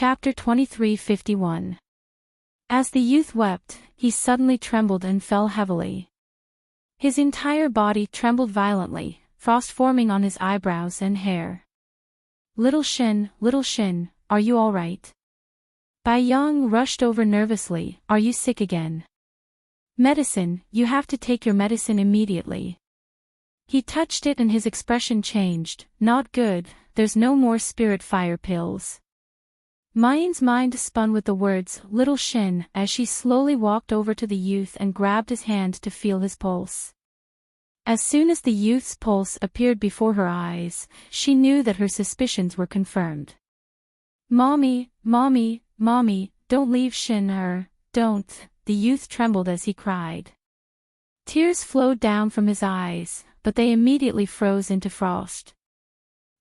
Chapter 23:51. As the youth wept, he suddenly trembled and fell heavily. His entire body trembled violently, frost forming on his eyebrows and hair. Little Shin, are you all right? Bai Yang rushed over nervously. Are you sick again? Medicine, you have to take your medicine immediately. He touched it and his expression changed. Not good, there's no more spirit fire pills. Mayan's mind spun with the words, Little Shin, as she slowly walked over to the youth and grabbed his hand to feel his pulse. As soon as the youth's pulse appeared before her eyes, she knew that her suspicions were confirmed. Mommy, don't leave Shin don't, the youth trembled as he cried. Tears flowed down from his eyes, but they immediately froze into frost.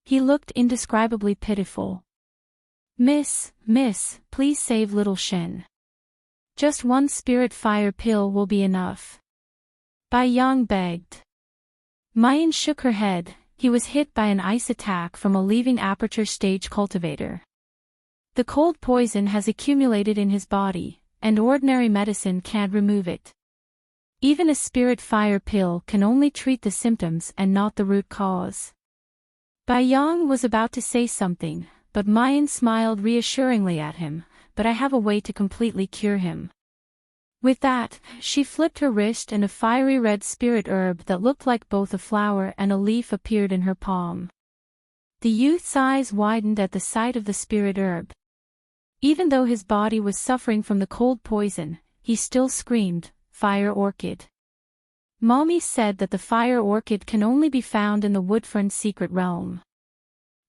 He looked indescribably pitiful. Miss, please save little Shin. Just one spirit fire pill will be enough. Bai Yang begged. Mayan shook her head. He was hit by an ice attack from a leaving aperture stage cultivator. The cold poison has accumulated in his body, and ordinary medicine can't remove it. Even a spirit fire pill can only treat the symptoms and not the root cause. Bai Yang was about to say something, but Mayan smiled reassuringly at him, but I have a way to completely cure him. With that, she flipped her wrist and a fiery red spirit herb that looked like both a flower and a leaf appeared in her palm. The youth's eyes widened at the sight of the spirit herb. Even though his body was suffering from the cold poison, he still screamed, Fire orchid. Mommy said that the fire orchid can only be found in the Woodfern secret realm.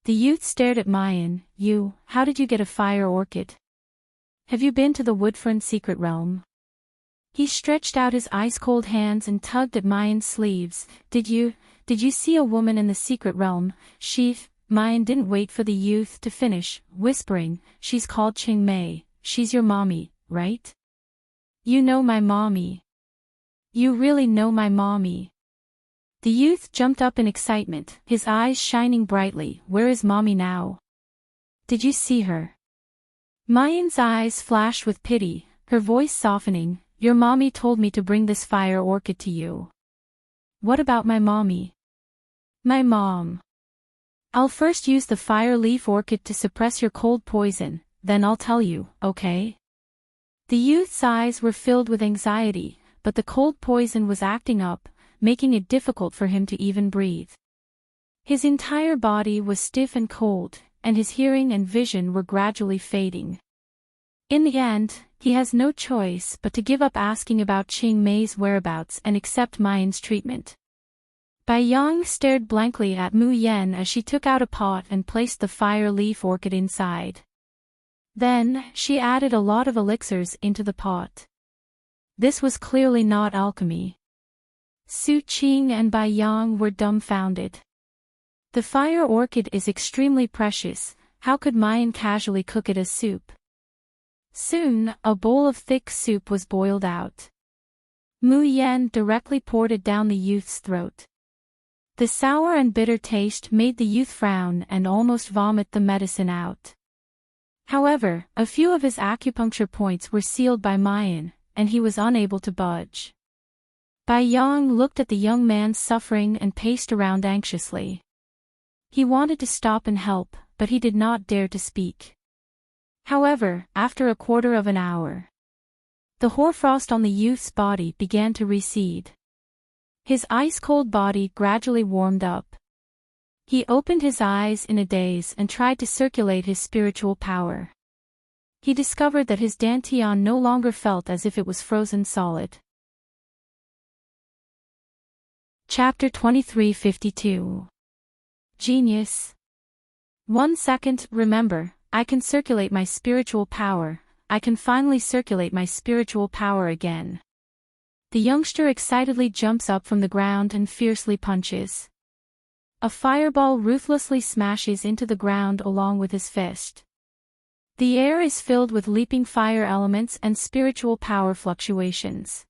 The youth stared at Mayan. How did you get a fire orchid? Have you been to the Woodfern secret realm? He stretched out his ice-cold hands and tugged at Mayan's sleeves. Did you see a woman in the secret realm? Mayan didn't wait for the youth to finish, whispering, she's called Ching Mei, she's your mommy, right? You know my mommy. You really know my mommy. The youth jumped up in excitement, his eyes shining brightly. Where is mommy now? Did you see her? Mayan's eyes flashed with pity, her voice softening. Your mommy told me to bring this fire orchid to you. What about my mommy? My mom. I'll first use the fire leaf orchid to suppress your cold poison, then I'll tell you, okay? The youth's eyes were filled with anxiety, but the cold poison was acting up, making it difficult for him to even breathe. His entire body was stiff and cold, and his hearing and vision were gradually fading. In the end, he has no choice but to give up asking about Ching Mei's whereabouts and accept Mayan's treatment. Bai Yang stared blankly at Mu Yen as she took out a pot and placed the fire leaf orchid inside. Then, she added a lot of elixirs into the pot. This was clearly not alchemy. Su Qing and Bai Yang were dumbfounded. The fire orchid is extremely precious, how could Mayan casually cook it as soup? Soon, a bowl of thick soup was boiled out. Mu Yen directly poured it down the youth's throat. The sour and bitter taste made the youth frown and almost vomit the medicine out. However, a few of his acupuncture points were sealed by Mayan, and he was unable to budge. Bai Yang looked at the young man's suffering and paced around anxiously. He wanted to stop and help, but he did not dare to speak. However, after a quarter of an hour, the hoarfrost on the youth's body began to recede. His ice-cold body gradually warmed up. He opened his eyes in a daze and tried to circulate his spiritual power. He discovered that his dantian no longer felt as if it was frozen solid. Chapter 23:52. Genius. 1 second, remember, I can circulate my spiritual power, I can finally circulate my spiritual power again. The youngster excitedly jumps up from the ground and fiercely punches. A fireball ruthlessly smashes into the ground along with his fist. The air is filled with leaping fire elements and spiritual power fluctuations.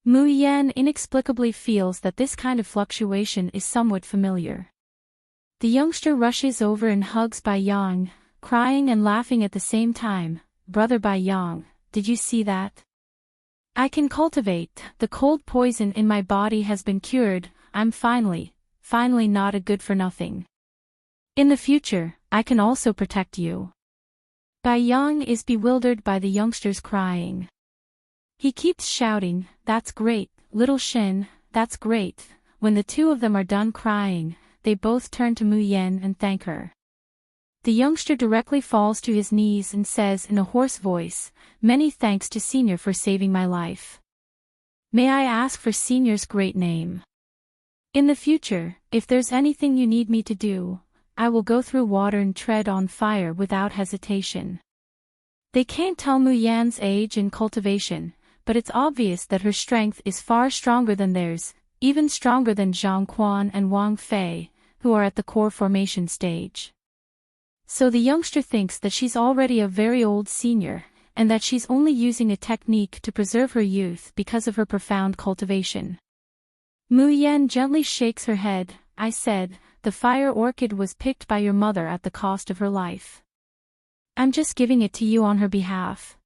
Mu Yen inexplicably feels that this kind of fluctuation is somewhat familiar. The youngster rushes over and hugs Bai Yang, crying and laughing at the same time. Brother Bai Yang, did you see that? I can cultivate, the cold poison in my body has been cured, I'm finally not a good-for-nothing. In the future, I can also protect you. Bai Yang is bewildered by the youngster's crying. He keeps shouting, that's great, little Shin, that's great. When the two of them are done crying, they both turn to Mu Yen and thank her. The youngster directly falls to his knees and says in a hoarse voice, many thanks to Senior for saving my life. May I ask for Senior's great name? In the future, if there's anything you need me to do, I will go through water and tread on fire without hesitation. They can't tell Mu Yan's age and cultivation, but it's obvious that her strength is far stronger than theirs, even stronger than Zhang Quan and Wang Fei, who are at the core formation stage. So the youngster thinks that she's already a very old senior, and that she's only using a technique to preserve her youth because of her profound cultivation. Mu Yan gently shakes her head. I said, the fire orchid was picked by your mother at the cost of her life. I'm just giving it to you on her behalf.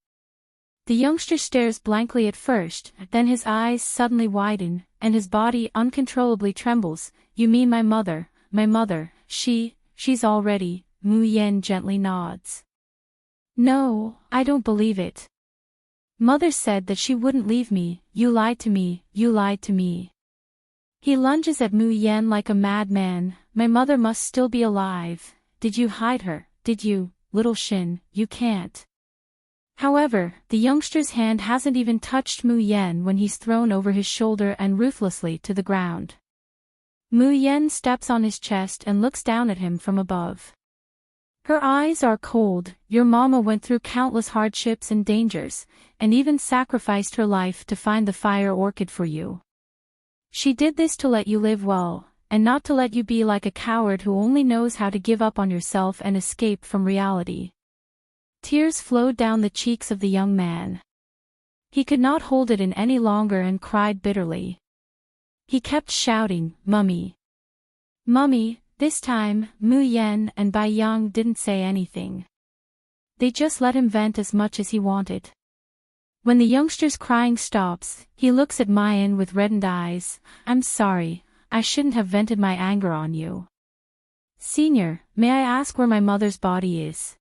The youngster stares blankly at first, then his eyes suddenly widen, and his body uncontrollably trembles. You mean my mother, she's already, Mu Yan gently nods. No, I don't believe it. Mother said that she wouldn't leave me, you lied to me. He lunges at Mu Yan like a madman. My mother must still be alive. Did you hide her, did you, little Shin? You can't. However, the youngster's hand hasn't even touched Mu Yan when he's thrown over his shoulder and ruthlessly to the ground. Mu Yan steps on his chest and looks down at him from above. Her eyes are cold. Your mama went through countless hardships and dangers, and even sacrificed her life to find the fire orchid for you. She did this to let you live well, and not to let you be like a coward who only knows how to give up on yourself and escape from reality. Tears flowed down the cheeks of the young man. He could not hold it in any longer and cried bitterly. He kept shouting, Mummy! Mummy! This time, Mu Yan and Bai Yang didn't say anything. They just let him vent as much as he wanted. When the youngster's crying stops, he looks at Mayan with reddened eyes. I'm sorry, I shouldn't have vented my anger on you. Senior, may I ask where my mother's body is?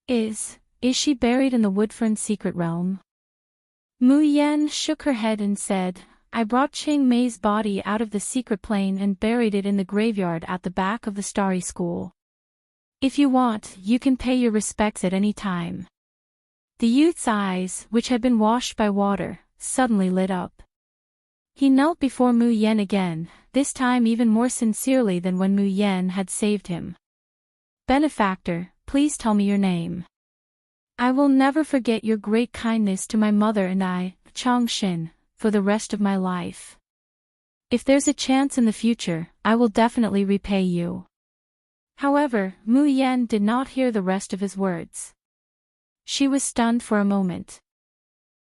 Is she buried in the Woodfern secret realm? Mu Yan shook her head and said, I brought Ching Mei's body out of the secret plane and buried it in the graveyard at the back of the Starry School. If you want, you can pay your respects at any time. The youth's eyes, which had been washed by water, suddenly lit up. He knelt before Mu Yan again, this time even more sincerely than when Mu Yan had saved him. Benefactor, please tell me your name. I will never forget your great kindness to my mother and I, Chang Xin, for the rest of my life. If there's a chance in the future, I will definitely repay you. However, Mu Yan did not hear the rest of his words. She was stunned for a moment.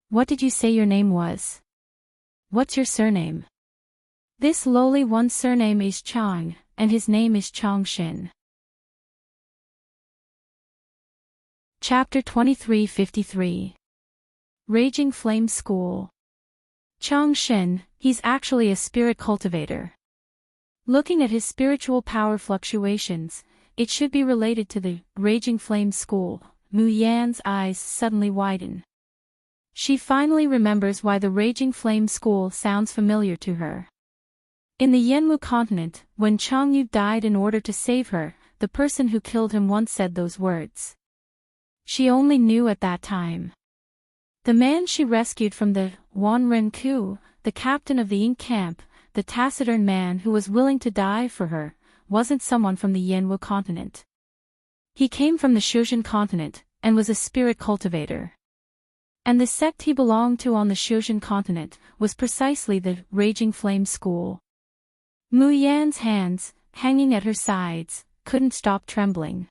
What did you say your name was? What's your surname? This lowly one's surname is Chang, and his name is Chang Xin. Chapter 2353. Raging Flame School. Chang Xin, he's actually a spirit cultivator. Looking at his spiritual power fluctuations, it should be related to the Raging Flame School. Mu Yan's eyes suddenly widen. She finally remembers why the Raging Flame School sounds familiar to her. In the Yanwu continent, when Chang Yu died in order to save her, the person who killed him once said those words. She only knew at that time. The man she rescued from the Wanren Ku, the captain of the Ink camp, the taciturn man who was willing to die for her, wasn't someone from the Yanwu continent. He came from the Shuzhen continent, and was a spirit cultivator. And the sect he belonged to on the Shuzhen continent was precisely the Raging Flame School. Mu Yan's hands, hanging at her sides, couldn't stop trembling.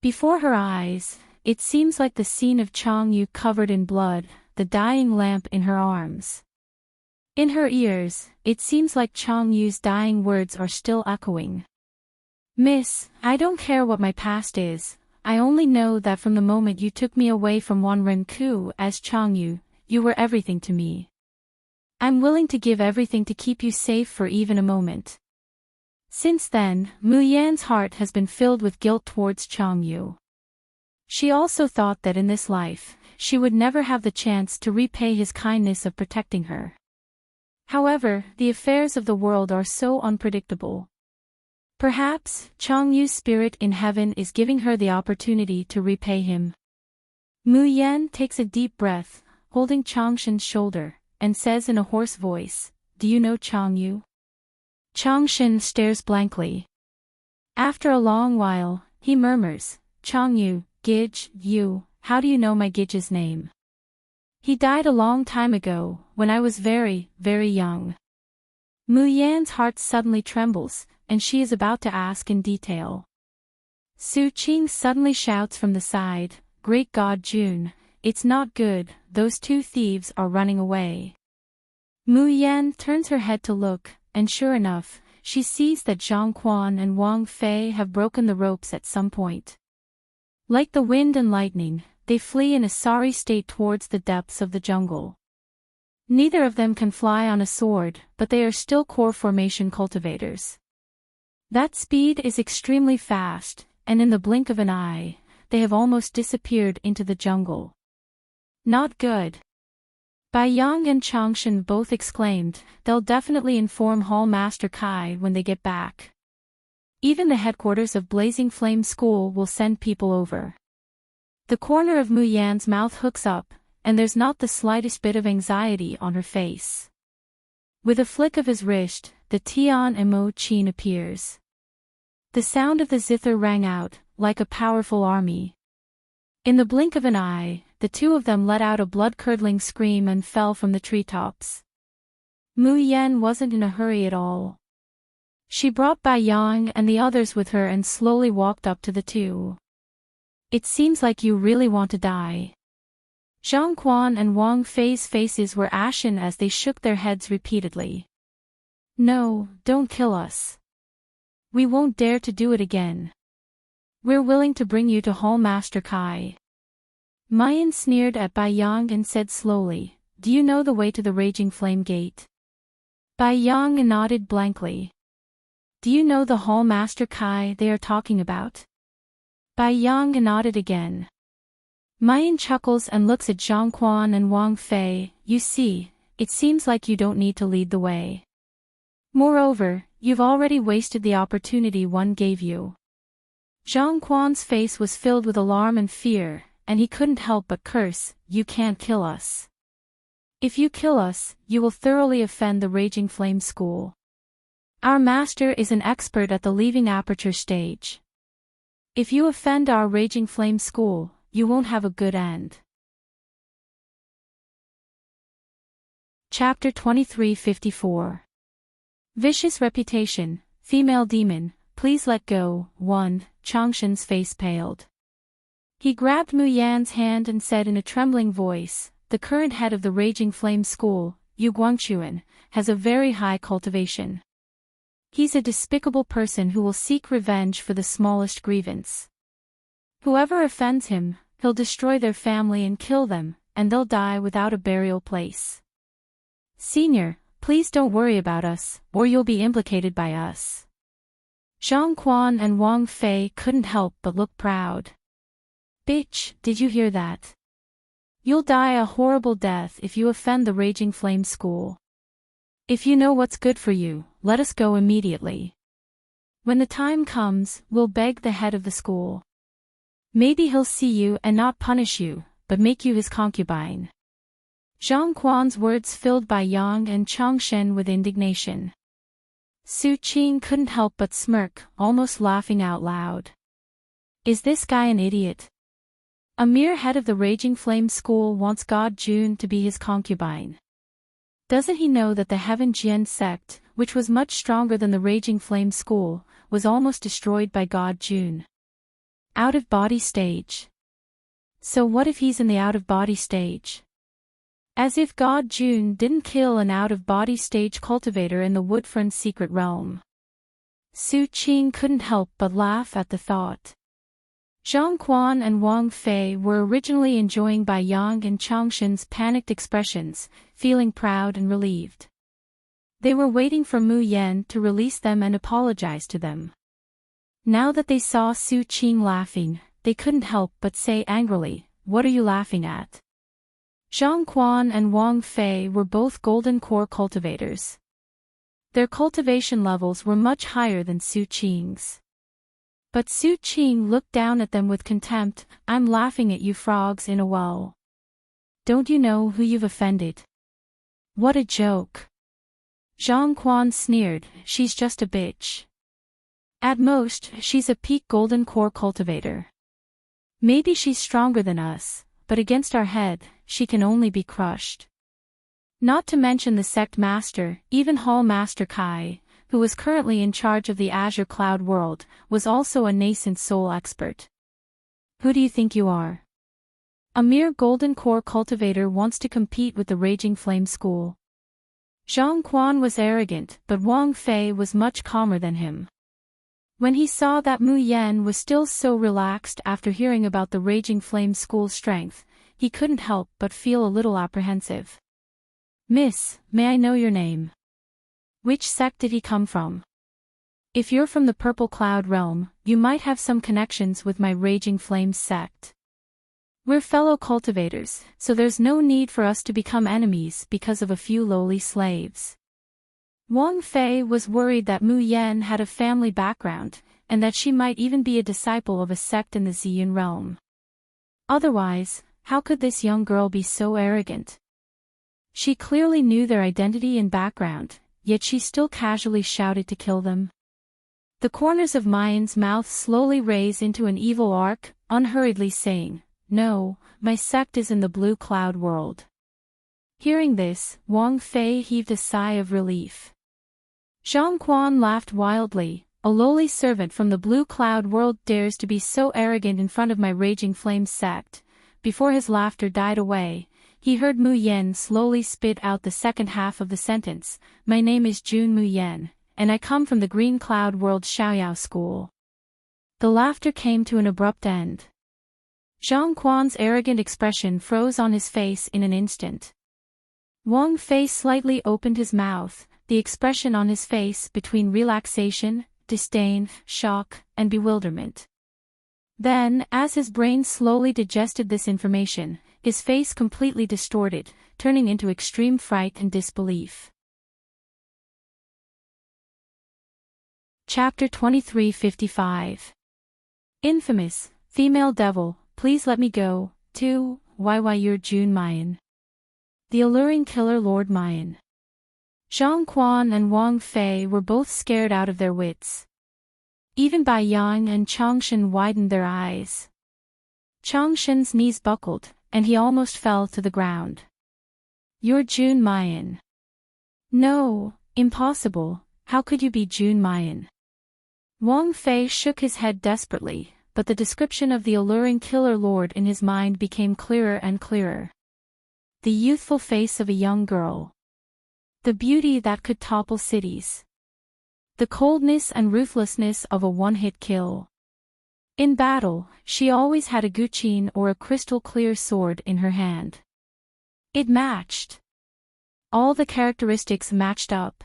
Before her eyes, it seems like the scene of Chang Yu covered in blood, the dying lamp in her arms. In her ears, it seems like Chang Yu's dying words are still echoing. Miss, I don't care what my past is, I only know that from the moment you took me away from Wanrenku as Changyu, you were everything to me. I'm willing to give everything to keep you safe for even a moment. Since then, Muyan's heart has been filled with guilt towards Changyu. She also thought that in this life, she would never have the chance to repay his kindness of protecting her. However, the affairs of the world are so unpredictable. Perhaps, Changyu's spirit in heaven is giving her the opportunity to repay him. Muyan takes a deep breath, holding Changshen's shoulder, and says in a hoarse voice, "Do you know Changyu?" Changshen stares blankly. After a long while, he murmurs, "Changyu, Gij, you, how do you know my Gij's name? He died a long time ago, when I was very, very young." Muyan's heart suddenly trembles, and she is about to ask in detail. Su Qing suddenly shouts from the side, "Great God Jun, it's not good, those two thieves are running away." Muyan turns her head to look, and sure enough, she sees that Zhang Quan and Wang Fei have broken the ropes at some point. Like the wind and lightning, they flee in a sorry state towards the depths of the jungle. Neither of them can fly on a sword, but they are still core formation cultivators. That speed is extremely fast, and in the blink of an eye, they have almost disappeared into the jungle. Not good. Bai Yang and Changshen both exclaimed, "They'll definitely inform Hall Master Kai when they get back. Even the headquarters of Blazing Flame School will send people over." The corner of Muyan's mouth hooks up, and there's not the slightest bit of anxiety on her face. With a flick of his wrist, the Tian Emo Qin appears. The sound of the zither rang out, like a powerful army. In the blink of an eye, the two of them let out a blood-curdling scream and fell from the treetops. Muyan wasn't in a hurry at all. She brought Bai Yang and the others with her and slowly walked up to the two. "It seems like you really want to die." Zhang Quan and Wang Fei's faces were ashen as they shook their heads repeatedly. "No, don't kill us. We won't dare to do it again. We're willing to bring you to Hall Master Kai." Mayan sneered at Bai Yang and said slowly, "Do you know the way to the Raging Flame Gate?" Bai Yang nodded blankly. "Do you know the Hall Master Kai they are talking about?" Bai Yang nodded again. Mayan chuckles and looks at Zhang Quan and Wang Fei. "You see, it seems like you don't need to lead the way. Moreover, you've already wasted the opportunity one gave you." Zhang Quan's face was filled with alarm and fear, and he couldn't help but curse, "You can't kill us. If you kill us, you will thoroughly offend the Raging Flame School. Our master is an expert at the leaving aperture stage. If you offend our Raging Flame School, you won't have a good end." Chapter 2354. Vicious Reputation, Female Demon, Please Let Go. 1. Changshen's face paled. He grabbed Muyan's hand and said in a trembling voice, "The current head of the Raging Flame School, Yu Guangchuan, has a very high cultivation. He's a despicable person who will seek revenge for the smallest grievance. Whoever offends him, he'll destroy their family and kill them, and they'll die without a burial place. Senior, please don't worry about us, or you'll be implicated by us." Zhang Quan and Wang Fei couldn't help but look proud. "Bitch, did you hear that? You'll die a horrible death if you offend the Raging Flame School. If you know what's good for you, let us go immediately. When the time comes, we'll beg the head of the school. Maybe he'll see you and not punish you, but make you his concubine." Zhang Quan's words filled Bai Yang and Changshen with indignation. Su Qing couldn't help but smirk, almost laughing out loud. Is this guy an idiot? A mere head of the Raging Flame School wants God Jun to be his concubine. Doesn't he know that the Heaven Jian sect, which was much stronger than the Raging Flame School, was almost destroyed by God Jun? Out-of-body stage. So what if he's in the out-of-body stage? As if God Jun didn't kill an out-of-body stage cultivator in the Woodfern secret realm. Su Qing couldn't help but laugh at the thought. Zhang Quan and Wang Fei were originally enjoying Bai Yang and Changshen's panicked expressions, feeling proud and relieved. They were waiting for Mu Yan to release them and apologize to them. Now that they saw Su Qing laughing, they couldn't help but say angrily, "What are you laughing at?" Zhang Quan and Wang Fei were both golden core cultivators. Their cultivation levels were much higher than Su Qing's. But Su Qing looked down at them with contempt. "I'm laughing at you frogs in a well. Don't you know who you've offended? What a joke." Zhang Quan sneered, "She's just a bitch. At most, she's a peak golden core cultivator. Maybe she's stronger than us, but against our head, she can only be crushed." Not to mention the sect master, even Hall Master Kai, who was currently in charge of the Azure Cloud world, was also a nascent soul expert. "Who do you think you are? A mere golden core cultivator wants to compete with the Raging Flame School." Zhang Quan was arrogant, but Wang Fei was much calmer than him. When he saw that Mu Yan was still so relaxed after hearing about the Raging Flame School's strength, he couldn't help but feel a little apprehensive. "Miss, may I know your name? Which sect did he come from? If you're from the Purple Cloud realm, you might have some connections with my Raging Flames sect. We're fellow cultivators, so there's no need for us to become enemies because of a few lowly slaves." Wang Fei was worried that Mu Yan had a family background, and that she might even be a disciple of a sect in the Ziyun realm. Otherwise, how could this young girl be so arrogant? She clearly knew their identity and background, yet she still casually shouted to kill them. The corners of Mayan's mouth slowly raised into an evil arc, unhurriedly saying, "No, my sect is in the Blue Cloud world." Hearing this, Wang Fei heaved a sigh of relief. Zhang Quan laughed wildly. "A lowly servant from the Blue Cloud world dares to be so arrogant in front of my Raging Flame sect." Before his laughter died away, he heard Mu Yan slowly spit out the second half of the sentence. "My name is Jun Mu Yan, and I come from the Green Cloud World Xiaoyao School." The laughter came to an abrupt end. Zhang Quan's arrogant expression froze on his face in an instant. Wang Fei slightly opened his mouth, the expression on his face between relaxation, disdain, shock, and bewilderment. Then, as his brain slowly digested this information, his face completely distorted, turning into extreme fright and disbelief. Chapter 2355. Infamous, female devil, please let me go, too. Why you're Jun Mayan. The alluring killer Lord Mayan. Zhang Quan and Wang Fei were both scared out of their wits. Even Bai Yang and Changshen widened their eyes. Changshen's knees buckled, and he almost fell to the ground. "You're Jun Mayan." "No, impossible, how could you be Jun Mayan?" Wang Fei shook his head desperately, but the description of the alluring killer lord in his mind became clearer and clearer. The youthful face of a young girl. The beauty that could topple cities. The coldness and ruthlessness of a one-hit kill. In battle, she always had a guqin or a crystal-clear sword in her hand. It matched. All the characteristics matched up.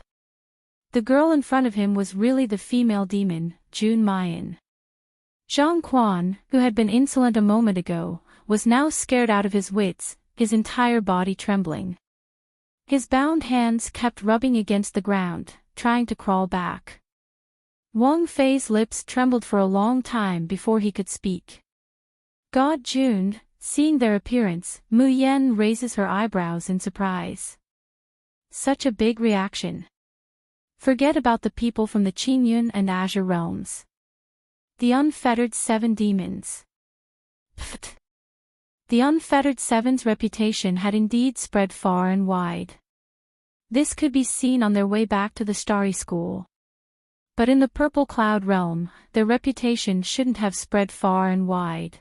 The girl in front of him was really the female demon, Jun Mayan. Zhang Quan, who had been insolent a moment ago, was now scared out of his wits, his entire body trembling. His bound hands kept rubbing against the ground, trying to crawl back. Wang Fei's lips trembled for a long time before he could speak. "God Jun," seeing their appearance, Mu Yan raises her eyebrows in surprise. Such a big reaction. Forget about the people from the Qingyun and Azure realms. The unfettered seven demons. Pfft. The unfettered seven's reputation had indeed spread far and wide. This could be seen on their way back to the Starry School. But in the Purple Cloud realm, their reputation shouldn't have spread far and wide.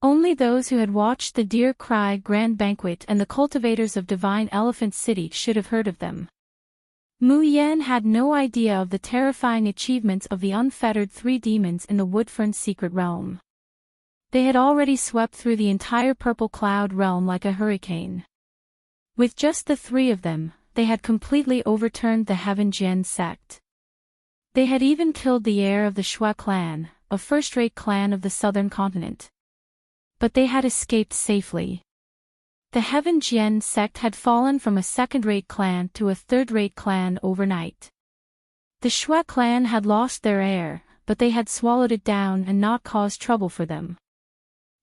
Only those who had watched the Deer Cry Grand Banquet and the cultivators of Divine Elephant City should have heard of them. Mu Yan had no idea of the terrifying achievements of the unfettered three demons in the Woodfern secret realm. They had already swept through the entire purple cloud realm like a hurricane. With just the three of them, they had completely overturned the Heaven Jian sect. They had even killed the heir of the Shui clan, a first-rate clan of the southern continent. But they had escaped safely. The Heaven Jian sect had fallen from a second-rate clan to a third-rate clan overnight. The Shui clan had lost their heir, but they had swallowed it down and not caused trouble for them.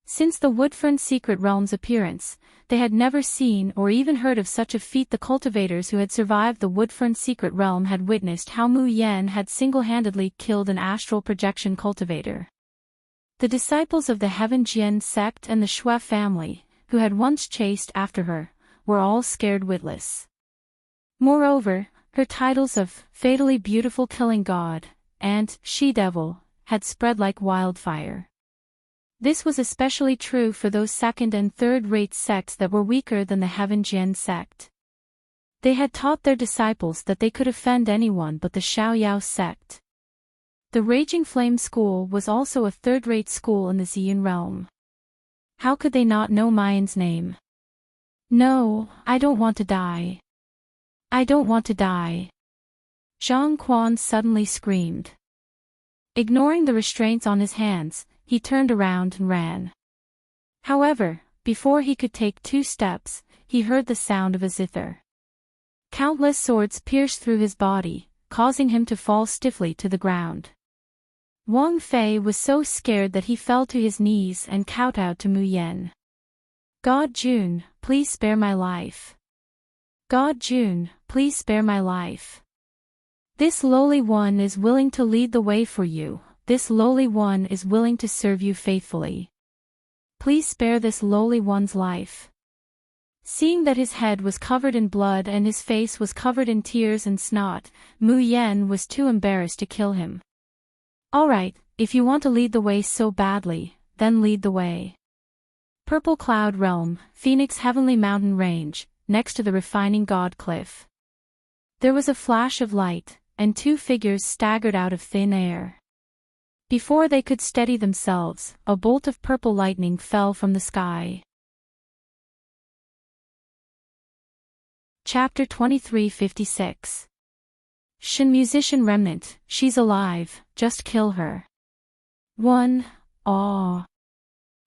Since the Woodfern Secret Realm's appearance, they had never seen or even heard of such a feat. The cultivators who had survived the Woodfern Secret Realm had witnessed how Mu Yen had single-handedly killed an astral projection cultivator. The disciples of the Heaven Jian sect and the Shui family, who had once chased after her, were all scared witless. Moreover, her titles of Fatally Beautiful Killing God and She-Devil had spread like wildfire. This was especially true for those second- and third-rate sects that were weaker than the Heaven Jian sect. They had taught their disciples that they could offend anyone but the Xiaoyao sect. The Raging Flame School was also a third-rate school in the Ziyun realm. How could they not know Mayan's name? No, I don't want to die. I don't want to die. Zhang Quan suddenly screamed. Ignoring the restraints on his hands, he turned around and ran. However, before he could take 2 steps, he heard the sound of a zither. Countless swords pierced through his body, causing him to fall stiffly to the ground. Wang Fei was so scared that he fell to his knees and kowtowed to Mu Yen. God Jun, please spare my life. God Jun, please spare my life. This lowly one is willing to lead the way for you. This lowly one is willing to serve you faithfully. Please spare this lowly one's life. Seeing that his head was covered in blood and his face was covered in tears and snot, Mu Yen was too embarrassed to kill him. Alright, if you want to lead the way so badly, then lead the way. Purple Cloud Realm, Phoenix Heavenly Mountain Range, next to the Refining God Cliff. There was a flash of light, and 2 figures staggered out of thin air. Before they could steady themselves, a bolt of purple lightning fell from the sky. Chapter 2356. Shin Musician Remnant, she's alive, just kill her. 1. Aw.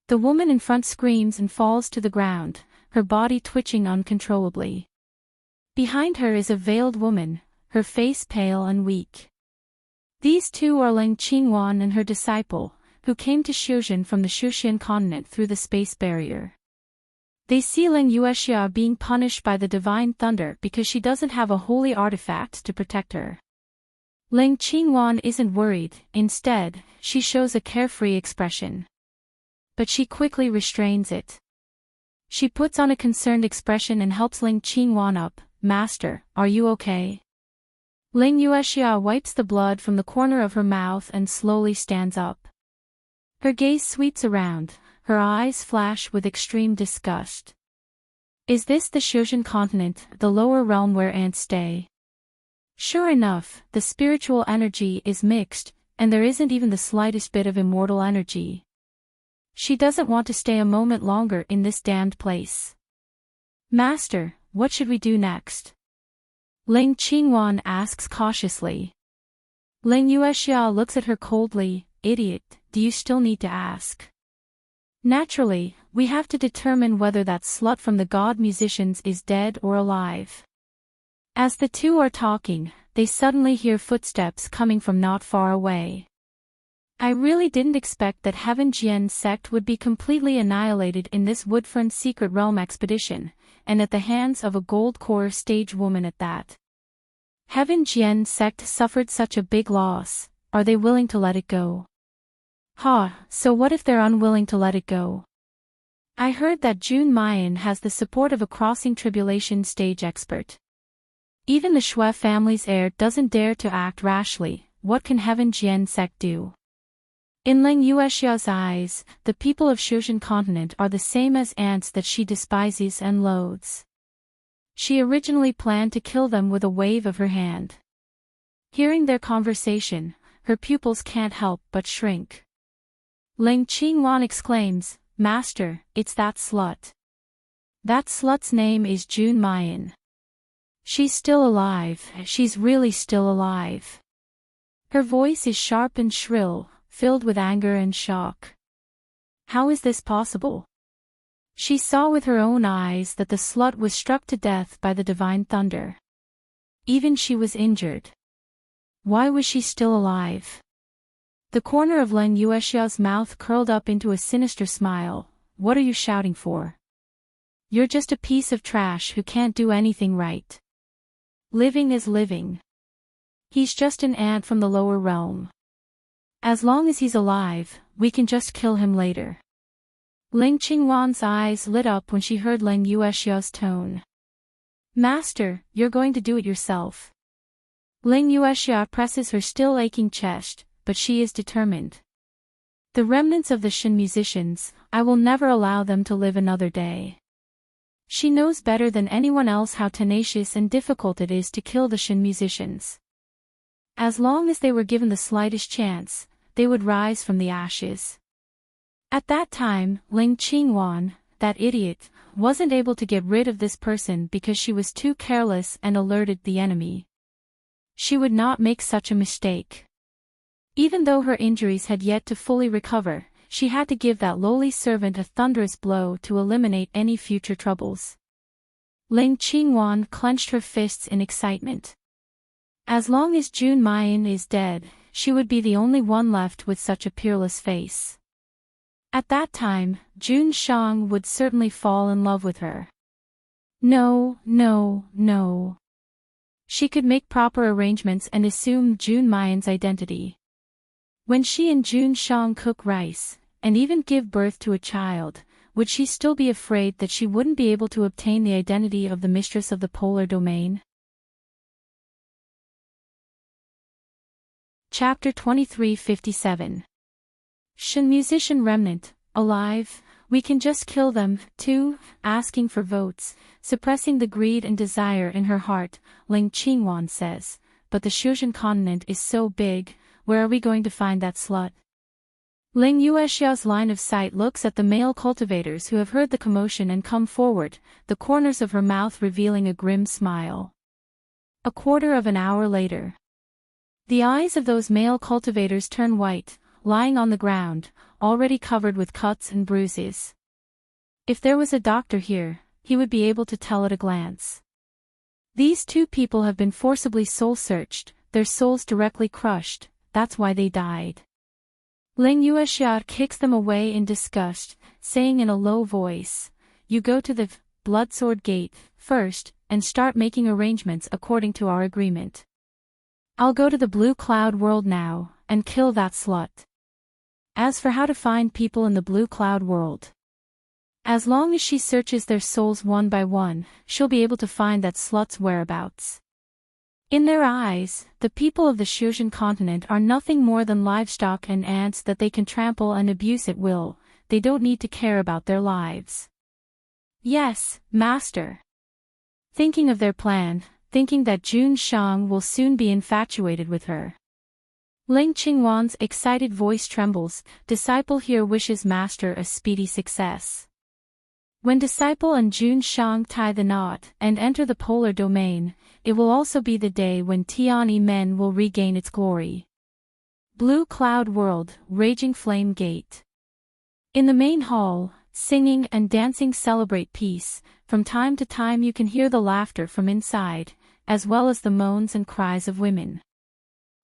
The woman in front screams and falls to the ground, her body twitching uncontrollably. Behind her is a veiled woman, her face pale and weak. These two are Ling Qingwan and her disciple, who came to Shuzhen from the Shushan continent through the space barrier. They see Ling Yuexia being punished by the divine thunder because she doesn't have a holy artifact to protect her. Ling Qingwan isn't worried, instead, she shows a carefree expression. But she quickly restrains it. She puts on a concerned expression and helps Ling Qingwan up. Master, are you okay? Ling Yuexia wipes the blood from the corner of her mouth and slowly stands up. Her gaze sweeps around, her eyes flash with extreme disgust. Is this the Shuzhen continent, the lower realm where ants stay? Sure enough, the spiritual energy is mixed, and there isn't even the slightest bit of immortal energy. She doesn't want to stay a moment longer in this damned place. Master, what should we do next? Ling Qingwan asks cautiously. Ling Yuexia looks at her coldly. Idiot, do you still need to ask? Naturally, we have to determine whether that slut from the god musicians is dead or alive. As the two are talking, they suddenly hear footsteps coming from not far away. I really didn't expect that Heaven Jian sect would be completely annihilated in this Woodfern Secret Realm expedition, and at the hands of a gold core stage woman at that. Heaven Jian sect suffered such a big loss, are they willing to let it go? So what if they're unwilling to let it go? I heard that Jun Mayan has the support of a crossing tribulation stage expert. Even the Shui family's heir doesn't dare to act rashly. What can Heaven Jian sect do? In Ling Yuexia's eyes, the people of Shuzhen continent are the same as ants that she despises and loathes. She originally planned to kill them with a wave of her hand. Hearing their conversation, her pupils can't help but shrink. Ling Qingwan exclaims, Master, it's that slut. That slut's name is June Mayan. She's still alive, she's really still alive. Her voice is sharp and shrill, filled with anger and shock. How is this possible? She saw with her own eyes that the slut was struck to death by the divine thunder. Even she was injured. Why was she still alive? The corner of Len Yuexia's mouth curled up into a sinister smile. What are you shouting for? You're just a piece of trash who can't do anything right. Living is living. He's just an ant from the lower realm. As long as he's alive, we can just kill him later. Ling Qingwan's eyes lit up when she heard Len Yuexia's tone. Master, you're going to do it yourself. Ling Yuexia presses her still aching chest, but she is determined. The remnants of the Shen musicians, I will never allow them to live another day. She knows better than anyone else how tenacious and difficult it is to kill the Shen musicians. As long as they were given the slightest chance, they would rise from the ashes. At that time, Ling Qingwan, that idiot, wasn't able to get rid of this person because she was too careless and alerted the enemy. She would not make such a mistake. Even though her injuries had yet to fully recover, she had to give that lowly servant a thunderous blow to eliminate any future troubles. Ling Qingwan clenched her fists in excitement. As long as June Mayan is dead, she would be the only one left with such a peerless face. At that time, June Shang would certainly fall in love with her. No, no, no. She could make proper arrangements and assume June Mayan's identity. When she and June Shang cook rice, and even give birth to a child, would she still be afraid that she wouldn't be able to obtain the identity of the mistress of the polar domain? Chapter 2357. Shen musician remnant, alive, we can just kill them, too, asking for votes, suppressing the greed and desire in her heart, Ling Qingwan says, but the Shuzhen continent is so big, where are we going to find that slut? Ling Yuexia's line of sight looks at the male cultivators who have heard the commotion and come forward, the corners of her mouth revealing a grim smile. A quarter of an hour later. The eyes of those male cultivators turn white, lying on the ground, already covered with cuts and bruises. If there was a doctor here, he would be able to tell at a glance. These two people have been forcibly soul-searched, their souls directly crushed, that's why they died. Ling Yuexia kicks them away in disgust, saying in a low voice, you go to the Bloodsword Gate first, and start making arrangements according to our agreement. I'll go to the Blue Cloud World now, and kill that slut. As for how to find people in the Blue Cloud World, as long as she searches their souls one by one, she'll be able to find that slut's whereabouts. In their eyes, the people of the Shuzhen continent are nothing more than livestock and ants that they can trample and abuse at will, they don't need to care about their lives. Yes, master. Thinking of their plan, thinking that June Shang will soon be infatuated with her. Ling Qingwan's excited voice trembles, disciple here wishes master a speedy success. When disciple and June Shang tie the knot and enter the polar domain, it will also be the day when Tianyi Men will regain its glory. Blue Cloud World, Raging Flame Gate. In the main hall, singing and dancing celebrate peace, from time to time you can hear the laughter from inside, as well as the moans and cries of women.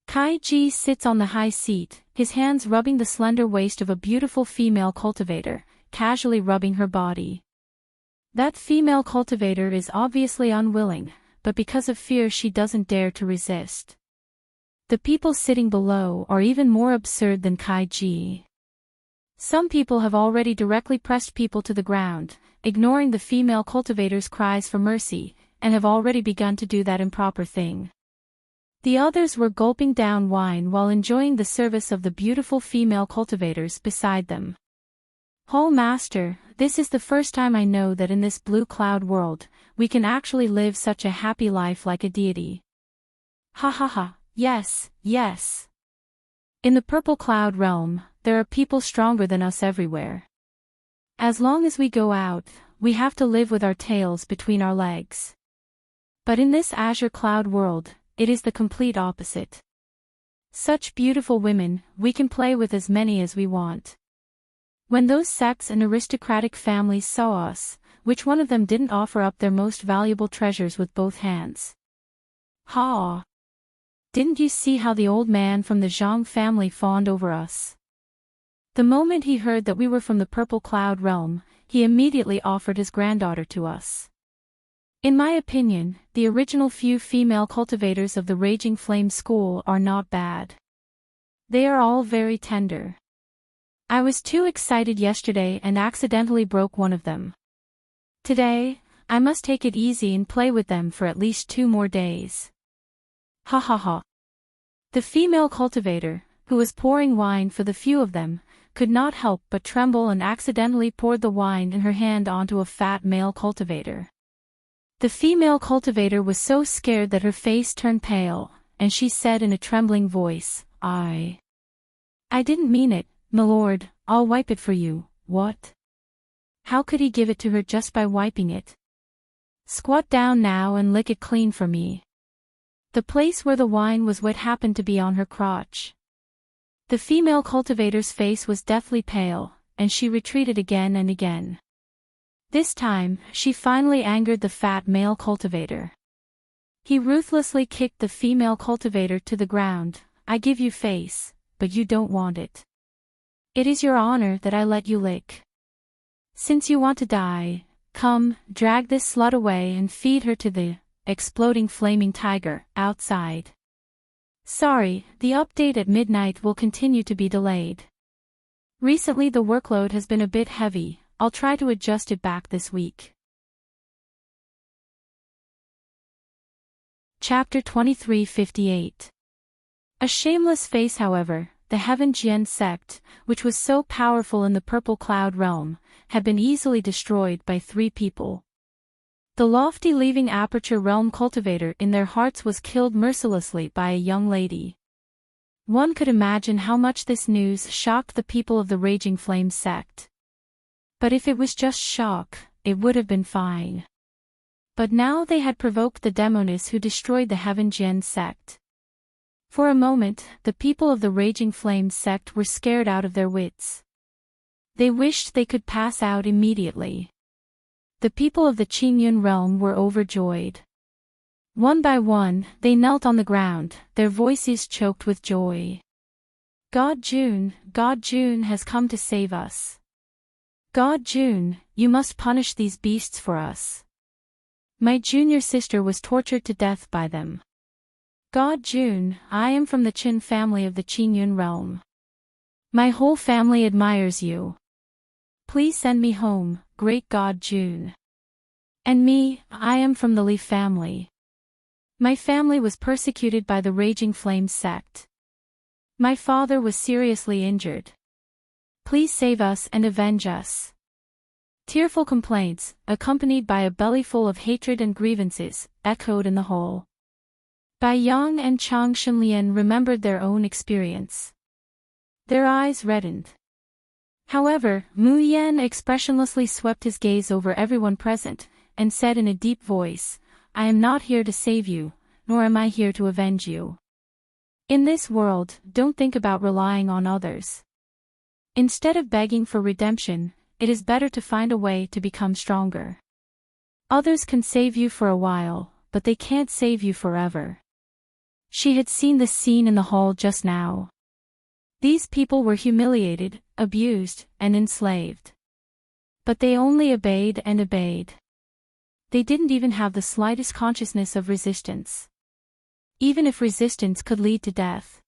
Kai Ji sits on the high seat, his hands rubbing the slender waist of a beautiful female cultivator, casually rubbing her body. That female cultivator is obviously unwilling, but because of fear she doesn't dare to resist. The people sitting below are even more absurd than Kai Ji. Some people have already directly pressed people to the ground, ignoring the female cultivator's cries for mercy, and have already begun to do that improper thing. The others were gulping down wine while enjoying the service of the beautiful female cultivators beside them. Oh master, this is the first time I know that in this Blue Cloud World, we can actually live such a happy life like a deity. Ha ha ha, yes, yes. In the Purple Cloud Realm, there are people stronger than us everywhere. As long as we go out, we have to live with our tails between our legs. But in this azure cloud world, it is the complete opposite. Such beautiful women, we can play with as many as we want. When those sects and aristocratic families saw us, which one of them didn't offer up their most valuable treasures with both hands? Ha! Didn't you see how the old man from the Zhang family fawned over us? The moment he heard that we were from the purple cloud realm, he immediately offered his granddaughter to us. In my opinion, the original few female cultivators of the Raging Flame School are not bad. They are all very tender. I was too excited yesterday and accidentally broke one of them. Today, I must take it easy and play with them for at least 2 more days. Ha ha ha. The female cultivator, who was pouring wine for the few of them, could not help but tremble and accidentally poured the wine in her hand onto a fat male cultivator. The female cultivator was so scared that her face turned pale, and she said in a trembling voice, I didn't mean it, my lord, I'll wipe it for you. What? How could he give it to her just by wiping it? Squat down now and lick it clean for me. The place where the wine was wet happened to be on her crotch. The female cultivator's face was deathly pale, and she retreated again and again. This time, she finally angered the fat male cultivator. He ruthlessly kicked the female cultivator to the ground. I give you face, but you don't want it. It is your honor that I let you lick. Since you want to die, come, drag this slut away and feed her to the exploding flaming tiger outside. Sorry, the update at midnight will continue to be delayed. Recently the workload has been a bit heavy. I'll try to adjust it back this week. Chapter 2358. A shameless face. However, the Heaven Jian sect, which was so powerful in the purple cloud realm, had been easily destroyed by 3 people. The lofty leaving aperture realm cultivator in their hearts was killed mercilessly by a young lady. One could imagine how much this news shocked the people of the Raging Flame sect. But if it was just shock, it would have been fine. But now they had provoked the demoness who destroyed the Heaven Jian sect. For a moment, the people of the Raging Flame sect were scared out of their wits. They wished they could pass out immediately. The people of the Qingyun realm were overjoyed. One by one, they knelt on the ground, their voices choked with joy. God Jun has come to save us. God Jun, you must punish these beasts for us. My junior sister was tortured to death by them. God Jun, I am from the Qin family of the Qingyun realm. My whole family admires you. Please send me home, great God Jun. And me, I am from the Li family. My family was persecuted by the Raging Flame sect. My father was seriously injured. Please save us and avenge us. Tearful complaints, accompanied by a bellyful of hatred and grievances, echoed in the hall. Bai Yang and Chang Shenlian remembered their own experience. Their eyes reddened. However, Mu Yan expressionlessly swept his gaze over everyone present, and said in a deep voice, I am not here to save you, nor am I here to avenge you. In this world, don't think about relying on others. Instead of begging for redemption, it is better to find a way to become stronger. Others can save you for a while, but they can't save you forever. She had seen this scene in the hall just now. These people were humiliated, abused, and enslaved. But they only obeyed and obeyed. They didn't even have the slightest consciousness of resistance. Even if resistance could lead to death.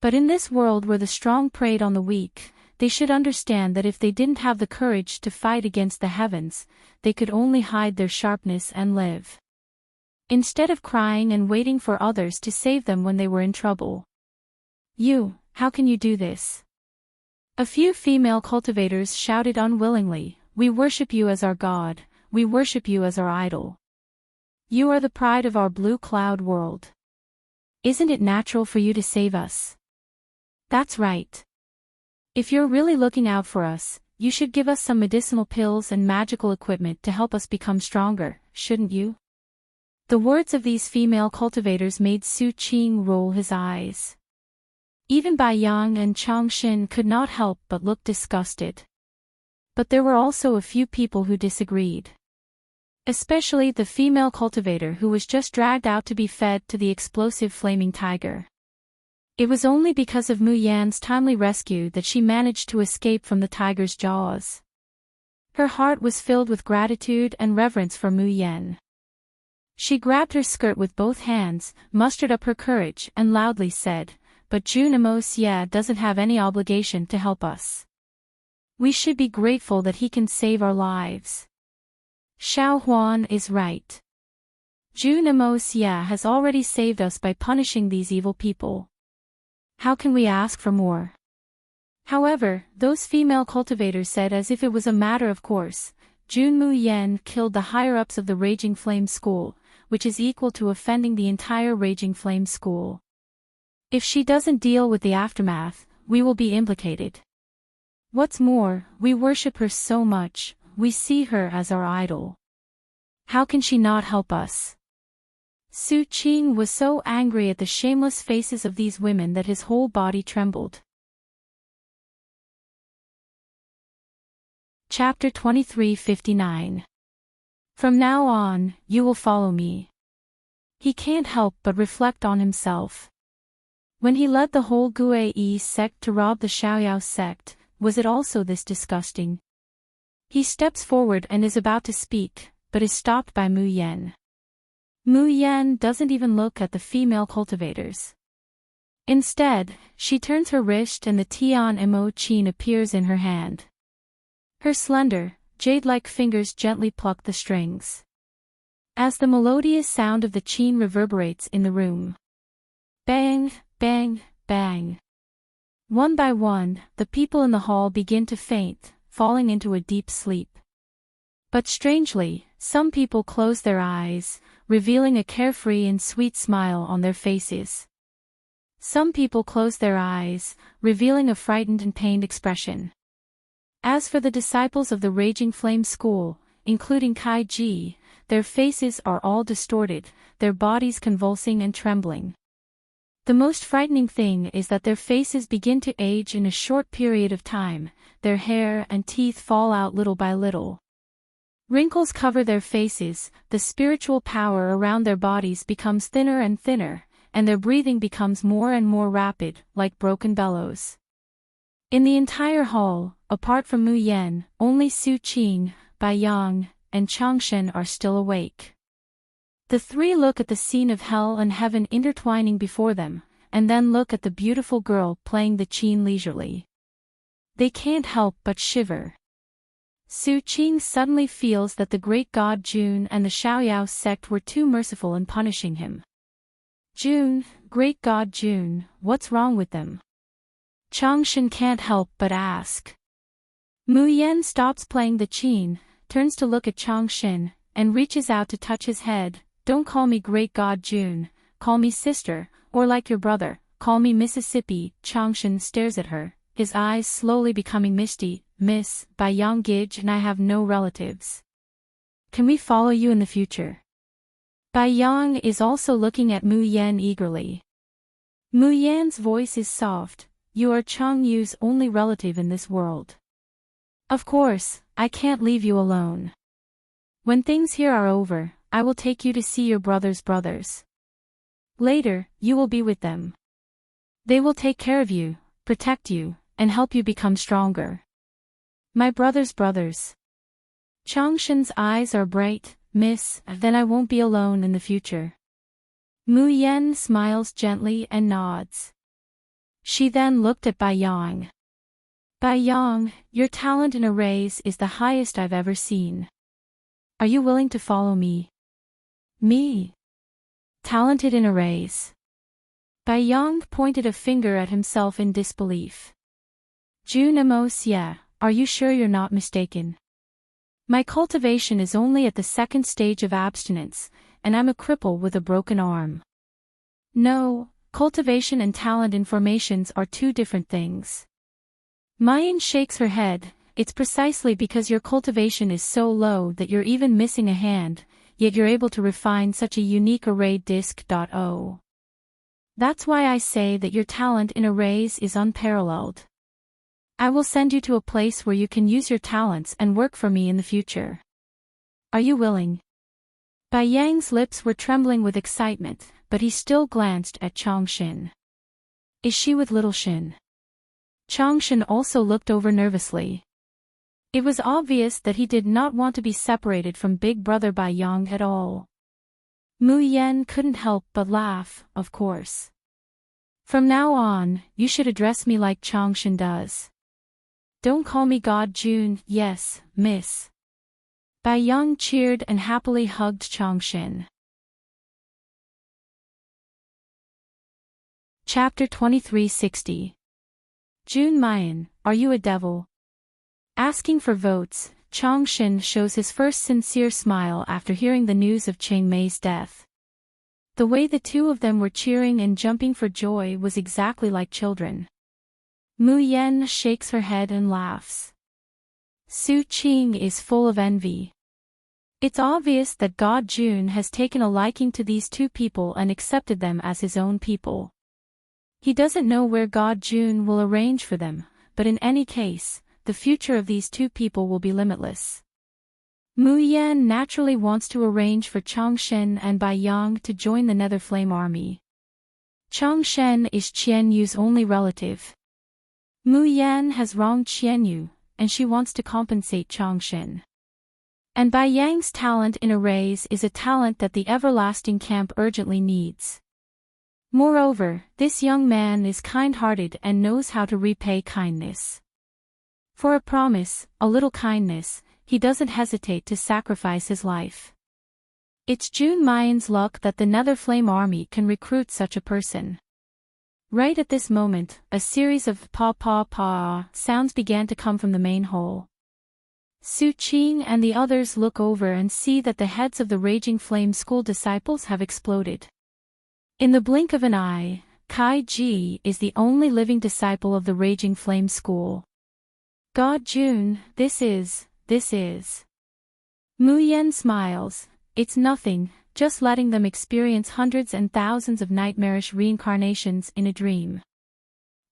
But in this world where the strong preyed on the weak, they should understand that if they didn't have the courage to fight against the heavens, they could only hide their sharpness and live. Instead of crying and waiting for others to save them when they were in trouble. How can you do this? A few female cultivators shouted unwillingly, we worship you as our God, we worship you as our idol. You are the pride of our blue cloud world. Isn't it natural for you to save us? That's right. If you're really looking out for us, you should give us some medicinal pills and magical equipment to help us become stronger, shouldn't you? The words of these female cultivators made Su Qing roll his eyes. Even Bai Yang and Changshin could not help but look disgusted. But there were also a few people who disagreed. Especially the female cultivator who was just dragged out to be fed to the explosive flaming tiger. It was only because of Mu Yan's timely rescue that she managed to escape from the tiger's jaws. Her heart was filled with gratitude and reverence for Mu Yan. She grabbed her skirt with both hands, mustered up her courage and loudly said, "But Jun Amos doesn't have any obligation to help us. We should be grateful that he can save our lives. Xiao Huan is right. Jun Amos has already saved us by punishing these evil people. How can we ask for more?" However, those female cultivators said as if it was a matter of course, Jun Mu Yan killed the higher-ups of the Raging Flame School, which is equal to offending the entire Raging Flame School. If she doesn't deal with the aftermath, we will be implicated. What's more, we worship her so much, we see her as our idol. How can she not help us? Su Qing was so angry at the shameless faces of these women that his whole body trembled. Chapter 23:59. From now on, you will follow me. He can't help but reflect on himself. When he led the whole Gue sect to rob the Xiaoyao sect, was it also this disgusting? He steps forward and is about to speak, but is stopped by Mu Yan. Mu Yan doesn't even look at the female cultivators. Instead, she turns her wrist and the Tian Mo Qin appears in her hand. Her slender, jade-like fingers gently pluck the strings. As the melodious sound of the Qin reverberates in the room. Bang, bang, bang. One by one, the people in the hall begin to faint, falling into a deep sleep. But strangely, some people close their eyes, revealing a carefree and sweet smile on their faces. Some people close their eyes, revealing a frightened and pained expression. As for the disciples of the Raging Flame School, including Kai Ji, their faces are all distorted, their bodies convulsing and trembling. The most frightening thing is that their faces begin to age in a short period of time, their hair and teeth fall out little by little. Wrinkles cover their faces, the spiritual power around their bodies becomes thinner and thinner, and their breathing becomes more and more rapid, like broken bellows. In the entire hall, apart from Mu Yan, only Su Qing, Bai Yang, and Changshen are still awake. The three look at the scene of hell and heaven intertwining before them, and then look at the beautiful girl playing the qin leisurely. They can't help but shiver. Su Qing suddenly feels that the great god Jun and the Xiaoyao sect were too merciful in punishing him. Jun, great god Jun, what's wrong with them? Changshen can't help but ask. Mu Yan stops playing the qin, turns to look at Changshen, and reaches out to touch his head. Don't call me great god Jun, call me sister, or like your brother, call me Mississippi. Changshen stares at her, his eyes slowly becoming misty. Miss, Bai Yang Gij and I have no relatives. Can we follow you in the future? Bai Yang is also looking at Mu Yan eagerly. Mu Yan's voice is soft. You are Chang Yu's only relative in this world. Of course, I can't leave you alone. When things here are over, I will take you to see your brother's brothers. Later, you will be with them. They will take care of you, protect you, and help you become stronger. My brother's brothers. Changshen's eyes are bright. Miss, then I won't be alone in the future. Mu Yan smiles gently and nods. She then looked at Bai Yang. Bai Yang, your talent in arrays is the highest I've ever seen. Are you willing to follow me? Me? Talented in arrays. Bai Yang pointed a finger at himself in disbelief. Jun Amos, are you sure you're not mistaken? My cultivation is only at the second stage of abstinence, and I'm a cripple with a broken arm. No, cultivation and talent in formations are two different things. Mayan shakes her head. It's precisely because your cultivation is so low that you're even missing a hand, yet you're able to refine such a unique array disc.o. That's why I say that your talent in arrays is unparalleled. I will send you to a place where you can use your talents and work for me in the future. Are you willing? Bai Yang's lips were trembling with excitement, but he still glanced at Changshin. Is she with little Shin? Changshin also looked over nervously. It was obvious that he did not want to be separated from big brother Bai Yang at all. Mu Yen couldn't help but laugh, of course. From now on, you should address me like Changshin does. Don't call me God June, yes, miss. Bai Yang cheered and happily hugged Changshin. Chapter 2360. June Mayan, are you a devil? Asking for votes, Changshin shows his first sincere smile after hearing the news of Cheng Mei's death. The way the two of them were cheering and jumping for joy was exactly like children. Mu Yen shakes her head and laughs. Su Qing is full of envy. It's obvious that God June has taken a liking to these two people and accepted them as his own people. He doesn't know where God June will arrange for them, but in any case, the future of these two people will be limitless. Mu Yan naturally wants to arrange for Changshen and Bai Yang to join the Nether Flame Army. Changshen is Qian Yu's only relative. Mu Yan has wronged Qian Yu, and she wants to compensate Changshen. And Bai Yang's talent in arrays is a talent that the everlasting camp urgently needs. Moreover, this young man is kind-hearted and knows how to repay kindness. For a promise, a little kindness, he doesn't hesitate to sacrifice his life. It's June Mayan's luck that the Nether Flame Army can recruit such a person. Right at this moment, a series of pa-pa-pa sounds began to come from the main hole. Su Qing and the others look over and see that the heads of the Raging Flame School disciples have exploded. In the blink of an eye, Kai Ji is the only living disciple of the Raging Flame School. God June, this is. Mu Yen smiles. It's nothing, just letting them experience hundreds and thousands of nightmarish reincarnations in a dream.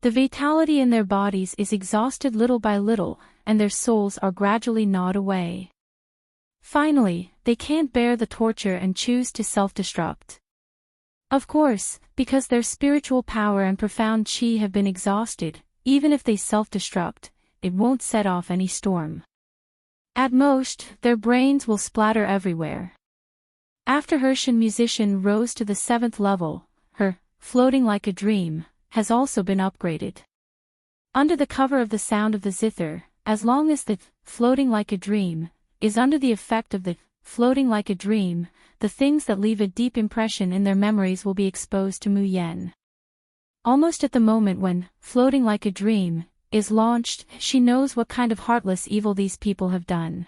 The vitality in their bodies is exhausted little by little, and their souls are gradually gnawed away. Finally, they can't bear the torture and choose to self-destruct. Of course, because their spiritual power and profound qi have been exhausted, even if they self-destruct, it won't set off any storm. At most, their brains will splatter everywhere. After Hershin musician rose to the 7th level, her, floating like a dream, has also been upgraded. Under the cover of the sound of the zither, as long as the, floating like a dream, is under the effect of the, floating like a dream, the things that leave a deep impression in their memories will be exposed to Mu Yen. Almost at the moment when, floating like a dream, is launched, she knows what kind of heartless evil these people have done.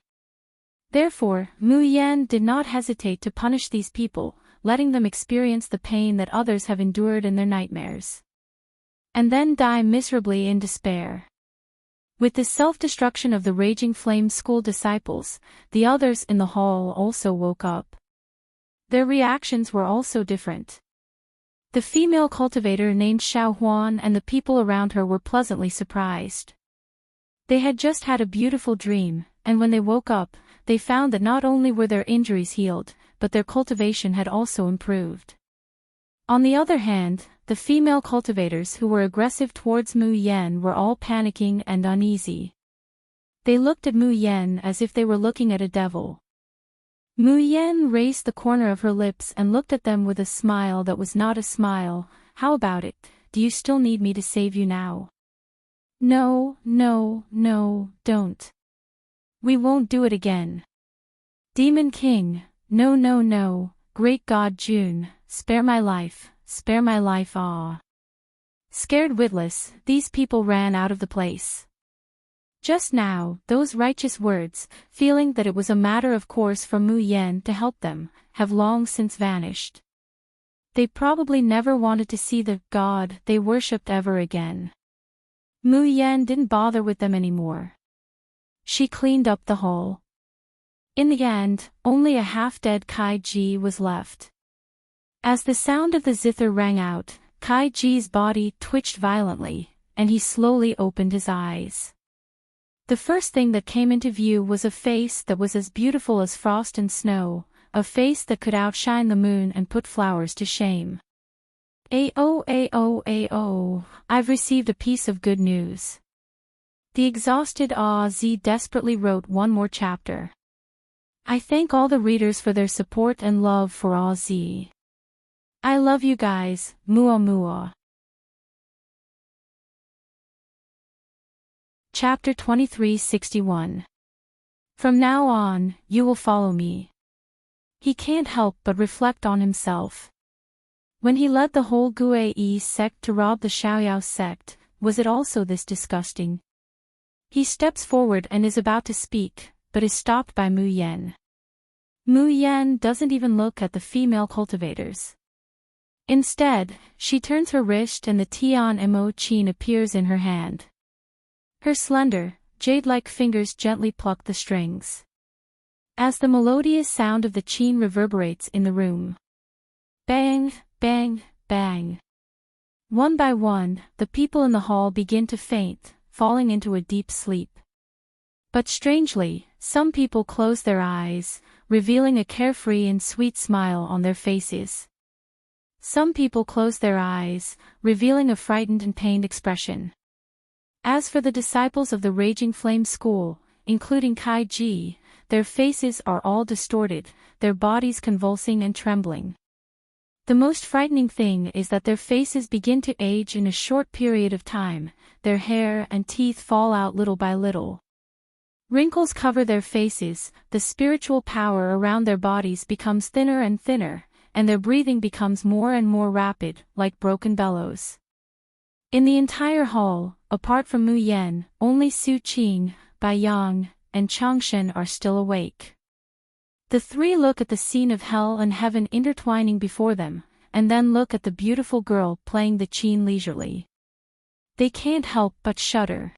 Therefore, Mu Yen did not hesitate to punish these people, letting them experience the pain that others have endured in their nightmares. And then die miserably in despair. With the self-destruction of the Raging Flame School disciples, the others in the hall also woke up. Their reactions were also different. The female cultivator named Xiao Huan and the people around her were pleasantly surprised. They had just had a beautiful dream, and when they woke up, they found that not only were their injuries healed, but their cultivation had also improved. On the other hand, the female cultivators who were aggressive towards Mu Yen were all panicking and uneasy. They looked at Mu Yen as if they were looking at a devil. Mu Yen raised the corner of her lips and looked at them with a smile that was not a smile. How about it? Do you still need me to save you now? No, don't. We won't do it again. Demon King, no, great God June, spare my life, ah. Scared witless, these people ran out of the place. Just now, those righteous words, feeling that it was a matter of course for Mu Yen to help them, have long since vanished. They probably never wanted to see the God they worshipped ever again. Mu Yan didn't bother with them anymore. She cleaned up the hole. In the end, only a half-dead Kai Ji was left. As the sound of the zither rang out, Kai Ji's body twitched violently, and he slowly opened his eyes. The first thing that came into view was a face that was as beautiful as frost and snow, a face that could outshine the moon and put flowers to shame. Ayo, I've received a piece of good news. The exhausted Z desperately wrote one more chapter. I thank all the readers for their support and love for Z. I love you guys, mua. Chapter 2361. From now on, you will follow me. He can't help but reflect on himself. When he led the whole Gue sect to rob the Xiaoyao sect, was it also this disgusting? He steps forward and is about to speak, but is stopped by Mu Yan. Mu Yan doesn't even look at the female cultivators. Instead, she turns her wrist and the Tian Mo Qin appears in her hand. Her slender, jade-like fingers gently pluck the strings. As the melodious sound of the Qin reverberates in the room. Bang, bang, bang. One by one, the people in the hall begin to faint, falling into a deep sleep. But strangely, some people close their eyes, revealing a carefree and sweet smile on their faces. Some people close their eyes, revealing a frightened and pained expression. As for the disciples of the Raging Flame School, including Kai Ji, their faces are all distorted, their bodies convulsing and trembling. The most frightening thing is that their faces begin to age in a short period of time, their hair and teeth fall out little by little. Wrinkles cover their faces, the spiritual power around their bodies becomes thinner and thinner, and their breathing becomes more and more rapid, like broken bellows. In the entire hall, apart from Mu Yan, only Su Qing, Bai Yang, and Changshen are still awake. The three look at the scene of hell and heaven intertwining before them, and then look at the beautiful girl playing the qin leisurely. They can't help but shudder.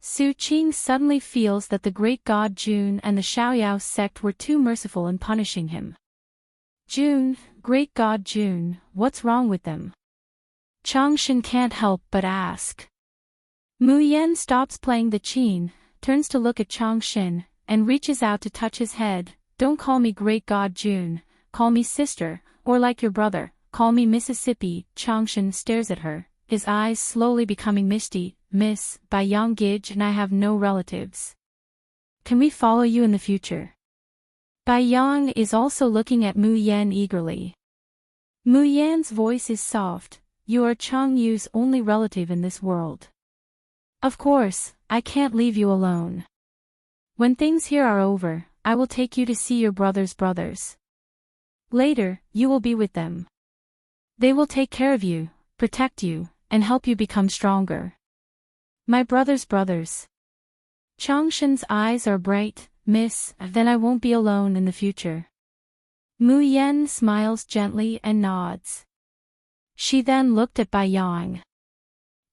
Su Qing suddenly feels that the great god Jun and the Xiaoyao sect were too merciful in punishing him. Jun, great god Jun, what's wrong with them? Changshen can't help but ask. Mu Yan stops playing the qin, turns to look at Changshen, and reaches out to touch his head. Don't call me great god Jun, call me sister, or like your brother, call me Mississippi. Changshen stares at her, his eyes slowly becoming misty. Miss, Bai Yang Gij and I have no relatives. Can we follow you in the future? Bai Yang is also looking at Mu Yan eagerly. Mu Yan's voice is soft. You are Chang Yu's only relative in this world. Of course, I can't leave you alone. When things here are over, I will take you to see your brother's brothers. Later, you will be with them. They will take care of you, protect you, and help you become stronger. My brother's brothers. Changshen's eyes are bright. Miss, then I won't be alone in the future. Mu Yan smiles gently and nods. She then looked at Bai Yang.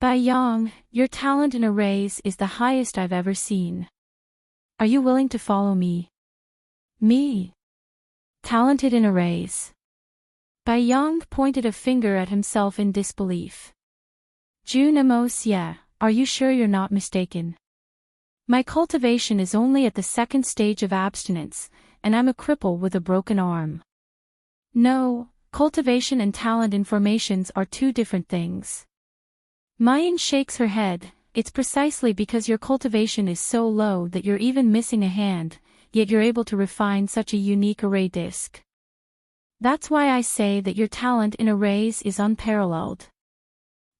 Bai Yang, your talent in arrays is the highest I've ever seen. Are you willing to follow me? Me? Talented in arrays. Bai Yang pointed a finger at himself in disbelief. Junamos, yeah, are you sure you're not mistaken? My cultivation is only at the second stage of abstinence, and I'm a cripple with a broken arm. No, cultivation and talent in formations are two different things. Mayan shakes her head. It's precisely because your cultivation is so low that you're even missing a hand, yet you're able to refine such a unique array disc. That's why I say that your talent in arrays is unparalleled.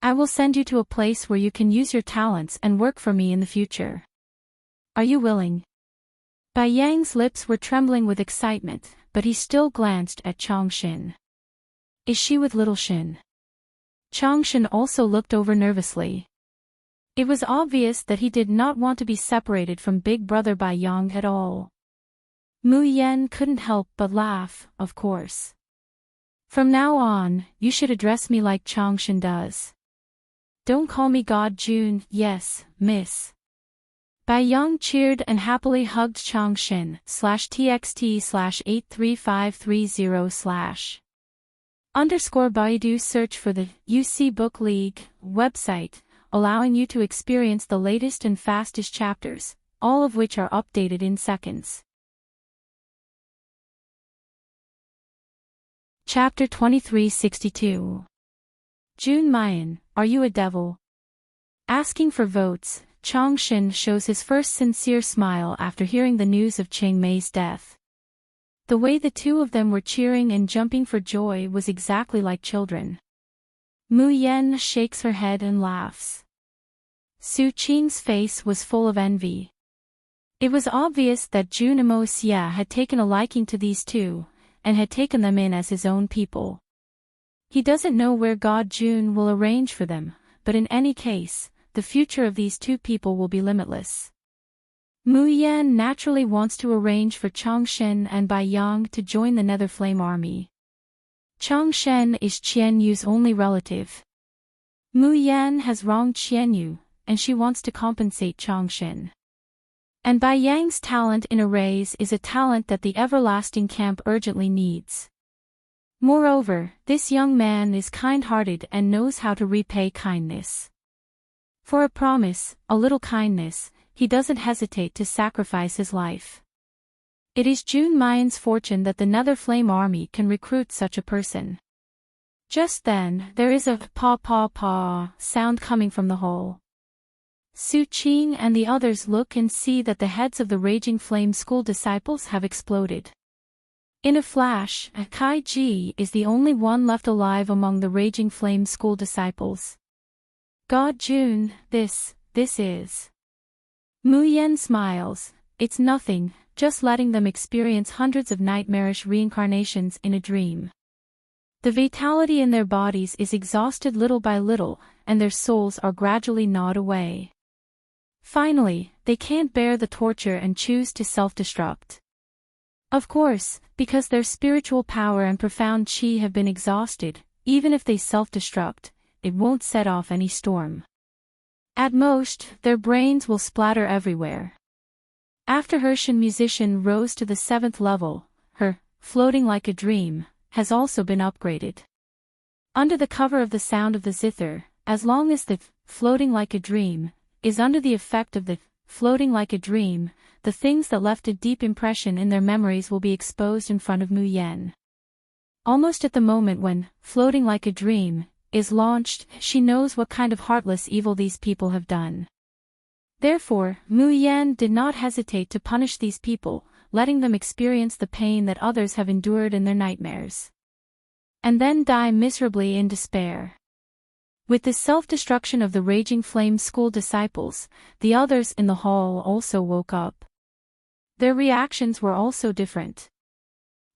I will send you to a place where you can use your talents and work for me in the future. Are you willing? Bai Yang's lips were trembling with excitement, but he still glanced at Changshen. Is she with little Shin? Changshen also looked over nervously. It was obvious that he did not want to be separated from big brother Bai Yang at all. Mu Yan couldn't help but laugh, of course. From now on, you should address me like Changshen does. don't call me God June, yes, miss. Bai Yang cheered and happily hugged Changshin /txt/83530/ Baidu search for the UC Book League website, allowing you to experience the latest and fastest chapters, all of which are updated in seconds. Chapter 2362. June Mayan, are you a devil? Asking for votes, Changshin shows his first sincere smile after hearing the news of Cheng Mei's death. The way the two of them were cheering and jumping for joy was exactly like children. Mu Yan shakes her head and laughs. Su Qing's face was full of envy. It was obvious that Jun Imosia had taken a liking to these two, and had taken them in as his own people. He doesn't know where God Jun will arrange for them, but in any case, the future of these two people will be limitless. Mu Yan naturally wants to arrange for Changshen and Bai Yang to join the Nether Flame Army. Changshen is Qian Yu's only relative. Mu Yan has wronged Qian Yu, and she wants to compensate Changshen. And Bai Yang's talent in arrays is a talent that the Everlasting Camp urgently needs. Moreover, this young man is kind-hearted and knows how to repay kindness. For a promise, a little kindness, he doesn't hesitate to sacrifice his life. It is June Mayan's fortune that the Nether Flame Army can recruit such a person. Just then, there is a paw sound coming from the hole. Su Qing and the others look and see that the heads of the Raging Flame school disciples have exploded. In a flash, Kai Ji is the only one left alive among the Raging Flame school disciples. God Jun, this is. Mu Yan smiles, it's nothing, just letting them experience hundreds of nightmarish reincarnations in a dream. The vitality in their bodies is exhausted little by little, and their souls are gradually gnawed away. Finally, they can't bear the torture and choose to self-destruct. Of course, because their spiritual power and profound chi have been exhausted, even if they self-destruct, it won't set off any storm. At most, their brains will splatter everywhere. After Hershan musician rose to the 7th level, her, floating like a dream, has also been upgraded. Under the cover of the sound of the zither, as long as the floating like a dream is under the effect of the floating like a dream, the things that left a deep impression in their memories will be exposed in front of Mu Yan. Almost at the moment when floating like a dream is launched, she knows what kind of heartless evil these people have done. Therefore, Mu Yan did not hesitate to punish these people, letting them experience the pain that others have endured in their nightmares. And then die miserably in despair. With the self-destruction of the Raging Flame school disciples, the others in the hall also woke up. Their reactions were also different.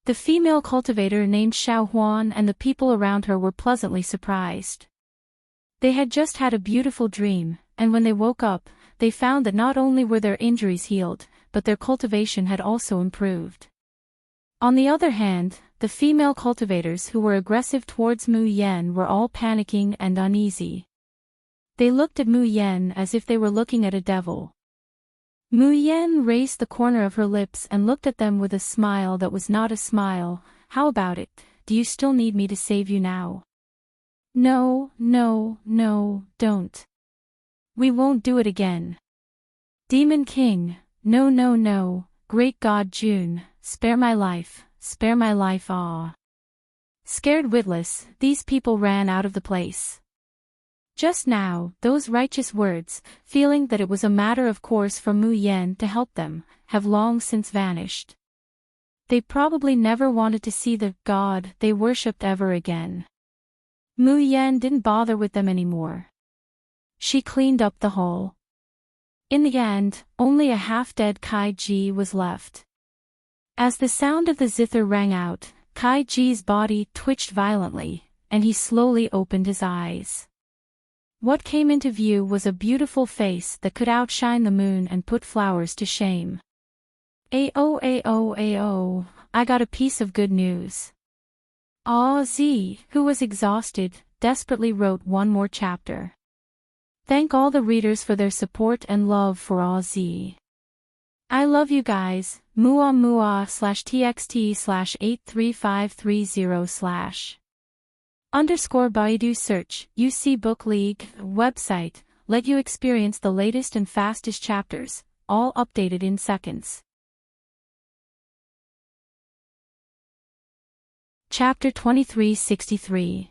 The female cultivator named Xiao Huan and the people around her were pleasantly surprised. They had just had a beautiful dream, and when they woke up, they found that not only were their injuries healed, but their cultivation had also improved. On the other hand, the female cultivators who were aggressive towards Mu Yan were all panicking and uneasy. They looked at Mu Yan as if they were looking at a devil. Mu Yan raised the corner of her lips and looked at them with a smile that was not a smile. How about it? Do you still need me to save you now? No, don't. We won't do it again. Demon King, no, great God June, spare my life, ah. Scared witless, these people ran out of the place. Just now, those righteous words, feeling that it was a matter of course for Mu Yan to help them, have long since vanished. They probably never wanted to see the God they worshipped ever again. Mu Yan didn't bother with them anymore. She cleaned up the hole. In the end, only a half-dead Kai Ji was left. As the sound of the zither rang out, Kai Ji's body twitched violently, and he slowly opened his eyes. What came into view was a beautiful face that could outshine the moon and put flowers to shame. Ayo, I got a piece of good news. Ah Z, who was exhausted, desperately wrote one more chapter. Thank all the readers for their support and love for Oz. I love you guys, /txt/83530/ _Baidu search, UC Book League, website, let you experience the latest and fastest chapters, all updated in seconds. Chapter 2363.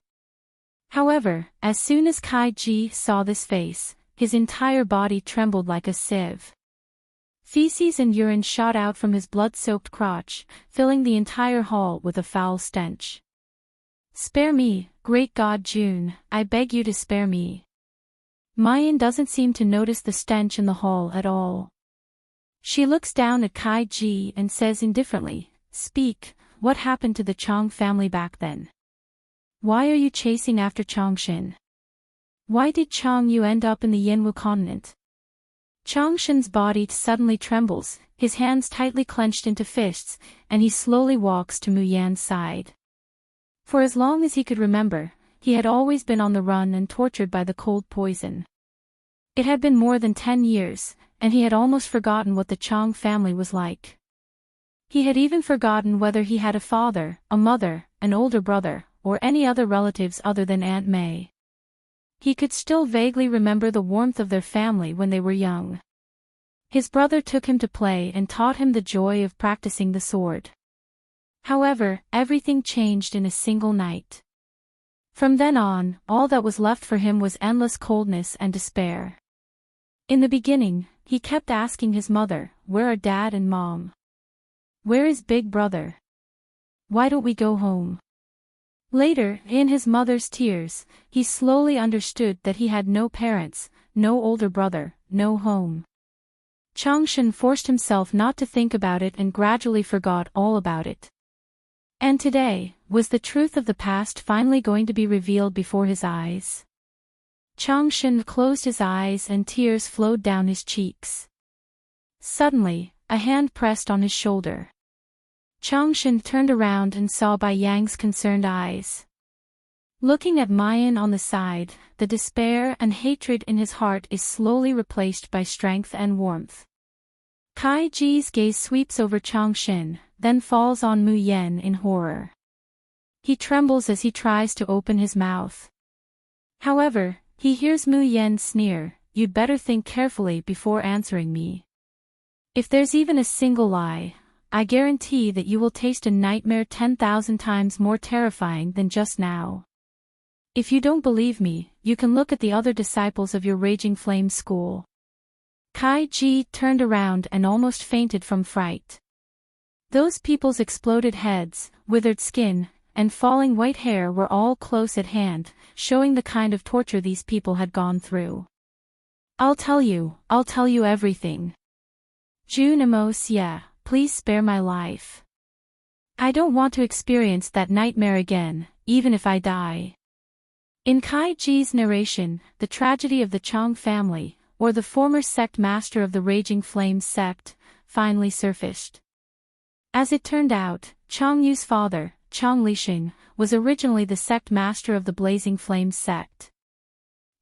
However, as soon as Kaiji saw this face, his entire body trembled like a sieve. Feces and urine shot out from his blood-soaked crotch, filling the entire hall with a foul stench. Spare me, great God June, I beg you to spare me. Mayan doesn't seem to notice the stench in the hall at all. She looks down at Kaiji and says indifferently, "Speak, what happened to the Chang family back then? Why are you chasing after Changshin? Why did Chang Yu end up in the Yanwu continent?" Changshin's body suddenly trembles, his hands tightly clenched into fists, and he slowly walks to Mu Yan's side. For as long as he could remember, he had always been on the run and tortured by the cold poison. It had been more than 10 years, and he had almost forgotten what the Chang family was like. He had even forgotten whether he had a father, a mother, an older brother, or any other relatives other than Aunt May. He could still vaguely remember the warmth of their family when they were young. His brother took him to play and taught him the joy of practicing the sword. However, everything changed in a single night. From then on, all that was left for him was endless coldness and despair. In the beginning, he kept asking his mother, "Where are Dad and Mom? Where is Big Brother? Why don't we go home?" Later, in his mother's tears, he slowly understood that he had no parents, no older brother, no home. Changshin forced himself not to think about it and gradually forgot all about it. And today, was the truth of the past finally going to be revealed before his eyes? Changshin closed his eyes and tears flowed down his cheeks. Suddenly, a hand pressed on his shoulder. Changshin turned around and saw Bai Yang's concerned eyes. Looking at Mayan on the side, the despair and hatred in his heart is slowly replaced by strength and warmth. Kaiji's gaze sweeps over Changshin, then falls on Mu Yan in horror. He trembles as he tries to open his mouth. However, he hears Mu Yan sneer, "You'd better think carefully before answering me. If there's even a single lie, I guarantee that you will taste a nightmare 10,000 times more terrifying than just now. If you don't believe me, you can look at the other disciples of your Raging Flame school." Kaiji turned around and almost fainted from fright. Those people's exploded heads, withered skin, and falling white hair were all close at hand, showing the kind of torture these people had gone through. I'll tell you everything. Junimos, yeah, please spare my life. I don't want to experience that nightmare again, even if I die. In Kaiji's narration, the tragedy of the Chang family, or the former sect master of the Raging Flames sect, finally surfaced. As it turned out, Chang Yu's father, Chang Lixing, was originally the sect master of the Blazing Flames sect.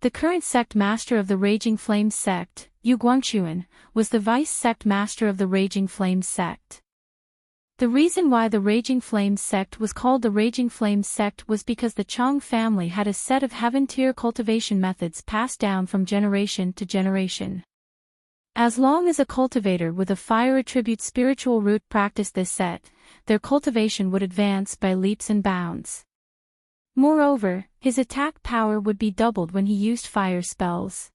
The current sect master of the Raging Flames sect, Yu Guangchuan, was the vice sect master of the Raging Flames sect. The reason why the Raging Flames sect was called the Raging Flames sect was because the Chang family had a set of heaven-tier cultivation methods passed down from generation to generation. As long as a cultivator with a fire attribute spiritual root practiced this set, their cultivation would advance by leaps and bounds. Moreover, his attack power would be doubled when he used fire spells.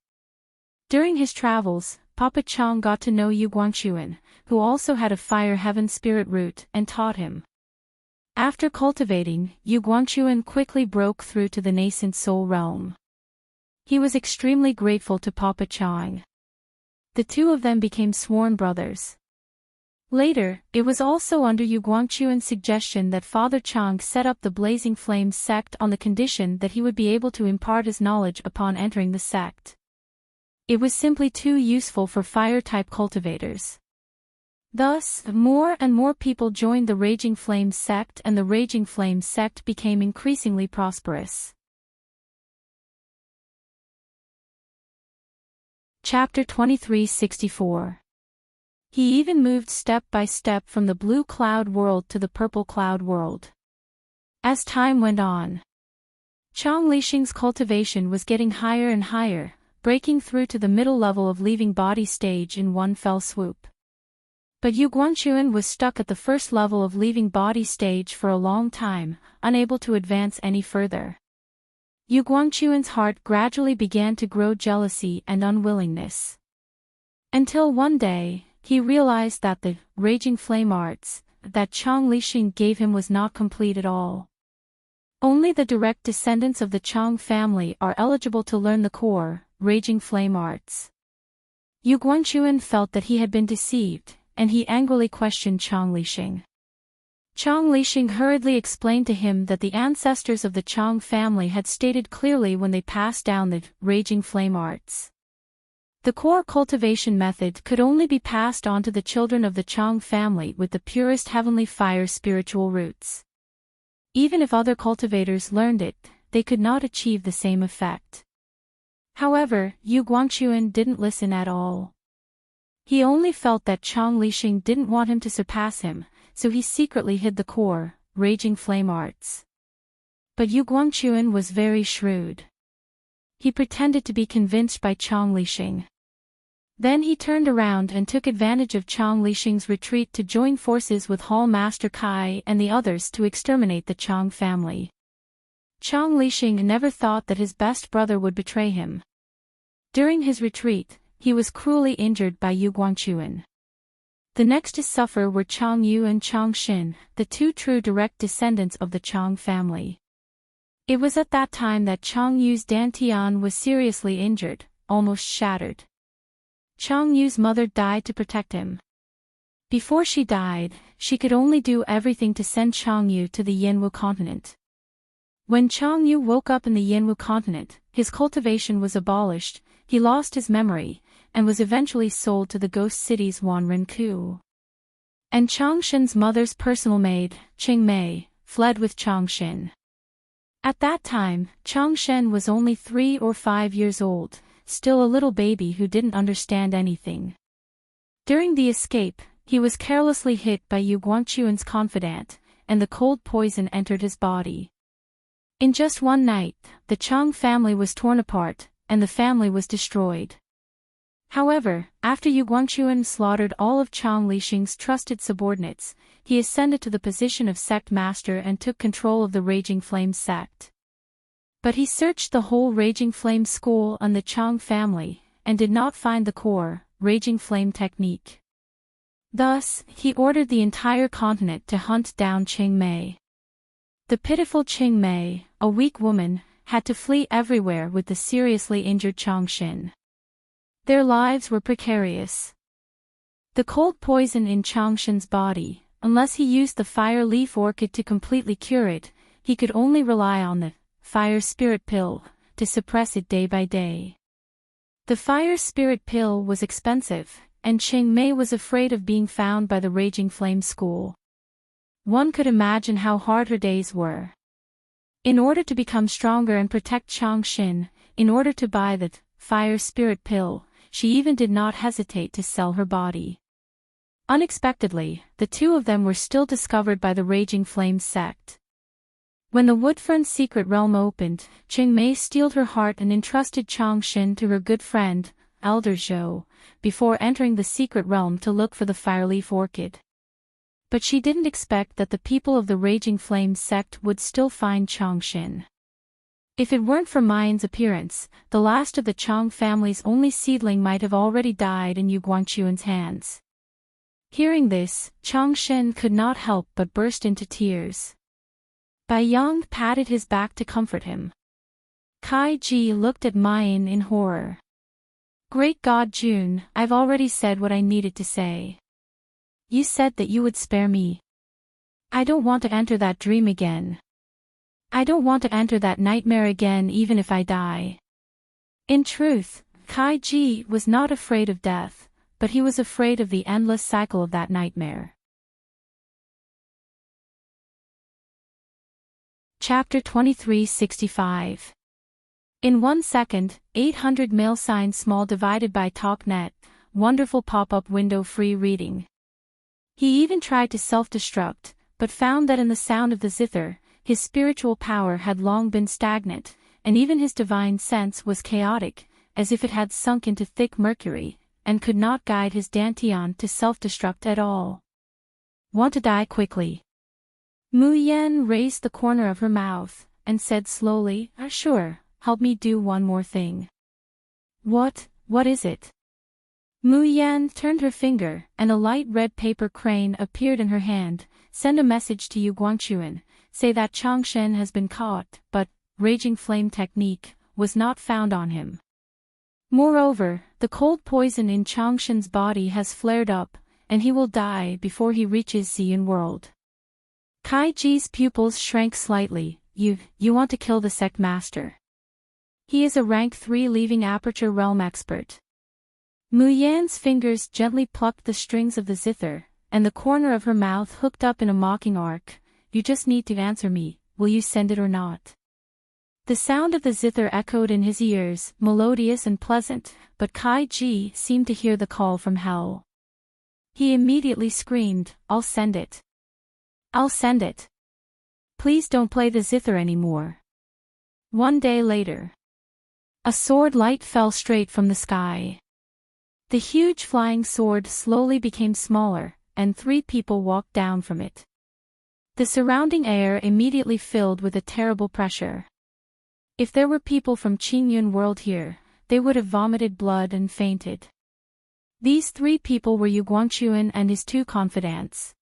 During his travels, Papa Chang got to know Yu Guangchuan, who also had a fire heaven spirit root, and taught him. After cultivating, Yu Guangchuan quickly broke through to the nascent soul realm. He was extremely grateful to Papa Chang. The two of them became sworn brothers. Later, it was also under Yu Guangchuan's suggestion that Father Chang set up the Blazing Flames sect on the condition that he would be able to impart his knowledge upon entering the sect. It was simply too useful for fire-type cultivators. Thus, more and more people joined the Raging Flames sect and the Raging Flames sect became increasingly prosperous. Chapter 2364. He even moved step by step from the blue cloud world to the purple cloud world. As time went on, Chang Lixing's cultivation was getting higher and higher, breaking through to the middle level of leaving body stage in one fell swoop. But Yu Guangquan was stuck at the first level of leaving body stage for a long time, unable to advance any further. Yu Guangquan's heart gradually began to grow jealousy and unwillingness. Until one day, he realized that the raging flame arts that Chang Lixing gave him was not complete at all. Only the direct descendants of the Chang family are eligible to learn the core, raging flame arts. Yu Guangquan felt that he had been deceived, and he angrily questioned Chang Lixing. Chang Lixing hurriedly explained to him that the ancestors of the Chang family had stated clearly when they passed down the raging flame arts. The core cultivation method could only be passed on to the children of the Chang family with the purest heavenly fire spiritual roots. Even if other cultivators learned it, they could not achieve the same effect. However, Yu Guangquan didn't listen at all. He only felt that Chang Lixing didn't want him to surpass him, so he secretly hid the core, raging flame arts. But Yu Guangquan was very shrewd. He pretended to be convinced by Chang Lixing. Then he turned around and took advantage of Chang Lixing's retreat to join forces with Hall Master Kai and the others to exterminate the Chang family. Chang Lixing never thought that his best brother would betray him. During his retreat, he was cruelly injured by Yu Guangquan. The next to suffer were Chang Yu and Chang Xin, the two true direct descendants of the Chang family. It was at that time that Chang Yu's dantian was seriously injured, almost shattered. Chang Yu's mother died to protect him. Before she died, she could only do everything to send Chang Yu to the Yanwu continent. When Chang Yu woke up in the Yanwu continent, his cultivation was abolished, he lost his memory, and was eventually sold to the ghost city's Wanrenku. And Chang Shen's mother's personal maid, Ching Mei, fled with Chang Shen. At that time, Chang Shen was only 3 or 5 years old, still a little baby who didn't understand anything. During the escape, he was carelessly hit by Yu Guangquan's confidant, and the cold poison entered his body. In just one night, the Chang family was torn apart, and the family was destroyed. However, after Yu Guangquan slaughtered all of Chang Lixing's trusted subordinates, he ascended to the position of sect master and took control of the Raging Flame sect. But he searched the whole Raging Flame school and the Chang family, and did not find the core, Raging Flame technique. Thus, he ordered the entire continent to hunt down Ching Mei. The pitiful Ching Mei, a weak woman, had to flee everywhere with the seriously injured Chang Xin. Their lives were precarious. The cold poison in Chang Shen's body, unless he used the fire leaf orchid to completely cure it, he could only rely on the fire spirit pill to suppress it day by day. The fire spirit pill was expensive, and Ching Mei was afraid of being found by the Raging Flame school. One could imagine how hard her days were. In order to become stronger and protect Chang Xin, in order to buy the fire spirit pill, she even did not hesitate to sell her body. Unexpectedly, the two of them were still discovered by the Raging Flame sect. When the Woodfern secret realm opened, Ching Mei steeled her heart and entrusted Chang Xin to her good friend, Elder Zhou, before entering the secret realm to look for the fireleaf orchid. But she didn't expect that the people of the Raging Flame sect would still find Chang Xin. If it weren't for Mayan's appearance, the last of the Chang family's only seedling might have already died in Yu Guangquan's hands. Hearing this, Chang Xin could not help but burst into tears. Bai Yang patted his back to comfort him. Kai Ji looked at Mayan in horror. Great God Jun, I've already said what I needed to say. You said that you would spare me. I don't want to enter that dream again. I don't want to enter that nightmare again even if I die. In truth, Kai Ji was not afraid of death, but he was afraid of the endless cycle of that nightmare. Chapter 2365. In 1 second, 800 mail signs small divided by talknet, wonderful pop-up window free reading. He even tried to self-destruct, but found that in the sound of the zither, his spiritual power had long been stagnant, and even his divine sense was chaotic, as if it had sunk into thick mercury, and could not guide his dantian to self-destruct at all. Want to die quickly? Mu Yan raised the corner of her mouth, and said slowly, Sure, help me do one more thing. What is it? Mu Yan turned her finger, and a light red paper crane appeared in her hand. Send a message to Yu Guangchuan, say that Changshen has been caught, but, raging flame technique, was not found on him. Moreover, the cold poison in Changshen's body has flared up, and he will die before he reaches Xian world. Kai Ji's pupils shrank slightly. You want to kill the sect master. He is a rank 3 leaving aperture realm expert. Mu Yan's fingers gently plucked the strings of the zither, and the corner of her mouth hooked up in a mocking arc. You just need to answer me, will you send it or not? The sound of the zither echoed in his ears, melodious and pleasant, but Kai Ji seemed to hear the call from hell. He immediately screamed, I'll send it. I'll send it. Please don't play the zither anymore. 1 day later. A sword light fell straight from the sky. The huge flying sword slowly became smaller, and 3 people walked down from it. The surrounding air immediately filled with a terrible pressure. If there were people from Qingyun world here, they would have vomited blood and fainted. These 3 people were Yu Guangchuan and his 2 confidants.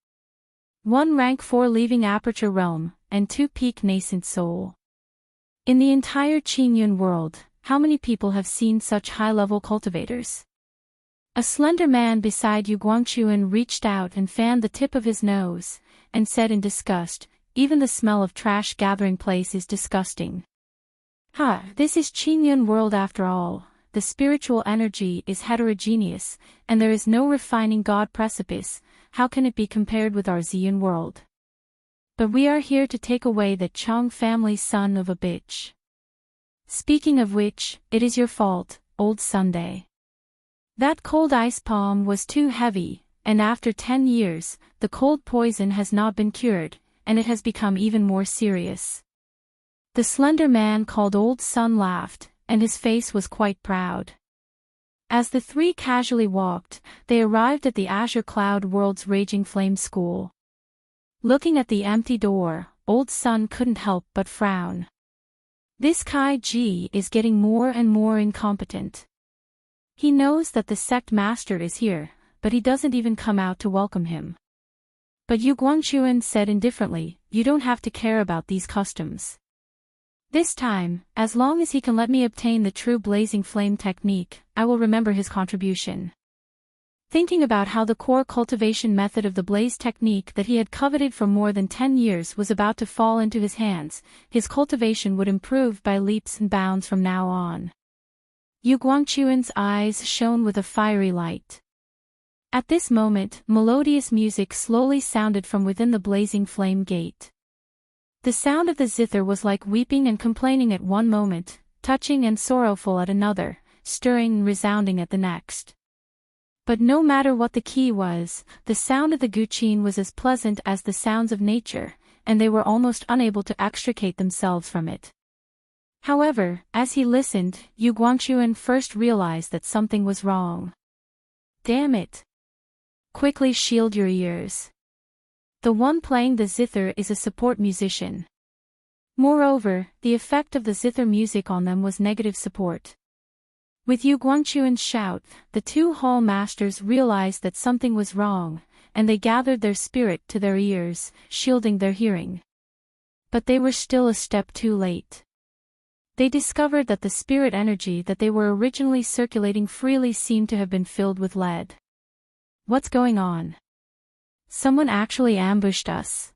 1 rank 4 leaving aperture realm, and 2 peak nascent soul. In the entire Qingyun world, how many people have seen such high-level cultivators? A slender man beside Yu Guangchuan reached out and fanned the tip of his nose, and said in disgust, even the smell of trash gathering place is disgusting. This is Qingyun world after all. The spiritual energy is heterogeneous, and there is no refining God precipice. How can it be compared with our Xian world? But we are here to take away the Chang family son of a bitch. Speaking of which, it is your fault, old Sunday. That cold ice palm was too heavy, and after 10 years, the cold poison has not been cured, and it has become even more serious. The slender man called Old Sun laughed, and his face was quite proud. As the 3 casually walked, they arrived at the Azure Cloud World's Raging Flame School. Looking at the empty door, Old Sun couldn't help but frown. This Kai Ji is getting more and more incompetent. He knows that the sect master is here, but he doesn't even come out to welcome him. But Yu Guangchuan said indifferently, you don't have to care about these customs. This time, as long as he can let me obtain the true blazing flame technique, I will remember his contribution. Thinking about how the core cultivation method of the blaze technique that he had coveted for more than 10 years was about to fall into his hands, his cultivation would improve by leaps and bounds from now on. Yu Guangchuan's eyes shone with a fiery light. At this moment, melodious music slowly sounded from within the blazing flame gate. The sound of the zither was like weeping and complaining at one moment, touching and sorrowful at another, stirring and resounding at the next. But no matter what the key was, the sound of the guqin was as pleasant as the sounds of nature, and they were almost unable to extricate themselves from it. However, as he listened, Yu Guangchuan first realized that something was wrong. Damn it! Quickly shield your ears. The one playing the zither is a support musician. Moreover, the effect of the zither music on them was negative support. With Yu Guangchuan's shout, the 2 hall masters realized that something was wrong, and they gathered their spirit to their ears, shielding their hearing. But they were still a step too late. They discovered that the spirit energy that they were originally circulating freely seemed to have been filled with lead. What's going on? Someone actually ambushed us.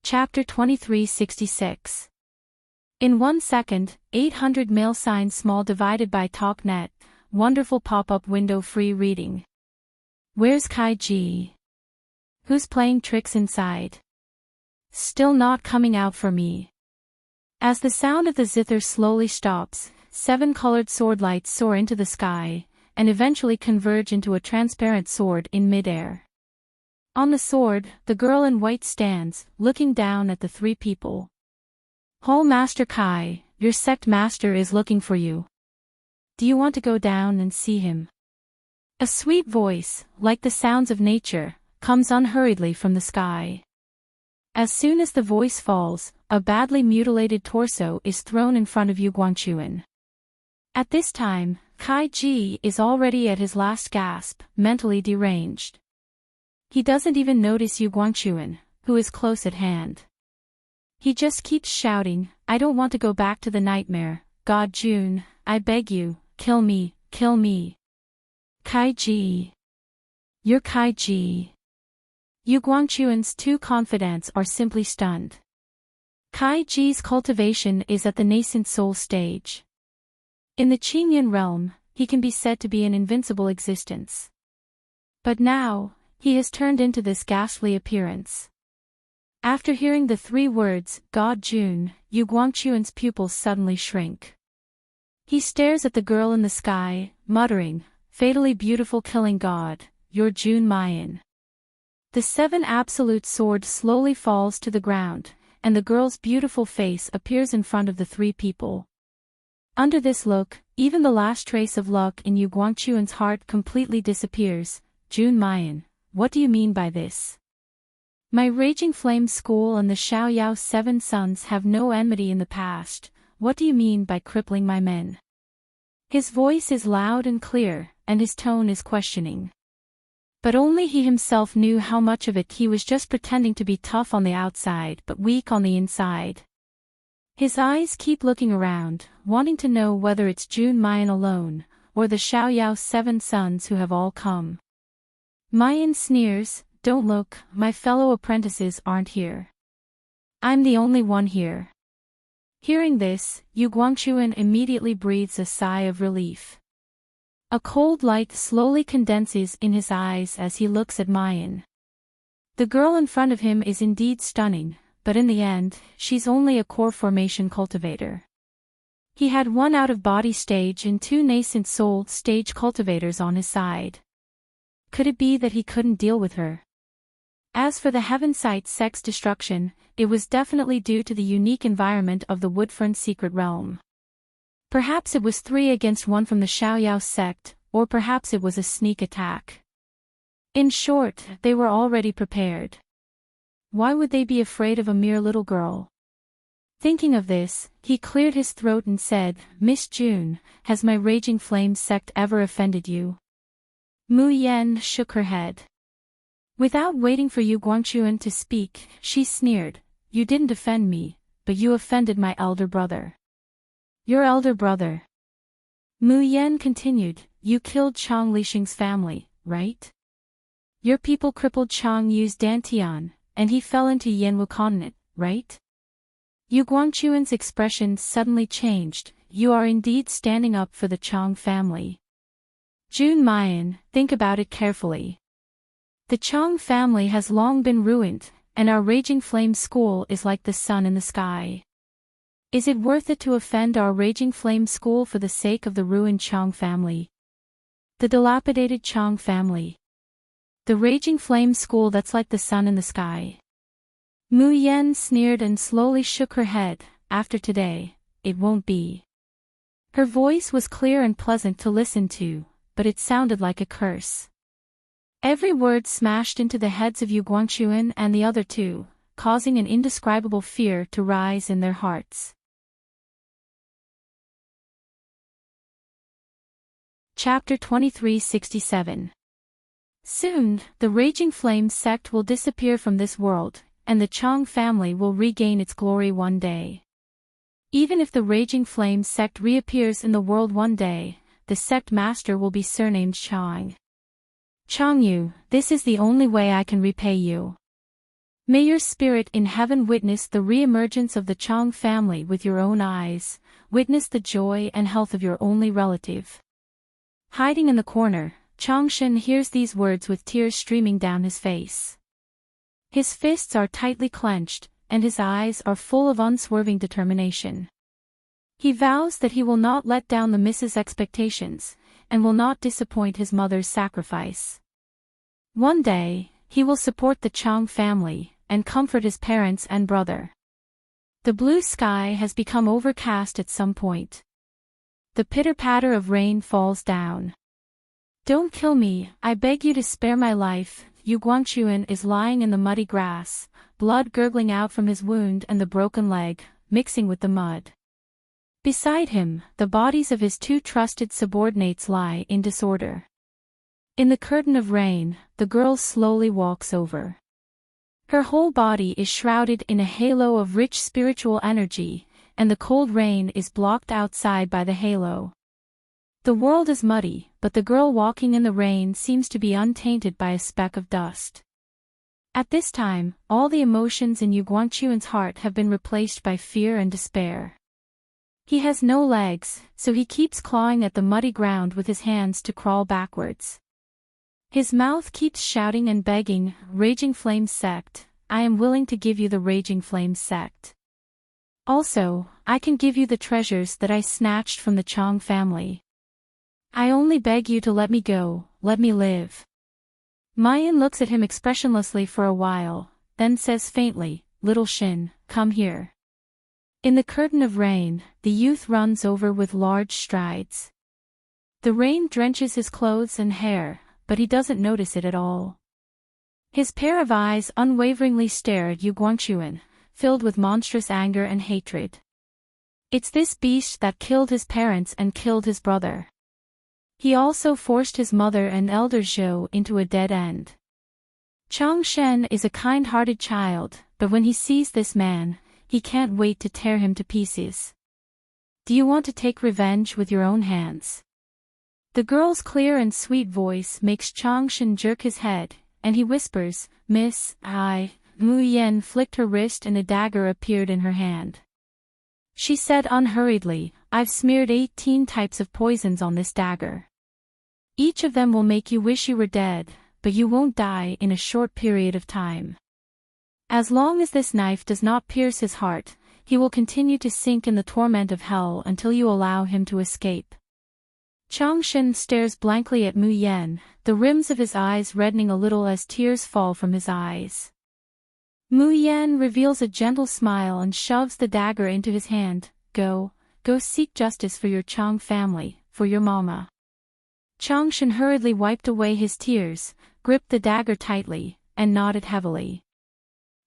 Chapter 2366. In 1 second, 800 mail signs small divided by talknet, wonderful pop-up window free reading. Where's Kai Ji? Who's playing tricks inside? Still not coming out for me. As the sound of the zither slowly stops, 7 colored sword lights soar into the sky, and eventually converge into a transparent sword in midair. On the sword, the girl in white stands, looking down at the 3 people. Hall Master Kai, your sect master is looking for you. Do you want to go down and see him? A sweet voice, like the sounds of nature, comes unhurriedly from the sky. As soon as the voice falls, a badly mutilated torso is thrown in front of Yu Guangchuan. At this time, Kai Ji is already at his last gasp, mentally deranged. He doesn't even notice Yu Guangchuan, who is close at hand. He just keeps shouting, I don't want to go back to the nightmare, God Jun, I beg you, kill me, kill me. Kai Ji. You're Kai Ji. Yu Guangchuan's 2 confidants are simply stunned. Kai Ji's cultivation is at the nascent soul stage. In the Qingyan realm, he can be said to be an invincible existence. But now, he has turned into this ghastly appearance. After hearing the 3 words, God Jun, Yu Guangchuan's pupils suddenly shrink. He stares at the girl in the sky, muttering, fatally beautiful killing god, you're Jun Mayan. The 7 absolute sword slowly falls to the ground, and the girl's beautiful face appears in front of the 3 people. Under this look, even the last trace of luck in Yu Guangchuan's heart completely disappears. Jun Mayan, what do you mean by this? My Raging Flame School and the Xiaoyao 7 sons have no enmity in the past. What do you mean by crippling my men? His voice is loud and clear, and his tone is questioning. But only he himself knew how much of it he was just pretending to be tough on the outside but weak on the inside. His eyes keep looking around, wanting to know whether it's Jun Mayan alone, or the Xiaoyao 7 sons who have all come. Mayan sneers, don't look, my fellow apprentices aren't here. I'm the only one here. Hearing this, Yu Guangchuan immediately breathes a sigh of relief. A cold light slowly condenses in his eyes as he looks at Mayan. The girl in front of him is indeed stunning, but in the end, she's only a core formation cultivator. He had 1 out-of-body stage and 2 nascent soul stage cultivators on his side. Could it be that he couldn't deal with her? As for the Heavensight sect's destruction, it was definitely due to the unique environment of the Woodfern secret realm. Perhaps it was 3 against 1 from the Xiaoyao sect, or perhaps it was a sneak attack. In short, they were already prepared. Why would they be afraid of a mere little girl? Thinking of this, he cleared his throat and said, Miss Jun, has my Raging Flame sect ever offended you? Mu Yan shook her head. Without waiting for Yu Guangchuan to speak, she sneered, you didn't offend me, but you offended my elder brother. Your elder brother? Mu Yan continued, you killed Chang Lixing's family, right? Your people crippled Chang Yu's Dantian, and he fell into Yanwu Continent, right? Yu Guangchuan's expression suddenly changed, you are indeed standing up for the Chang family. Jun Mayan, think about it carefully. The Chang family has long been ruined, and our Raging Flame School is like the sun in the sky. Is it worth it to offend our Raging Flame School for the sake of the ruined Chang family? The dilapidated Chang family. The Raging Flame School that's like the sun in the sky. Mu Yan sneered and slowly shook her head, after today, it won't be. Her voice was clear and pleasant to listen to, but it sounded like a curse. Every word smashed into the heads of Yu Guangchuan and the other 2, causing an indescribable fear to rise in their hearts. Chapter 2367. Soon, the Raging Flame sect will disappear from this world, and the Chang family will regain its glory one day. Even if the Raging Flame sect reappears in the world one day, the sect master will be surnamed Chang. Changyu, this is the only way I can repay you. May your spirit in heaven witness the re-emergence of the Chang family with your own eyes, witness the joy and health of your only relative. Hiding in the corner, Changshen hears these words with tears streaming down his face. His fists are tightly clenched, and his eyes are full of unswerving determination. He vows that he will not let down the Mrs. expectations, and will not disappoint his mother's sacrifice. One day, he will support the Chang family, and comfort his parents and brother. The blue sky has become overcast at some point. The pitter-patter of rain falls down. Don't kill me, I beg you to spare my life. Yu Guangchuan is lying in the muddy grass, blood gurgling out from his wound and the broken leg, mixing with the mud. Beside him, the bodies of his two trusted subordinates lie in disorder. In the curtain of rain, the girl slowly walks over. Her whole body is shrouded in a halo of rich spiritual energy, and the cold rain is blocked outside by the halo. The world is muddy, but the girl walking in the rain seems to be untainted by a speck of dust. At this time, all the emotions in Yu Guangchuan's heart have been replaced by fear and despair. He has no legs, so he keeps clawing at the muddy ground with his hands to crawl backwards. His mouth keeps shouting and begging, "Raging Flame Sect, I am willing to give you the Raging Flame Sect. Also, I can give you the treasures that I snatched from the Chang family. I only beg you to let me go, let me live." Mayan looks at him expressionlessly for a while, then says faintly, "Little Shin, come here." In the curtain of rain, the youth runs over with large strides. The rain drenches his clothes and hair, but he doesn't notice it at all. His pair of eyes unwaveringly stare at Yu Guangchuan, filled with monstrous anger and hatred. It's this beast that killed his parents and killed his brother. He also forced his mother and elder Zhou into a dead end. Chang Shen is a kind-hearted child, but when he sees this man, he can't wait to tear him to pieces. "Do you want to take revenge with your own hands?" The girl's clear and sweet voice makes Chang Shen jerk his head, and he whispers, "Miss, I..." Mu Yen flicked her wrist and a dagger appeared in her hand. She said unhurriedly, "I've smeared 18 types of poisons on this dagger. Each of them will make you wish you were dead, but you won't die in a short period of time. As long as this knife does not pierce his heart, he will continue to sink in the torment of hell until you allow him to escape." Chang Shen stares blankly at Mu Yen, the rims of his eyes reddening a little as tears fall from his eyes. Mu Yen reveals a gentle smile and shoves the dagger into his hand. Go seek justice for your Chang family, for your mama." Chang Shen hurriedly wiped away his tears, gripped the dagger tightly, and nodded heavily.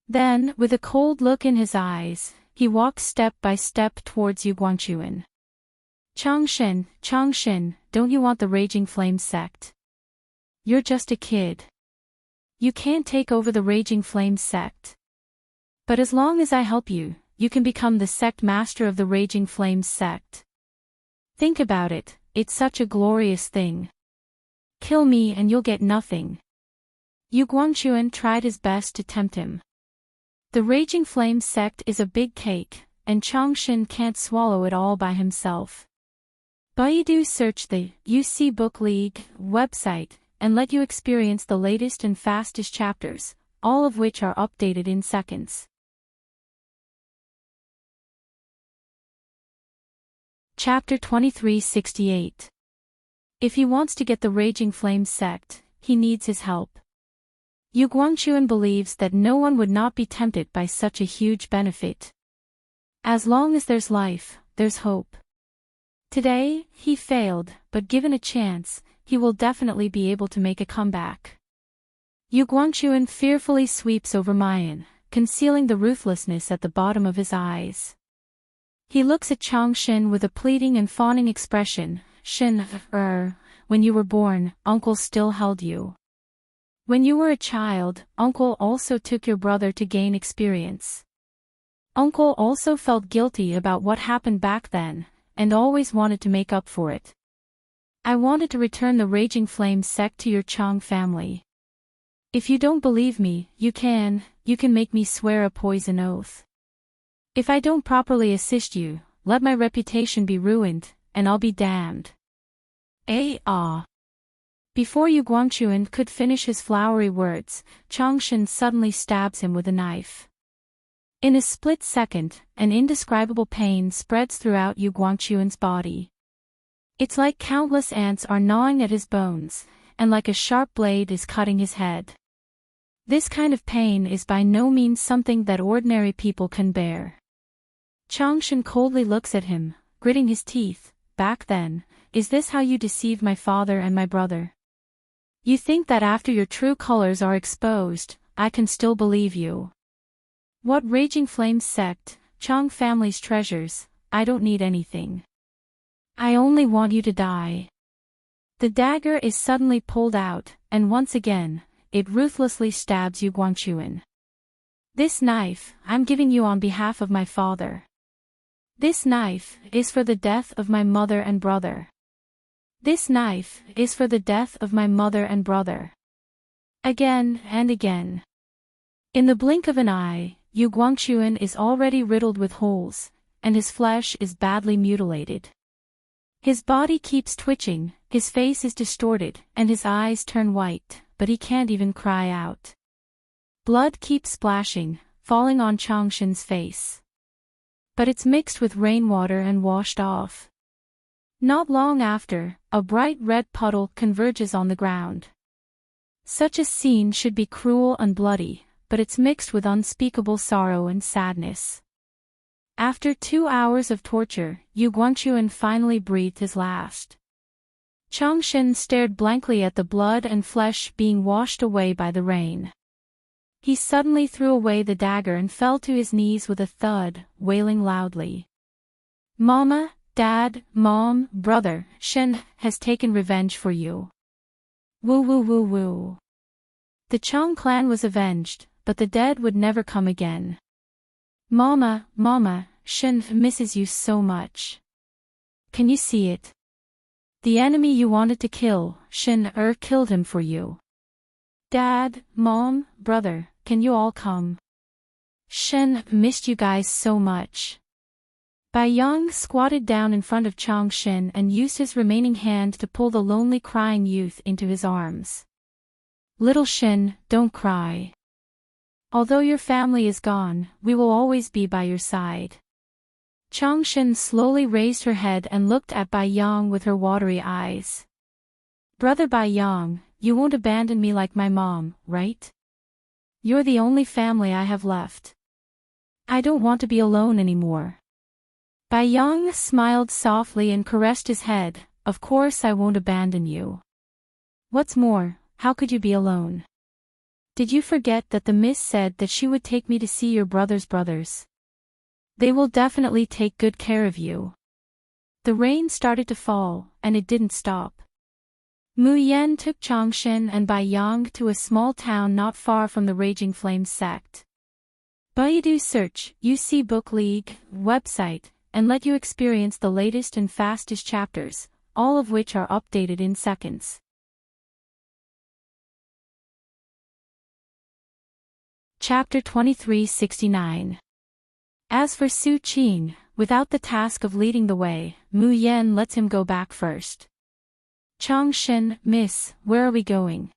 Then, with a cold look in his eyes, he walked step by step towards Yu Guangchuan. Chang Shen, don't you want the Raging Flame Sect? You're just a kid. You can't take over the Raging Flame Sect. But as long as I help you, you can become the sect master of the Raging Flames Sect. Think about it, it's such a glorious thing. Kill me and you'll get nothing. Yu Guangchuan tried his best to tempt him. The Raging Flame Sect is a big cake, and Chang Shen can't swallow it all by himself. Baidu search the UC Book League website, and let you experience the latest and fastest chapters, all of which are updated in seconds. Chapter 2368. If he wants to get the Raging Flame Sect, he needs his help. Yu Guangchuan believes that no one would not be tempted by such a huge benefit. As long as there's life, there's hope. Today, he failed, but given a chance, he will definitely be able to make a comeback. Yu Guangchuan fearfully sweeps over Mayan, concealing the ruthlessness at the bottom of his eyes. He looks at Chang Shen with a pleading and fawning expression. "Shen, when you were born, Uncle still held you. When you were a child, Uncle also took your brother to gain experience. Uncle also felt guilty about what happened back then, and always wanted to make up for it. I wanted to return the Raging Flame Sect to your Chang family. If you don't believe me, you can make me swear a poison oath. If I don't properly assist you, let my reputation be ruined, and I'll be damned." Before Yu Guangchuan could finish his flowery words, Chang Shen suddenly stabs him with a knife. In a split second, an indescribable pain spreads throughout Yu Guangchuan's body. It's like countless ants are gnawing at his bones, and like a sharp blade is cutting his head. This kind of pain is by no means something that ordinary people can bear. Changshan coldly looks at him, gritting his teeth. Back then, is this how you deceived my father and my brother? You think that after your true colors are exposed, I can still believe you? What raging flames sect, Chang family's treasures, I don't need anything. I only want you to die. The dagger is suddenly pulled out, and once again, it ruthlessly stabs Yu Guangchuan. This knife, I'm giving you on behalf of my father. This knife is for the death of my mother and brother. This knife is for the death of my mother and brother. Again and again. In the blink of an eye, Yu Guangchuan is already riddled with holes, and his flesh is badly mutilated. His body keeps twitching, his face is distorted, and his eyes turn white, but he can't even cry out. Blood keeps splashing, falling on Changshan's face. But it's mixed with rainwater and washed off. Not long after, a bright red puddle converges on the ground. Such a scene should be cruel and bloody, but it's mixed with unspeakable sorrow and sadness. After 2 hours of torture, Yu Guangchuan finally breathed his last. Changshan stared blankly at the blood and flesh being washed away by the rain. He suddenly threw away the dagger and fell to his knees with a thud, wailing loudly. Mama, Dad, Mom, Brother, Shen has taken revenge for you. Woo woo woo woo. The Chang clan was avenged, but the dead would never come again. Mama, Shen misses you so much. Can you see it? The enemy you wanted to kill, Shen killed him for you. Dad, Mom, Brother, can you all come? Shen missed you guys so much. Bai Yang squatted down in front of Changshan and used his remaining hand to pull the lonely crying youth into his arms. Little Shen, don't cry. Although your family is gone, we will always be by your side. Changshan slowly raised her head and looked at Bai Yang with her watery eyes. Brother Bai Yang, you won't abandon me like my mom, right? You're the only family I have left. I don't want to be alone anymore. Bai Yang smiled softly and caressed his head. Of course I won't abandon you. What's more, how could you be alone? Did you forget that the Miss said that she would take me to see your brother's brothers? They will definitely take good care of you. The rain started to fall, and it didn't stop. Mu Yan took Changshan and Bai Yang to a small town not far from the Raging Flames sect. Baidu search UC Book League website, and let you experience the latest and fastest chapters, all of which are updated in seconds. Chapter 2369. As for Su Qing, without the task of leading the way, Mu Yan lets him go back first. Changshan, Miss, where are we going?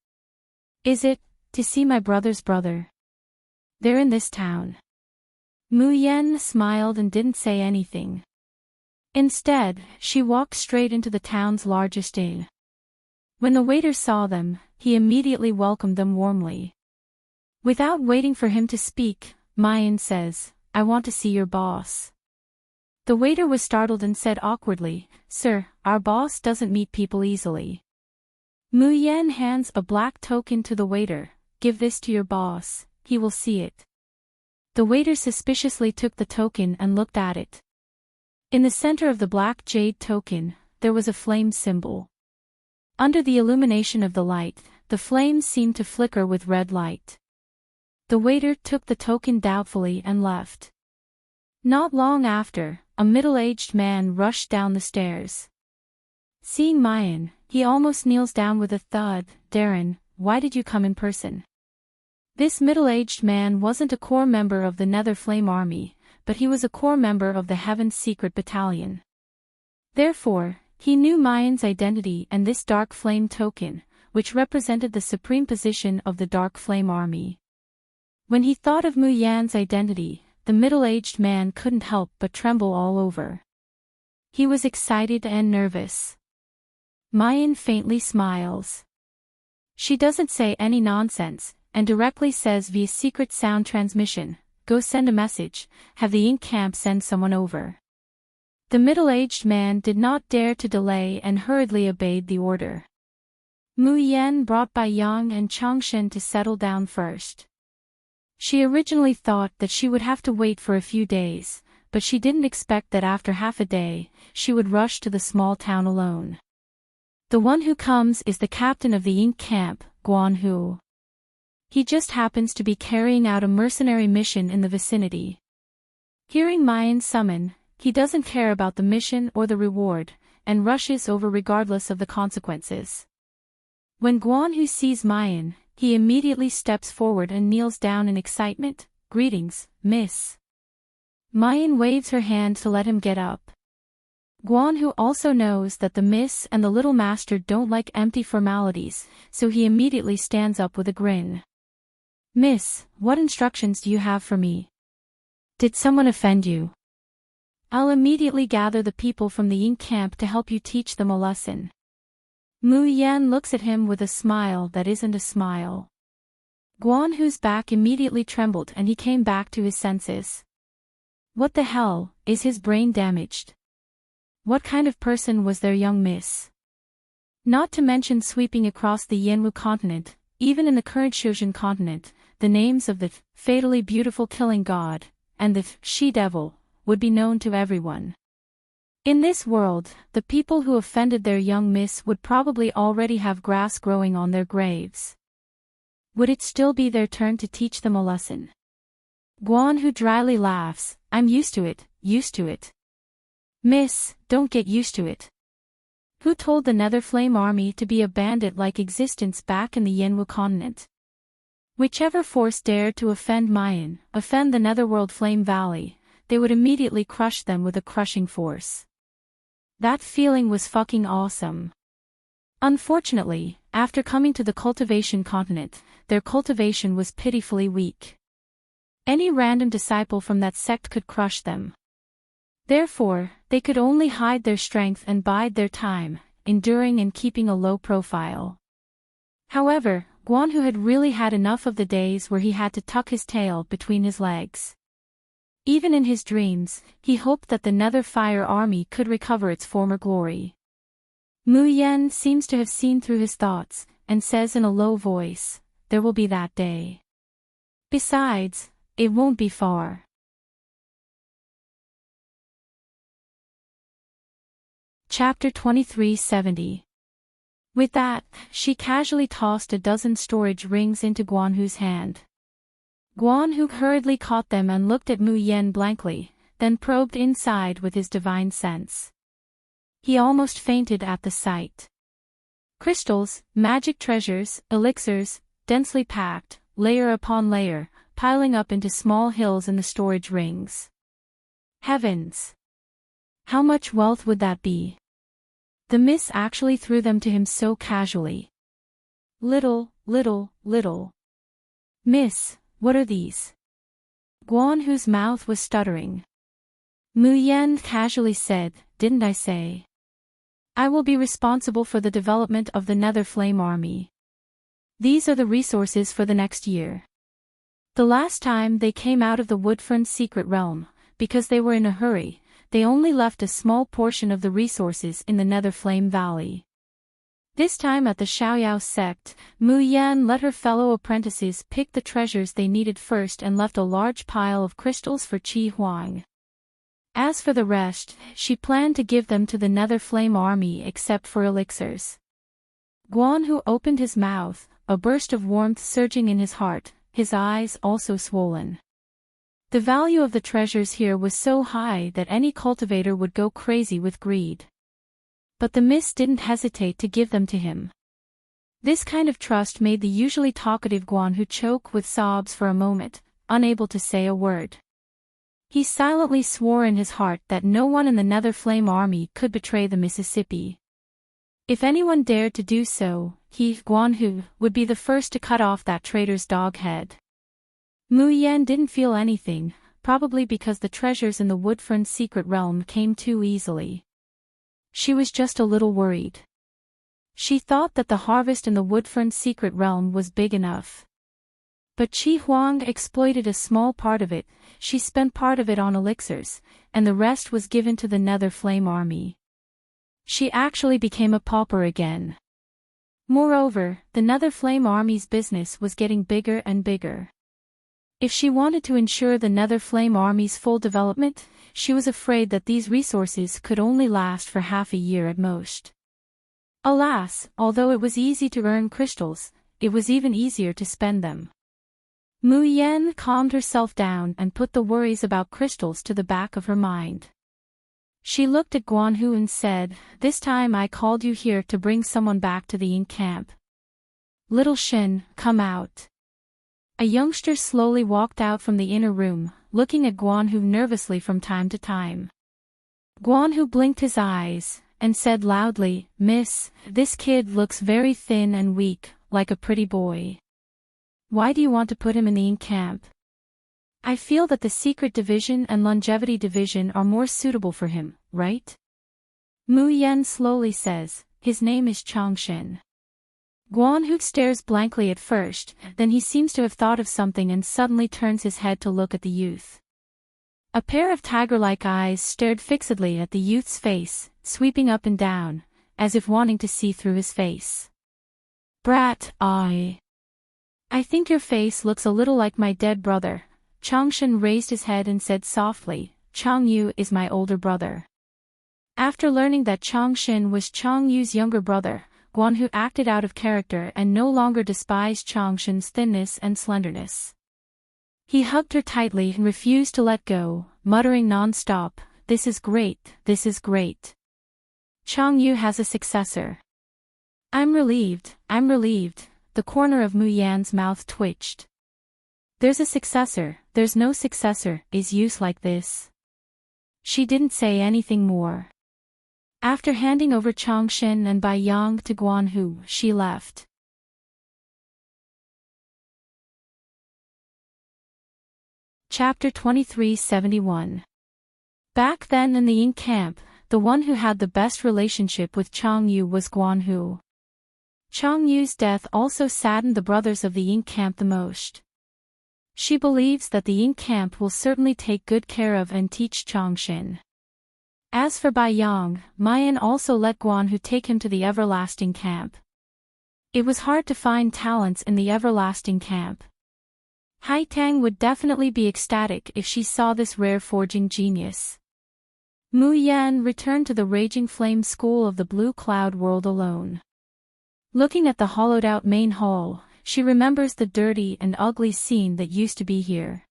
Is it to see my brother's brother? They're in this town. Mu Yan smiled and didn't say anything. Instead, she walked straight into the town's largest inn. When the waiter saw them, he immediately welcomed them warmly. Without waiting for him to speak, Mayan says, I want to see your boss. The waiter was startled and said awkwardly, Sir, our boss doesn't meet people easily. Mu Yan hands a black token to the waiter. Give this to your boss, he will see it. The waiter suspiciously took the token and looked at it. In the center of the black jade token, there was a flame symbol. Under the illumination of the light, the flames seemed to flicker with red light. The waiter took the token doubtfully and left. Not long after, a middle-aged man rushed down the stairs. Seeing Mayan, he almost kneels down with a thud. Darren, why did you come in person? This middle-aged man wasn't a core member of the Nether Flame Army, but he was a core member of the Heaven's Secret Battalion. Therefore, he knew Mayan's identity and this Dark Flame token, which represented the supreme position of the Dark Flame Army. When he thought of Mu Yan's identity, the middle-aged man couldn't help but tremble all over. He was excited and nervous. Mayan faintly smiles. She doesn't say any nonsense, and directly says via secret sound transmission, "Go send a message, have the ink camp send someone over." The middle-aged man did not dare to delay and hurriedly obeyed the order. Mu Yan brought Bai Yang and Changshen to settle down first. She originally thought that she would have to wait for a few days, but she didn't expect that after half a day, she would rush to the small town alone. The one who comes is the captain of the ink camp, Guan Hu. He just happens to be carrying out a mercenary mission in the vicinity. Hearing Mayan summon, he doesn't care about the mission or the reward, and rushes over regardless of the consequences. When Guan Hu sees Mayan, he immediately steps forward and kneels down in excitement. "Greetings, miss." Mayan waves her hand to let him get up. Guan Hu also knows that the miss and the little master don't like empty formalities, so he immediately stands up with a grin. "Miss, what instructions do you have for me? Did someone offend you? I'll immediately gather the people from the ink camp to help you teach them a lesson." Mu Yan looks at him with a smile that isn't a smile. Guan Hu's back immediately trembled and he came back to his senses. What the hell, is his brain damaged? What kind of person was their young miss? Not to mention sweeping across the Yanwu continent, even in the current Shojin continent, the names of the fatally beautiful killing god, and the she-devil, would be known to everyone. In this world, the people who offended their young miss would probably already have grass growing on their graves. Would it still be their turn to teach them a lesson? Guan Hu dryly laughs, "I'm used to it, used to it." "Miss, don't get used to it. Who told the Nether Flame Army to be a bandit-like existence back in the Yanwu continent? Whichever force dared to offend Mayan, offend the Netherworld Flame Valley, they would immediately crush them with a crushing force." That feeling was fucking awesome. Unfortunately, after coming to the cultivation continent, their cultivation was pitifully weak. Any random disciple from that sect could crush them. Therefore, they could only hide their strength and bide their time, enduring and keeping a low profile. However, Guan Hu had really had enough of the days where he had to tuck his tail between his legs. Even in his dreams, he hoped that the Nether Fire Army could recover its former glory. Mu Yan seems to have seen through his thoughts, and says in a low voice, "There will be that day. Besides, it won't be far." Chapter 2370. With that, she casually tossed a dozen storage rings into Guan Hu's hand. Guan Hu hurriedly caught them and looked at Mu Yan blankly, then probed inside with his divine sense. He almost fainted at the sight. Crystals, magic treasures, elixirs, densely packed, layer upon layer, piling up into small hills in the storage rings. Heavens! How much wealth would that be? The miss actually threw them to him so casually. Little. "Miss, what are these?" Guan Hu's mouth was stuttering. Mu Yan casually said, "Didn't I say? I will be responsible for the development of the Nether Flame Army. These are the resources for the next year." The last time they came out of the Woodfern's secret realm, because they were in a hurry, they only left a small portion of the resources in the Nether Flame Valley. This time at the Xiaoyao sect, Mu Yan let her fellow apprentices pick the treasures they needed first and left a large pile of crystals for Qi Huang. As for the rest, she planned to give them to the Nether Flame Army except for elixirs. Guan Hu opened his mouth, a burst of warmth surging in his heart, his eyes also swollen. The value of the treasures here was so high that any cultivator would go crazy with greed. But the miss didn't hesitate to give them to him. This kind of trust made the usually talkative Guan Hu choke with sobs for a moment, unable to say a word. He silently swore in his heart that no one in the Nether Flame Army could betray the Mississippi. If anyone dared to do so, he, Guan Hu, would be the first to cut off that traitor's dog head. Mu Yan didn't feel anything, probably because the treasures in the Woodfern's secret realm came too easily. She was just a little worried. She thought that the harvest in the Woodfern's secret realm was big enough. But Chi Huang exploited a small part of it. She spent part of it on elixirs, and the rest was given to the Nether Flame Army. She actually became a pauper again. Moreover, the Nether Flame Army's business was getting bigger and bigger. If she wanted to ensure the Nether Flame Army's full development, she was afraid that these resources could only last for half a year at most. Alas, although it was easy to earn crystals, it was even easier to spend them. Mu Yan calmed herself down and put the worries about crystals to the back of her mind. She looked at Guan Hu and said, "This time I called you here to bring someone back to the ink camp. Little Shin, come out." A youngster slowly walked out from the inner room, looking at Guan Hu nervously from time to time. Guan Hu blinked his eyes, and said loudly, "Miss, this kid looks very thin and weak, like a pretty boy. Why do you want to put him in the ink camp?" "I feel that the secret division and longevity division are more suitable for him, right?" Mu Yan slowly says, "His name is Changshin." Guan Hu stares blankly at first, then he seems to have thought of something and suddenly turns his head to look at the youth. A pair of tiger-like eyes stared fixedly at the youth's face, sweeping up and down, as if wanting to see through his face. "Brat, I think your face looks a little like my dead brother." Changshin raised his head and said softly, "Chang Yu is my older brother." After learning that Changshin was Chang Yu's younger brother, Guan Hu acted out of character and no longer despised Changshin's thinness and slenderness. He hugged her tightly and refused to let go, muttering non-stop, "This is great, this is great. Chang Yu has a successor. I'm relieved, I'm relieved." The corner of Mu Yan's mouth twitched. "There's a successor, there's no successor, is use like this." She didn't say anything more. After handing over Changshin and Bai Yang to Guan Hu, she left. Chapter 2371. Back then in the ink camp, the one who had the best relationship with Chang Yu was Guan Hu. Chang Yu's death also saddened the brothers of the ink camp the most. She believes that the ink camp will certainly take good care of and teach Changshin. As for Bai Yang, Mayan also let Guan Hu take him to the Everlasting Camp. It was hard to find talents in the Everlasting Camp. Hai Tang would definitely be ecstatic if she saw this rare forging genius. Mu Yan returned to the Raging Flame School of the Blue Cloud World alone. Looking at the hollowed-out main hall, she remembers the dirty and ugly scene that used to be here.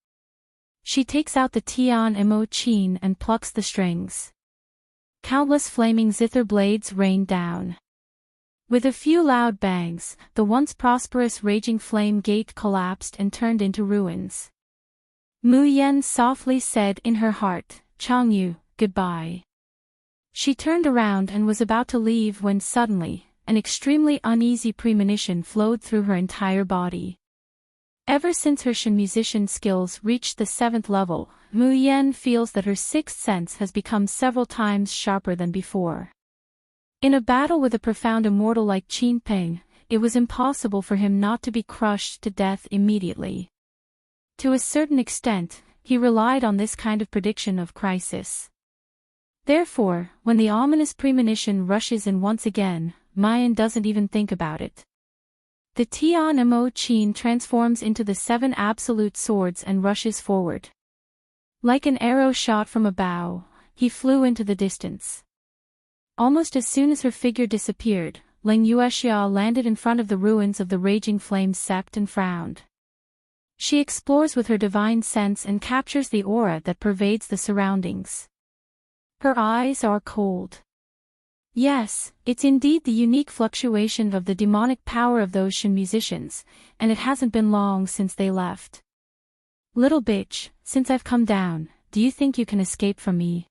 She takes out the Tian Mo Chin and plucks the strings. Countless flaming zither blades rain down. With a few loud bangs, the once prosperous Raging Flame Gate collapsed and turned into ruins. Mu Yan softly said in her heart, "Chang Yu, goodbye." She turned around and was about to leave when suddenly, an extremely uneasy premonition flowed through her entire body. Ever since her Shin musician skills reached the 7th level, Mu Yan feels that her sixth sense has become several times sharper than before. In a battle with a profound immortal like Qin Peng, it was impossible for him not to be crushed to death immediately. To a certain extent, he relied on this kind of prediction of crisis. Therefore, when the ominous premonition rushes in once again, Mayan doesn't even think about it. The Tian Mo Chin transforms into the 7 absolute swords and rushes forward. Like an arrow shot from a bow, he flew into the distance. Almost as soon as her figure disappeared, Ling Yuexia landed in front of the ruins of the Raging Flame sect and frowned. She explores with her divine sense and captures the aura that pervades the surroundings. Her eyes are cold. Yes, it's indeed the unique fluctuation of the demonic power of those Shin musicians, and it hasn't been long since they left. "Little bitch, since I've come down, do you think you can escape from me?"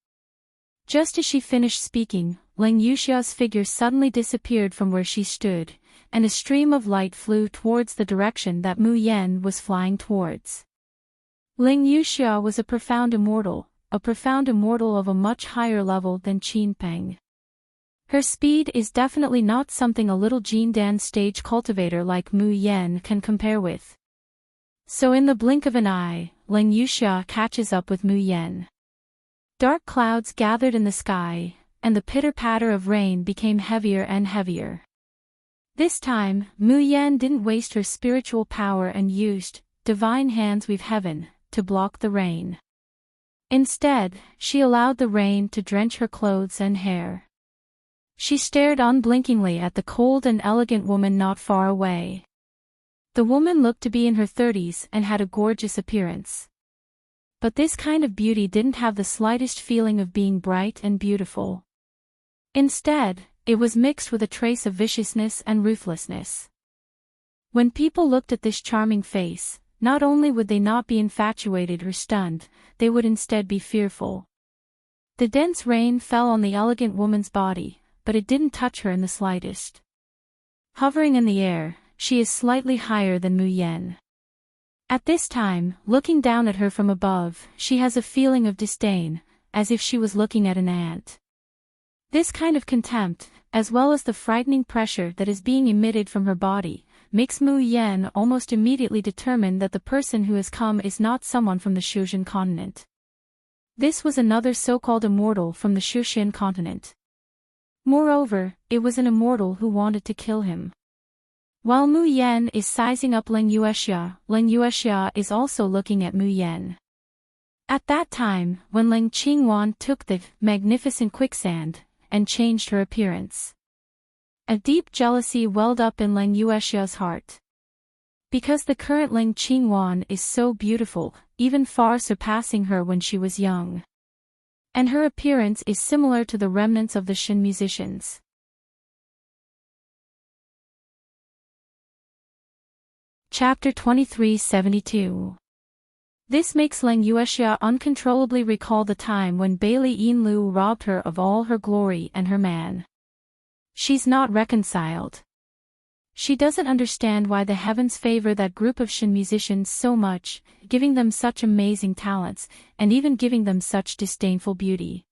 Just as she finished speaking, Ling Yuxia's figure suddenly disappeared from where she stood, and a stream of light flew towards the direction that Mu Yan was flying towards. Ling Yuxia was a profound immortal of a much higher level than Qin Peng. Her speed is definitely not something a little Jindan stage cultivator like Mu Yan can compare with. So in the blink of an eye, Ling Yuxia catches up with Mu Yan. Dark clouds gathered in the sky, and the pitter-patter of rain became heavier and heavier. This time, Mu Yan didn't waste her spiritual power and used divine hands weave heaven to block the rain. Instead, she allowed the rain to drench her clothes and hair. She stared unblinkingly at the cold and elegant woman not far away. The woman looked to be in her 30s and had a gorgeous appearance. But this kind of beauty didn't have the slightest feeling of being bright and beautiful. Instead, it was mixed with a trace of viciousness and ruthlessness. When people looked at this charming face, not only would they not be infatuated or stunned, they would instead be fearful. The dense rain fell on the elegant woman's body, but it didn't touch her in the slightest. Hovering in the air, she is slightly higher than Mu Yan. At this time, looking down at her from above, she has a feeling of disdain, as if she was looking at an ant. This kind of contempt, as well as the frightening pressure that is being emitted from her body, makes Mu Yan almost immediately determine that the person who has come is not someone from the Shushan continent. This was another so-called immortal from the Shushan continent. Moreover, it was an immortal who wanted to kill him. While Mu Yan is sizing up Ling Yuexia is also looking at Mu Yan. At that time, when Ling Qingwan took the magnificent quicksand and changed her appearance, a deep jealousy welled up in Ling Yuexia's heart. Because the current Ling Qingwan is so beautiful, even far surpassing her when she was young. And her appearance is similar to the remnants of the Shin musicians. Chapter 2372. This makes Ling Yuexia uncontrollably recall the time when Bailey Yinlu robbed her of all her glory and her man. She's not reconciled. She doesn't understand why the heavens favor that group of Shin musicians so much, giving them such amazing talents, and even giving them such disdainful beauty.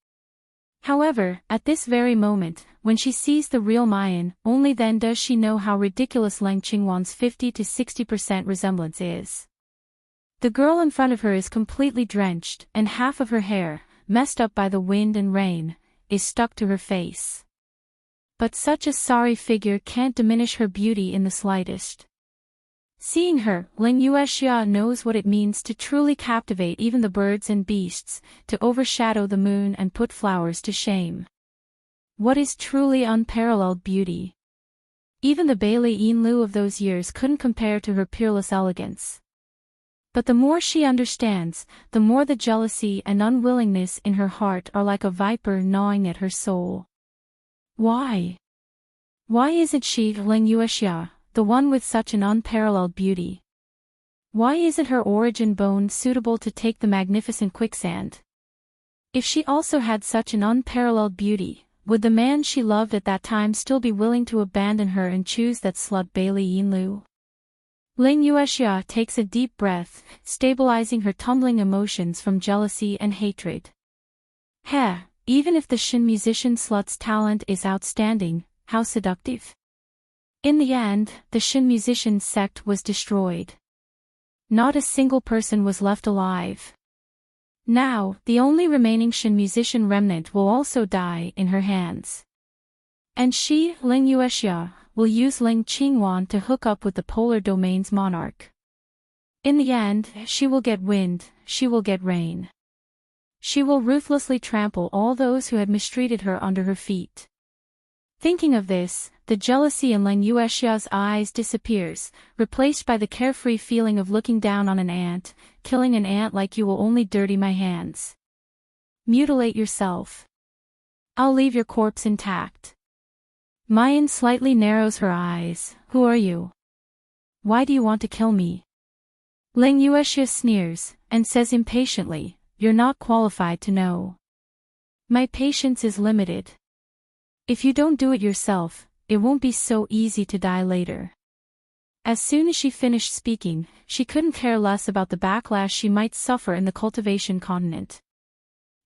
However, at this very moment, when she sees the real Mayan, only then does she know how ridiculous Ling Qingwan's 50 to 60% resemblance is. The girl in front of her is completely drenched, and half of her hair, messed up by the wind and rain, is stuck to her face. But such a sorry figure can't diminish her beauty in the slightest. Seeing her, Ling Yuexia knows what it means to truly captivate even the birds and beasts, to overshadow the moon and put flowers to shame. What is truly unparalleled beauty? Even the Bailey Yinlu of those years couldn't compare to her peerless elegance. But the more she understands, the more the jealousy and unwillingness in her heart are like a viper gnawing at her soul. Why? Why isn't she, Ling Yuexia, the one with such an unparalleled beauty? Why isn't her origin bone suitable to take the magnificent quicksand? If she also had such an unparalleled beauty, would the man she loved at that time still be willing to abandon her and choose that slut Bailey Yinlu? Ling Yuexia takes a deep breath, stabilizing her tumbling emotions from jealousy and hatred. Even if the Shin musician slut's talent is outstanding, how seductive. In the end, the Shin musician sect was destroyed. Not a single person was left alive. Now, the only remaining Shin musician remnant will also die in her hands. And she, Ling Yuexia, will use Ling Qingwan to hook up with the polar domain's monarch. In the end, she will get wind, she will get rain. She will ruthlessly trample all those who had mistreated her under her feet. Thinking of this, the jealousy in Ling Yuexia's eyes disappears, replaced by the carefree feeling of looking down on an ant. Killing an ant like you will only dirty my hands. Mutilate yourself. I'll leave your corpse intact. Mayan slightly narrows her eyes. Who are you? Why do you want to kill me? Ling Yuexia sneers, and says impatiently, you're not qualified to know. My patience is limited. If you don't do it yourself, it won't be so easy to die later. As soon as she finished speaking, she couldn't care less about the backlash she might suffer in the cultivation continent.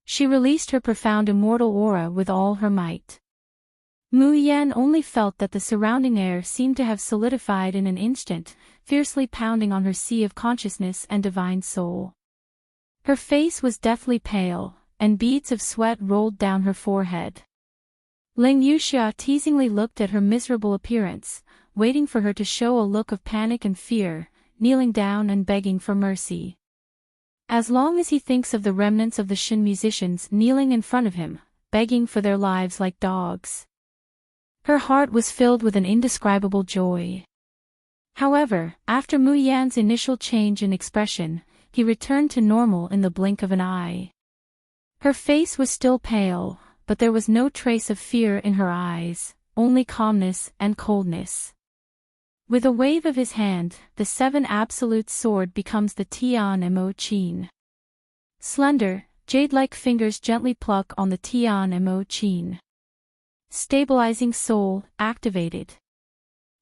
She released her profound immortal aura with all her might. Mu Yan only felt that the surrounding air seemed to have solidified in an instant, fiercely pounding on her sea of consciousness and divine soul. Her face was deathly pale, and beads of sweat rolled down her forehead. Ling Yuxia teasingly looked at her miserable appearance, waiting for her to show a look of panic and fear, kneeling down and begging for mercy. As long as he thinks of the remnants of the Shin musicians kneeling in front of him, begging for their lives like dogs, her heart was filled with an indescribable joy. However, after Mu Yan's initial change in expression, he returned to normal in the blink of an eye. Her face was still pale, but there was no trace of fear in her eyes, only calmness and coldness. With a wave of his hand, the seven absolute sword becomes the Tian Mo Qin. Slender, jade-like fingers gently pluck on the Tian Mo Qin. Stabilizing soul, activated.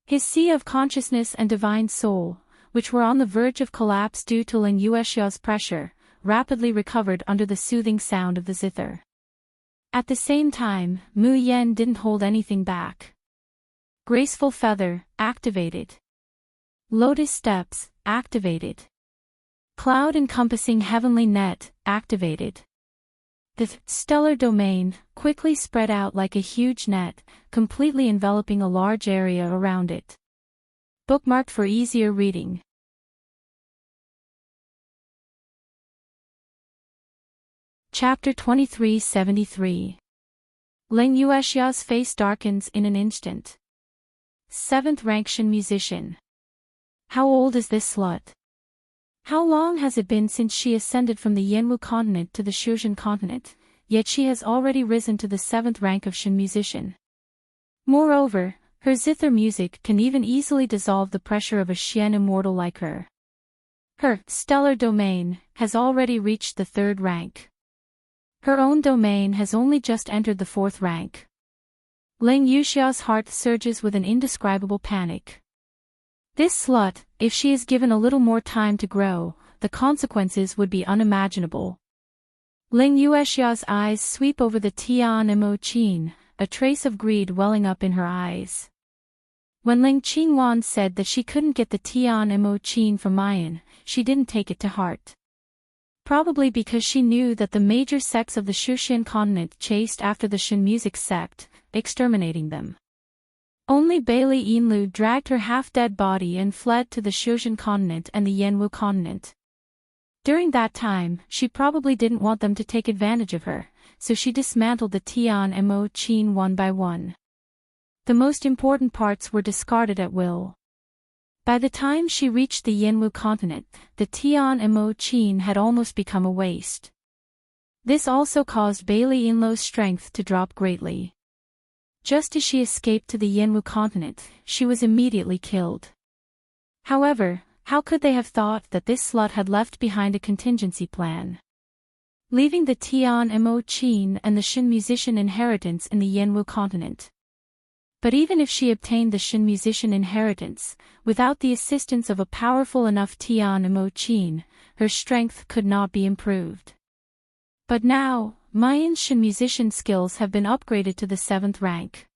His sea of consciousness and divine soul, which were on the verge of collapse due to Ling Yuexia's pressure, rapidly recovered under the soothing sound of the zither. At the same time, Mu Yan didn't hold anything back. Graceful feather, activated. Lotus steps, activated. Cloud-encompassing heavenly net, activated. The stellar domain quickly spread out like a huge net, completely enveloping a large area around it. Bookmarked for easier reading. Chapter 2373. Ling Yuexia's face darkens in an instant. 7th rank Shin musician. How old is this slut? How long has it been since she ascended from the Yanwu continent to the Shuzhen continent, yet she has already risen to the 7th rank of Shin musician. Moreover, her zither music can even easily dissolve the pressure of a Xian immortal like her. Her stellar domain has already reached the 3rd rank. Her own domain has only just entered the 4th rank. Ling Yuxia's heart surges with an indescribable panic. This slut, if she is given a little more time to grow, the consequences would be unimaginable. Ling Yuexia's eyes sweep over the Tian Mo Qin, a trace of greed welling up in her eyes. When Ling Qingwan said that she couldn't get the Tian Mo Qin from Mayan, she didn't take it to heart. Probably because she knew that the major sects of the Shushan continent chased after the Shin music sect, exterminating them. Only Bailey Yinlu dragged her half-dead body and fled to the Shuzhen continent and the Yanwu continent. During that time, she probably didn't want them to take advantage of her, so she dismantled the Tian Mo Qin one by one. The most important parts were discarded at will. By the time she reached the Yanwu continent, the Tian Mo Qin had almost become a waste. This also caused Bailey Yinlu's strength to drop greatly. Just as she escaped to the Yanwu continent, she was immediately killed. However, how could they have thought that this slut had left behind a contingency plan? Leaving the Tian Mo Qin and the Shin musician inheritance in the Yanwu continent. But even if she obtained the Shin musician inheritance, without the assistance of a powerful enough Tian Mo Qin, her strength could not be improved. But now, Mayan's Shin musician skills have been upgraded to the 7th rank.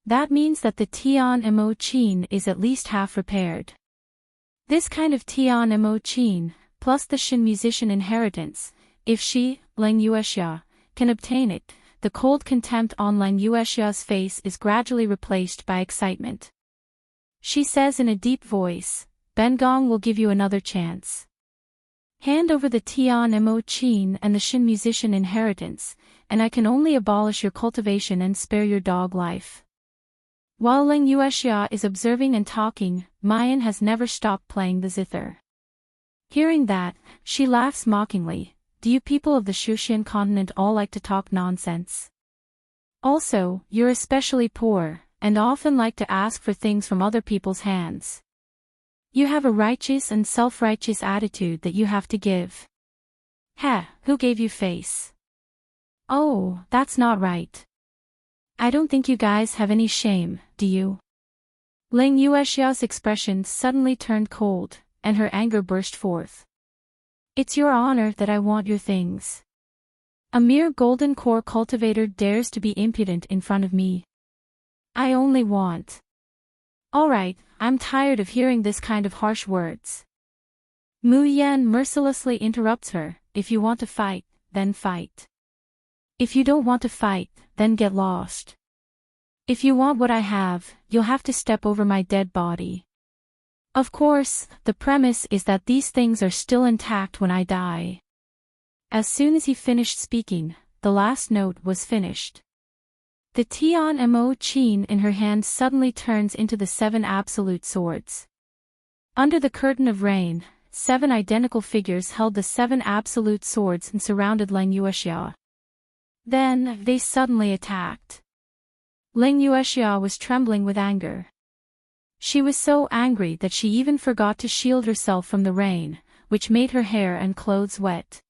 That means that the Tian Mo Qin is at least half repaired. This kind of Tian Mo Qin, plus the Shin musician inheritance, if she, Ling Yuexia, can obtain it, the cold contempt on Ling Yuexia's face is gradually replaced by excitement. She says in a deep voice, "Ben Gong will give you another chance. Hand over the Tian Mo Qin and the Shin musician inheritance, and I can only abolish your cultivation and spare your dog life." While Ling Yuexia is observing and talking, Mayan has never stopped playing the zither. Hearing that, she laughs mockingly. "Do you people of the Shushan continent all like to talk nonsense? Also, you're especially poor, and often like to ask for things from other people's hands. You have a righteous and self-righteous attitude that you have to give. Heh, who gave you face? Oh, that's not right. I don't think you guys have any shame, do you?" Ling Yuexia's expression suddenly turned cold, and her anger burst forth. It's your honor that I want your things. A mere golden core cultivator dares to be impudent in front of me. I only want. Alright, I'm tired of hearing this kind of harsh words. Mu Yan mercilessly interrupts her, if you want to fight, then fight. If you don't want to fight, then get lost. If you want what I have, you'll have to step over my dead body. Of course, the premise is that these things are still intact when I die. As soon as he finished speaking, the last note was finished. The Tian Mo Qin in her hand suddenly turns into the 7 absolute swords. Under the curtain of rain, 7 identical figures held the 7 absolute swords and surrounded Ling Yuexia. Then, they suddenly attacked. Ling Yuexia was trembling with anger. She was so angry that she even forgot to shield herself from the rain, which made her hair and clothes wet.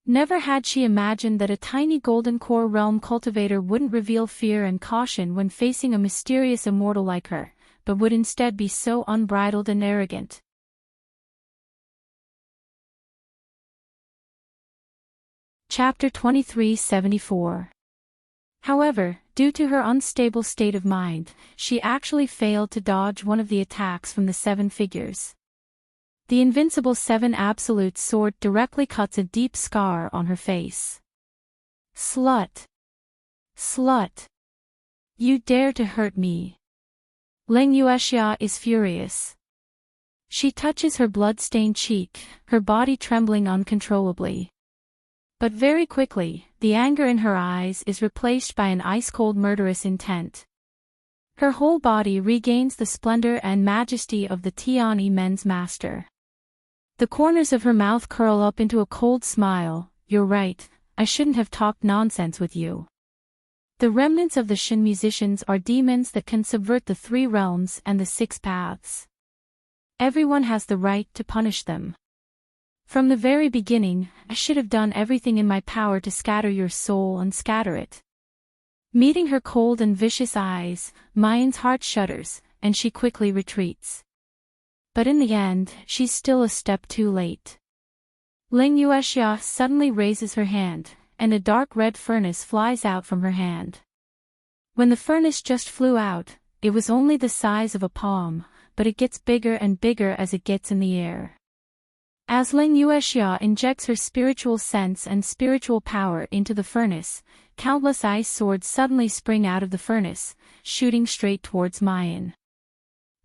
Never had she imagined that a tiny golden core realm cultivator wouldn't reveal fear and caution when facing a mysterious immortal like her, but would instead be so unbridled and arrogant. Chapter 2374. However, due to her unstable state of mind, she actually failed to dodge one of the attacks from the 7 figures. The invincible 7 absolute sword directly cuts a deep scar on her face. Slut! Slut! You dare to hurt me! Ling Yuexia is furious. She touches her blood-stained cheek, her body trembling uncontrollably. But very quickly, the anger in her eyes is replaced by an ice-cold murderous intent. Her whole body regains the splendor and majesty of the Tian men's master. The corners of her mouth curl up into a cold smile. You're right, I shouldn't have talked nonsense with you. The remnants of the Shen musicians are demons that can subvert the 3 realms and the 6 paths. Everyone has the right to punish them. From the very beginning, I should have done everything in my power to scatter your soul and scatter it. Meeting her cold and vicious eyes, Mayan's heart shudders, and she quickly retreats. But in the end, she's still a step too late. Ling Yuexia suddenly raises her hand, and a dark red furnace flies out from her hand. When the furnace just flew out, it was only the size of a palm, but it gets bigger and bigger as it gets in the air. As Ling Yuexia injects her spiritual sense and spiritual power into the furnace, countless ice swords suddenly spring out of the furnace, shooting straight towards Mayan.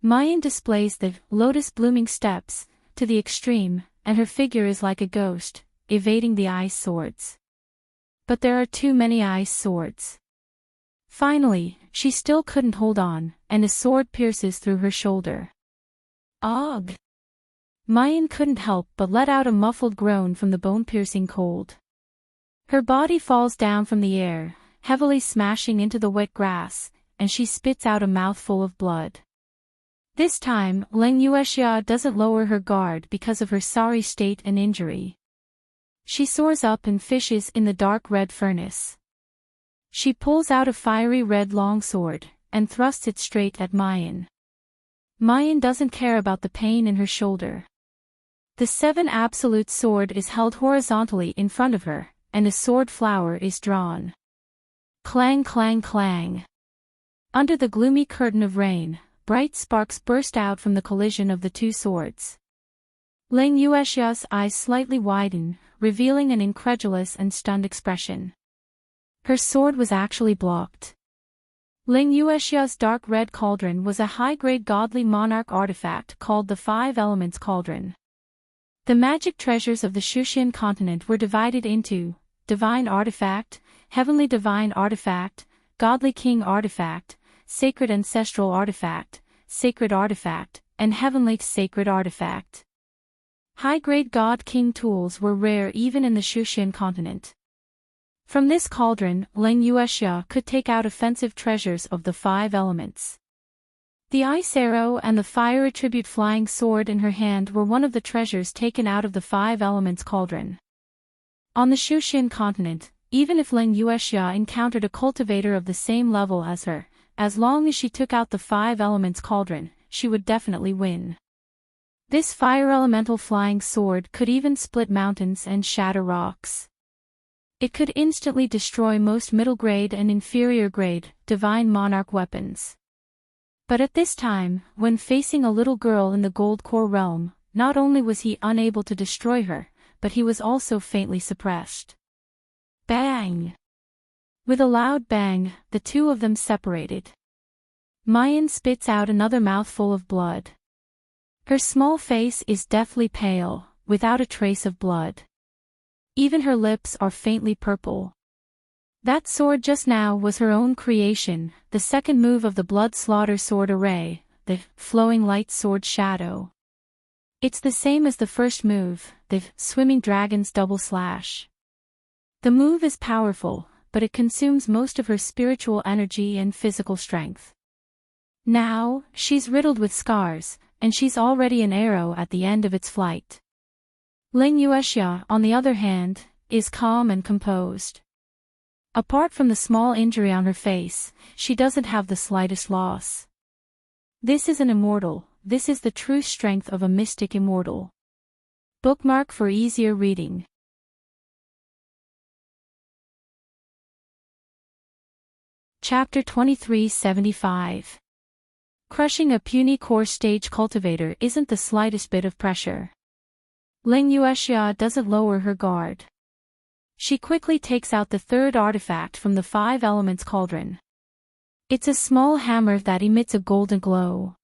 Mayan displays the lotus-blooming steps to the extreme, and her figure is like a ghost, evading the ice swords. But there are too many ice swords. Finally, she still couldn't hold on, and a sword pierces through her shoulder. Ugh! Mayan couldn't help but let out a muffled groan from the bone-piercing cold. Her body falls down from the air, heavily smashing into the wet grass, and she spits out a mouthful of blood. This time, Ling Yuexia doesn't lower her guard because of her sorry state and injury. She soars up and fishes in the dark red furnace. She pulls out a fiery red longsword, and thrusts it straight at Mayan. Mayan doesn't care about the pain in her shoulder. The 7 absolute sword is held horizontally in front of her, and a sword flower is drawn. Clang clang clang. Under the gloomy curtain of rain, bright sparks burst out from the collision of the 2 swords. Ling Yuexia's eyes slightly widen, revealing an incredulous and stunned expression. Her sword was actually blocked. Ling Yuexia's dark red cauldron was a high-grade godly monarch artifact called the 5 Elements Cauldron. The magic treasures of the Shushan continent were divided into Divine Artifact, Heavenly Divine Artifact, Godly King Artifact, Sacred Ancestral Artifact, Sacred Artifact, and Heavenly Sacred Artifact. High-grade God King tools were rare even in the Shushan continent. From this cauldron, Ling Yuexia could take out offensive treasures of the 5 elements. The ice arrow and the fire attribute flying sword in her hand were one of the treasures taken out of the 5 elements cauldron. On the Shushan continent, even if Ling Yuexia encountered a cultivator of the same level as her, as long as she took out the 5 elements cauldron, she would definitely win. This fire elemental flying sword could even split mountains and shatter rocks. It could instantly destroy most middle grade and inferior grade, divine monarch weapons. But at this time, when facing a little girl in the gold core realm, not only was he unable to destroy her, but he was also faintly suppressed. Bang! With a loud bang, the two of them separated. Mayan spits out another mouthful of blood. Her small face is deathly pale, without a trace of blood. Even her lips are faintly purple. That sword just now was her own creation, the second move of the Blood Slaughter Sword array, the Flowing Light Sword Shadow. It's the same as the first move, the Swimming Dragon's Double Slash. The move is powerful, but it consumes most of her spiritual energy and physical strength. Now, she's riddled with scars, and she's already an arrow at the end of its flight. Ling Yuexia, on the other hand, is calm and composed. Apart from the small injury on her face, she doesn't have the slightest loss. This is an immortal, this is the true strength of a mystic immortal. Bookmark for easier reading. Chapter 2375. Crushing a puny core stage cultivator isn't the slightest bit of pressure. Ling Yuexia doesn't lower her guard. She quickly takes out the third artifact from the 5 elements cauldron. It's a small hammer that emits a golden glow.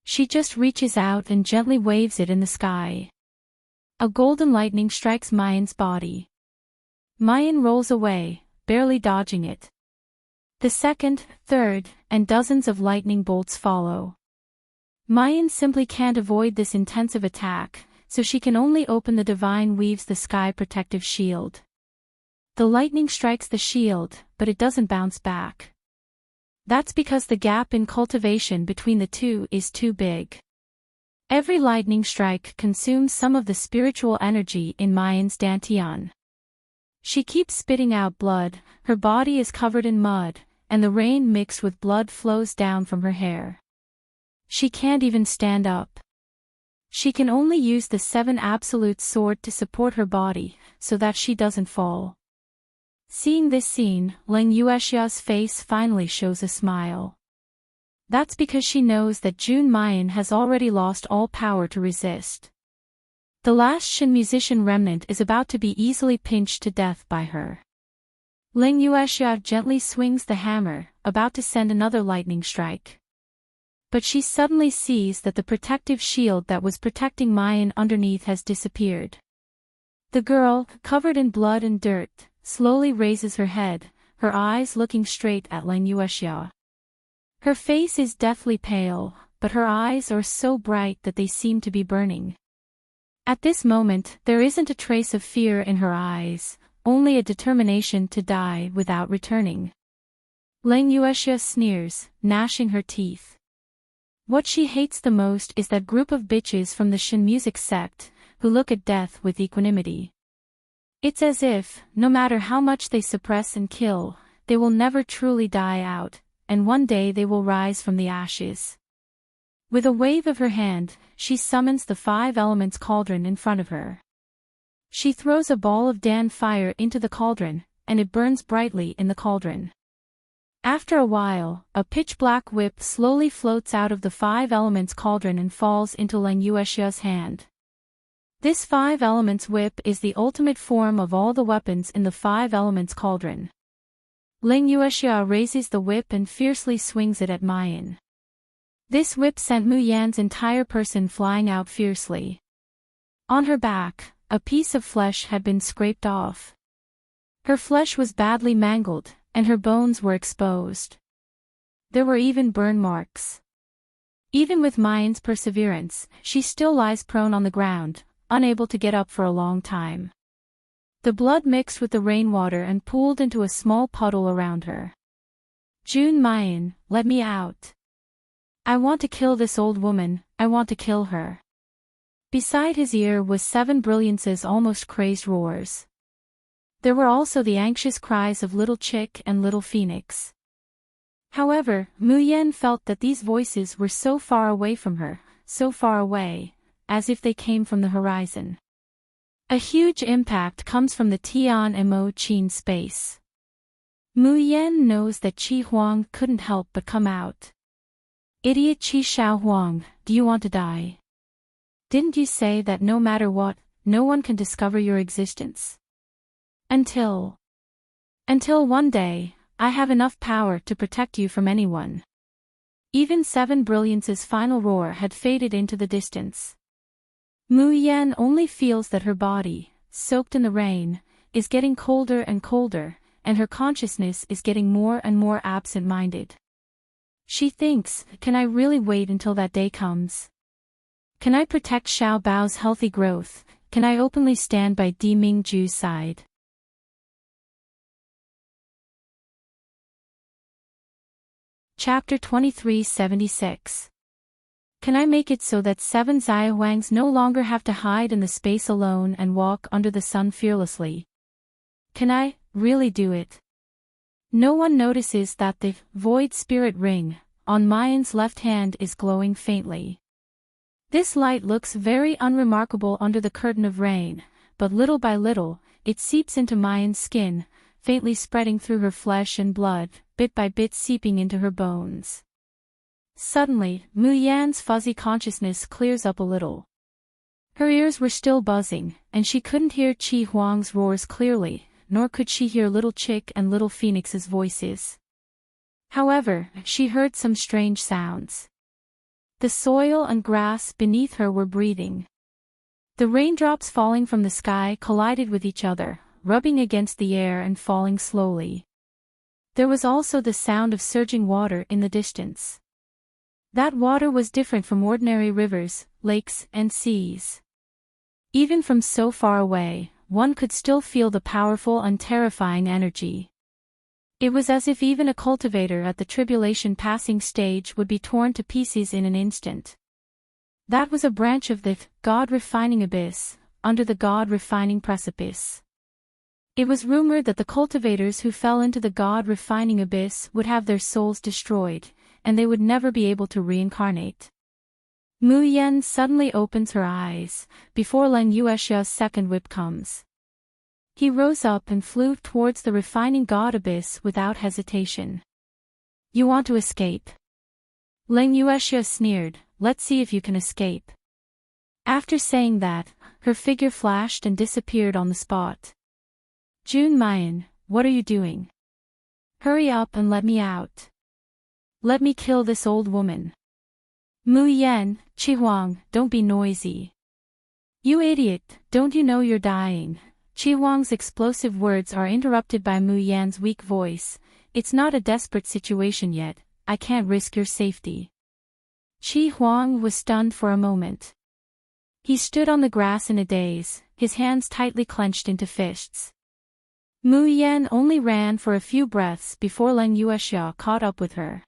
She just reaches out and gently waves it in the sky. A golden lightning strikes Mayan's body. Mayan rolls away, barely dodging it. The second, third, and dozens of lightning bolts follow. Mayan simply can't avoid this intensive attack, so she can only open the Divine Weaves the Sky protective shield. The lightning strikes the shield, but it doesn't bounce back. That's because the gap in cultivation between the two is too big. Every lightning strike consumes some of the spiritual energy in Mayan's dantian. She keeps spitting out blood, her body is covered in mud, and the rain mixed with blood flows down from her hair. She can't even stand up. She can only use the 7 absolute sword to support her body, so that she doesn't fall. Seeing this scene, Ling Yuexia's face finally shows a smile. That's because she knows that Jun Mayan has already lost all power to resist. The last Shin musician remnant is about to be easily pinched to death by her. Ling Yuexia gently swings the hammer, about to send another lightning strike. But she suddenly sees that the protective shield that was protecting Mayan underneath has disappeared. The girl, covered in blood and dirt, slowly raises her head, her eyes looking straight at Ling Yuexia. Her face is deathly pale, but her eyes are so bright that they seem to be burning. At this moment, there isn't a trace of fear in her eyes, only a determination to die without returning. Ling Yuexia sneers, gnashing her teeth. What she hates the most is that group of bitches from the Shin music sect, who look at death with equanimity. It's as if, no matter how much they suppress and kill, they will never truly die out, and one day they will rise from the ashes. With a wave of her hand, she summons the 5 elements cauldron in front of her. She throws a ball of Dan fire into the cauldron, and it burns brightly in the cauldron. After a while, a pitch-black whip slowly floats out of the 5 elements cauldron and falls into Ling Yuexia's hand. This 5 elements whip is the ultimate form of all the weapons in the 5 elements cauldron. Ling Yuexia raises the whip and fiercely swings it at Mayan. This whip sent Mu Yan's entire person flying out fiercely. On her back, a piece of flesh had been scraped off. Her flesh was badly mangled, and her bones were exposed. There were even burn marks. Even with Mayan's perseverance, she still lies prone on the ground, unable to get up for a long time. The blood mixed with the rainwater and pooled into a small puddle around her. Jun Mayan, let me out. I want to kill this old woman, I want to kill her. Beside his ear was 7 Brilliance's almost crazed roars. There were also the anxious cries of Little Chick and Little Phoenix. However, Mu Yan felt that these voices were so far away from her, so far away, as if they came from the horizon. A huge impact comes from the Tian Mo Qin space. Mu Yan knows that Qi Huang couldn't help but come out. Idiot Qi Shao Huang, do you want to die? Didn't you say that no matter what, no one can discover your existence? Until one day, I have enough power to protect you from anyone. Even Seven Brilliance's final roar had faded into the distance. Mu Yan only feels that her body, soaked in the rain, is getting colder and colder, and her consciousness is getting more and more absent-minded. She thinks, can I really wait until that day comes? Can I protect Xiao Bao's healthy growth? Can I openly stand by Di Mingju's side? Chapter 2376. Can I make it so that seven Xiaohuangs no longer have to hide in the space alone and walk under the sun fearlessly? Can I really do it? No one notices that the void spirit ring on Mayan's left hand is glowing faintly. This light looks very unremarkable under the curtain of rain, but little by little, it seeps into Mayan's skin, faintly spreading through her flesh and blood, bit by bit seeping into her bones. Suddenly, Mu Yan's fuzzy consciousness clears up a little. Her ears were still buzzing, and she couldn't hear Qi Huang's roars clearly, nor could she hear Little Chick and Little Phoenix's voices. However, she heard some strange sounds. The soil and grass beneath her were breathing. The raindrops falling from the sky collided with each other, rubbing against the air and falling slowly. There was also the sound of surging water in the distance. That water was different from ordinary rivers, lakes, and seas. Even from so far away, one could still feel the powerful and terrifying energy. It was as if even a cultivator at the tribulation passing stage would be torn to pieces in an instant. That was a branch of the God-refining abyss, under the God-refining precipice. It was rumored that the cultivators who fell into the God-refining abyss would have their souls destroyed, and they would never be able to reincarnate. Mu Yan suddenly opens her eyes, before Leng Yuexia's second whip comes. He rose up and flew towards the refining God abyss without hesitation. You want to escape? Leng Yuexia sneered, let's see if you can escape. After saying that, her figure flashed and disappeared on the spot. Jun Mayan, what are you doing? Hurry up and let me out. Let me kill this old woman. Mu Yan, Qi Huang, don't be noisy. You idiot, don't you know you're dying? Qi Huang's explosive words are interrupted by Mu Yan's weak voice. It's not a desperate situation yet, I can't risk your safety. Qi Huang was stunned for a moment. He stood on the grass in a daze, his hands tightly clenched into fists. Mu Yan only ran for a few breaths before Leng Yuexia caught up with her.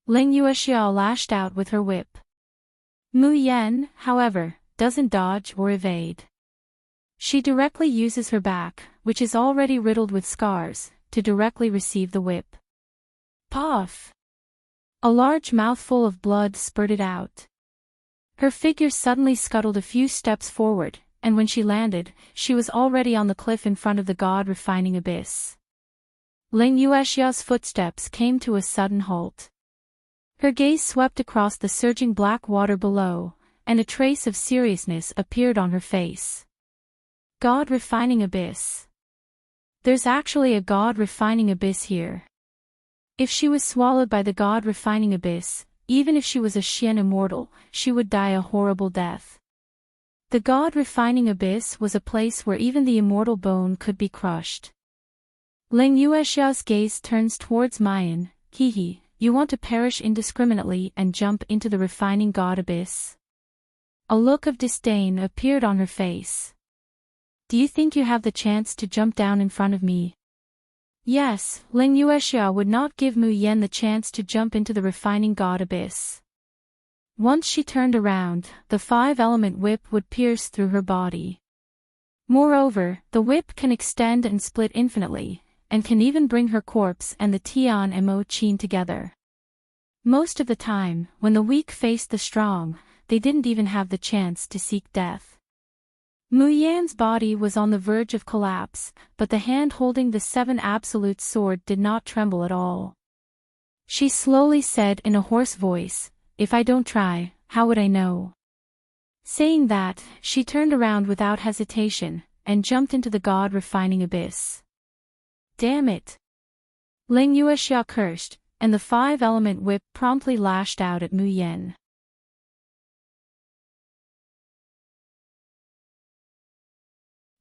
Leng Yuexia lashed out with her whip. Mu Yan, however, doesn't dodge or evade. She directly uses her back, which is already riddled with scars, to directly receive the whip. Puff! A large mouthful of blood spurted out. Her figure suddenly scuttled a few steps forward, and when she landed, she was already on the cliff in front of the God-refining abyss. Leng Yuexia's footsteps came to a sudden halt. Her gaze swept across the surging black water below, and a trace of seriousness appeared on her face. God-refining abyss. There's actually a God-refining abyss here. If she was swallowed by the God-refining abyss, even if she was a Xian immortal, she would die a horrible death. The God-refining abyss was a place where even the immortal bone could be crushed. Leng Yuexia's gaze turns towards Mayan. Hehe, you want to perish indiscriminately and jump into the refining God abyss? A look of disdain appeared on her face. Do you think you have the chance to jump down in front of me? Yes, Leng Yuexia would not give Mu Yan the chance to jump into the refining God abyss. Once she turned around, the five-element whip would pierce through her body. Moreover, the whip can extend and split infinitely, and can even bring her corpse and the Tian Mo Chin together. Most of the time, when the weak faced the strong, they didn't even have the chance to seek death. Mu Yan's body was on the verge of collapse, but the hand holding the seven absolute sword did not tremble at all. She slowly said in a hoarse voice, "If I don't try, how would I know?" Saying that, she turned around without hesitation, and jumped into the god-refining abyss. Damn it! Ling Yuexia cursed, and the five-element whip promptly lashed out at Mu Yan.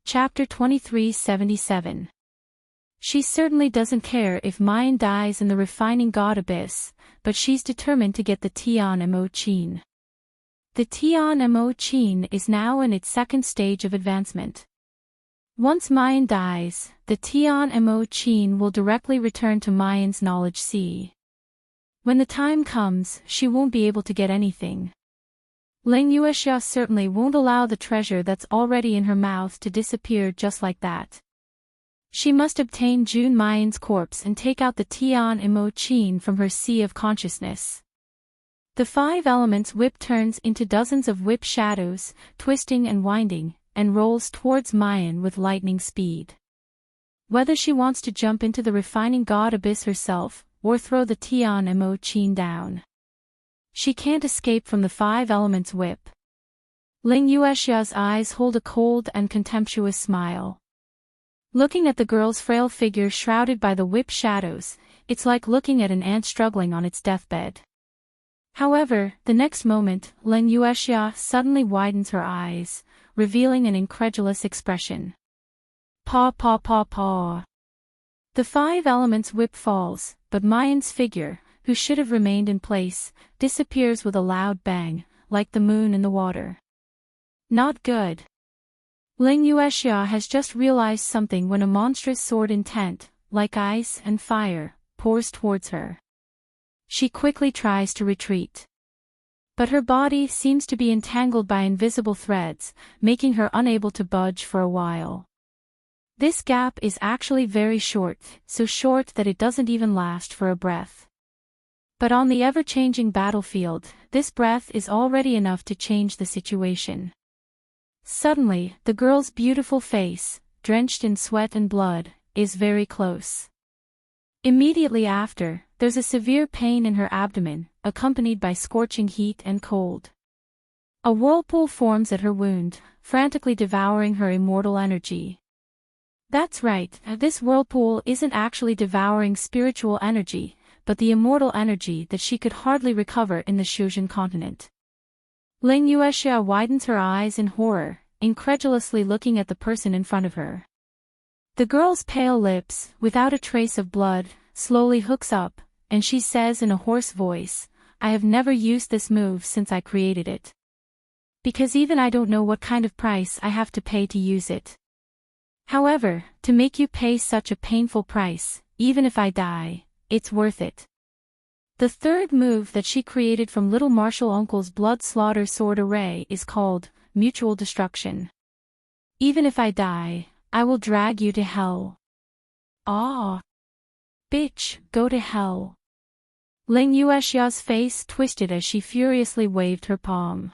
Chapter 2377. She certainly doesn't care if Mayan dies in the refining god abyss, but she's determined to get the Tian Mo Chin. The Tian Mo Chin is now in its second stage of advancement. Once Mayan dies, the Tian Mo Chin will directly return to Mayan's knowledge sea. When the time comes, she won't be able to get anything. Ling Yuexia certainly won't allow the treasure that's already in her mouth to disappear just like that. She must obtain Jun Mayan's corpse and take out the Tian Mo Chin from her sea of consciousness. The five elements whip turns into dozens of whip shadows, twisting and winding, and rolls towards Mayan with lightning speed. Whether she wants to jump into the refining god abyss herself, or throw the Tian Mo Chin down, she can't escape from the five elements whip. Ling Yuexia's eyes hold a cold and contemptuous smile. Looking at the girl's frail figure shrouded by the whip shadows, it's like looking at an ant struggling on its deathbed. However, the next moment, Ling Yuexia suddenly widens her eyes, revealing an incredulous expression. Paw paw paw paw. The five elements whip falls, but Mayan's figure, who should have remained in place, disappears with a loud bang, like the moon in the water. Not good. Ling Yuexia has just realized something when a monstrous sword intent, like ice and fire, pours towards her. She quickly tries to retreat. But her body seems to be entangled by invisible threads, making her unable to budge for a while. This gap is actually very short, so short that it doesn't even last for a breath. But on the ever-changing battlefield, this breath is already enough to change the situation. Suddenly, the girl's beautiful face, drenched in sweat and blood, is very close. Immediately after, there's a severe pain in her abdomen, accompanied by scorching heat and cold. A whirlpool forms at her wound, frantically devouring her immortal energy. That's right, this whirlpool isn't actually devouring spiritual energy, but the immortal energy that she could hardly recover in the Shuzhen continent. Ling Yuexia widens her eyes in horror, incredulously looking at the person in front of her. The girl's pale lips, without a trace of blood, slowly hooks up, and she says in a hoarse voice, "I have never used this move since I created it. Because even I don't know what kind of price I have to pay to use it. However, to make you pay such a painful price, even if I die, it's worth it." The third move that she created from little Martial Uncle's blood slaughter sword array is called Mutual Destruction. Even if I die, I will drag you to hell. Ah! Bitch, go to hell. Ling Yuexia's face twisted as she furiously waved her palm.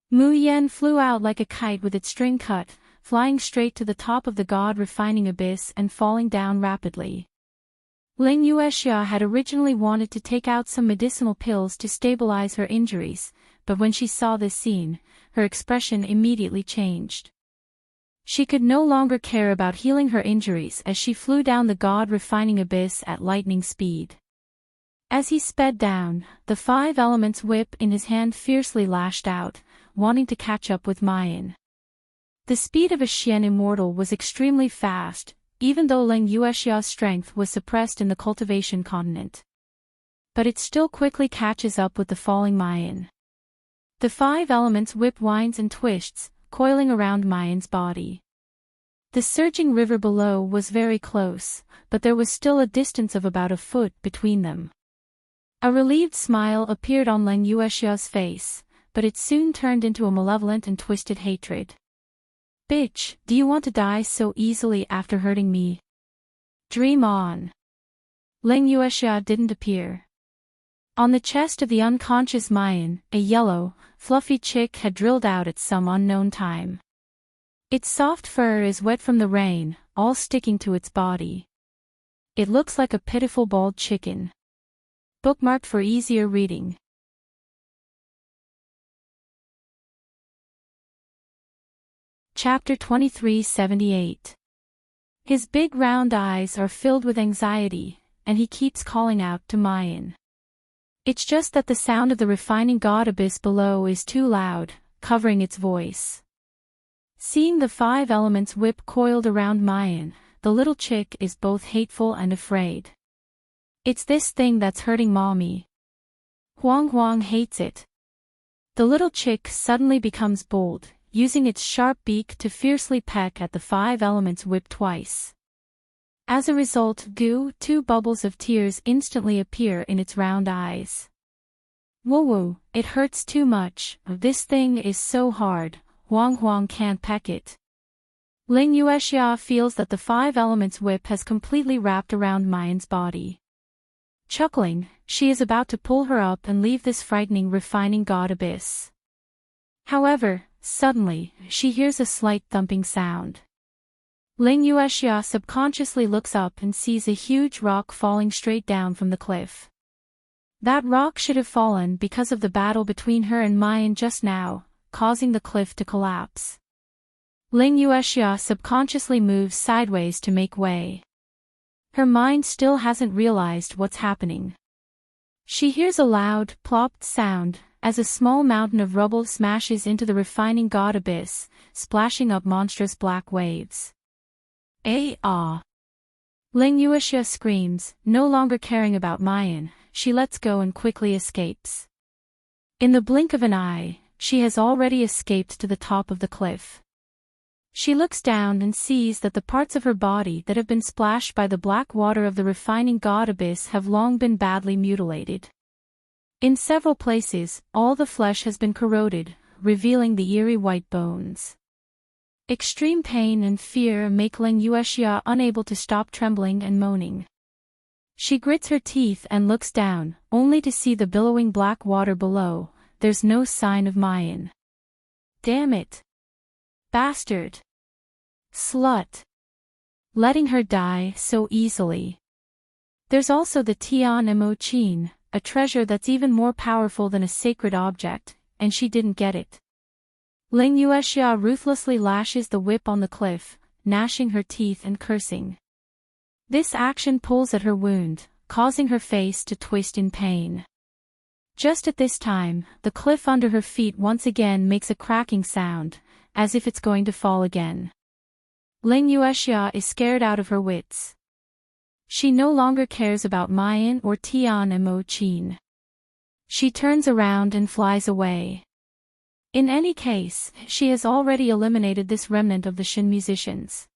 Mu Yan flew out like a kite with its string cut, flying straight to the top of the god-refining abyss and falling down rapidly. Ling Yuexia had originally wanted to take out some medicinal pills to stabilize her injuries, but when she saw this scene, her expression immediately changed. She could no longer care about healing her injuries as she flew down the god-refining abyss at lightning speed. As he sped down, the five elements whip in his hand fiercely lashed out, wanting to catch up with Mayan. The speed of a Xian immortal was extremely fast, even though Ling Yuexia's strength was suppressed in the cultivation continent. But it still quickly catches up with the falling Mayan. The five elements whip winds and twists, coiling around Mayan's body. The surging river below was very close, but there was still a distance of about a foot between them. A relieved smile appeared on Ling Yuexia's face, but it soon turned into a malevolent and twisted hatred. Bitch, do you want to die so easily after hurting me? Dream on. Ling Yuexia didn't appear. On the chest of the unconscious Mayan, a yellow, fluffy chick had drilled out at some unknown time. Its soft fur is wet from the rain, all sticking to its body. It looks like a pitiful bald chicken. Bookmarked for easier reading. Chapter 2378. His big round eyes are filled with anxiety, and he keeps calling out to Mayan. It's just that the sound of the refining god abyss below is too loud, covering its voice. Seeing the 5 elements whip coiled around Mayan, the little chick is both hateful and afraid. It's this thing that's hurting mommy. Huang Huang hates it. The little chick suddenly becomes bold, using its sharp beak to fiercely peck at the 5 elements whip twice. As a result, 2 bubbles of tears instantly appear in its round eyes. Woo, it hurts too much, this thing is so hard, Huang Huang can't peck it. Ling Yuexia feels that the 5 elements whip has completely wrapped around Mayan's body. Chuckling, she is about to pull her up and leave this frightening refining god abyss. However, suddenly, she hears a slight thumping sound. Ling Yuexia subconsciously looks up and sees a huge rock falling straight down from the cliff. That rock should have fallen because of the battle between her and Mayan just now, causing the cliff to collapse. Ling Yuexia subconsciously moves sideways to make way. Her mind still hasn't realized what's happening. She hears a loud, plopped sound, as a small mountain of rubble smashes into the refining god abyss, splashing up monstrous black waves. Ah! Ling Yuexia screams, no longer caring about Mayan, she lets go and quickly escapes. In the blink of an eye, she has already escaped to the top of the cliff. She looks down and sees that the parts of her body that have been splashed by the black water of the refining god abyss have long been badly mutilated. In several places, all the flesh has been corroded, revealing the eerie white bones. Extreme pain and fear make Ling Yuexia unable to stop trembling and moaning. She grits her teeth and looks down, only to see the billowing black water below. There's no sign of Mayan. Damn it! Bastard! Slut! Letting her die so easily. There's also the Tian Mo Qin, a treasure that's even more powerful than a sacred object, and she didn't get it. Ling Yuexia ruthlessly lashes the whip on the cliff, gnashing her teeth and cursing. This action pulls at her wound, causing her face to twist in pain. Just at this time, the cliff under her feet once again makes a cracking sound, as if it's going to fall again. Ling Yuexia is scared out of her wits. She no longer cares about Mayan or Tian Mo Qin. She turns around and flies away. In any case, she has already eliminated this remnant of the Shin musicians.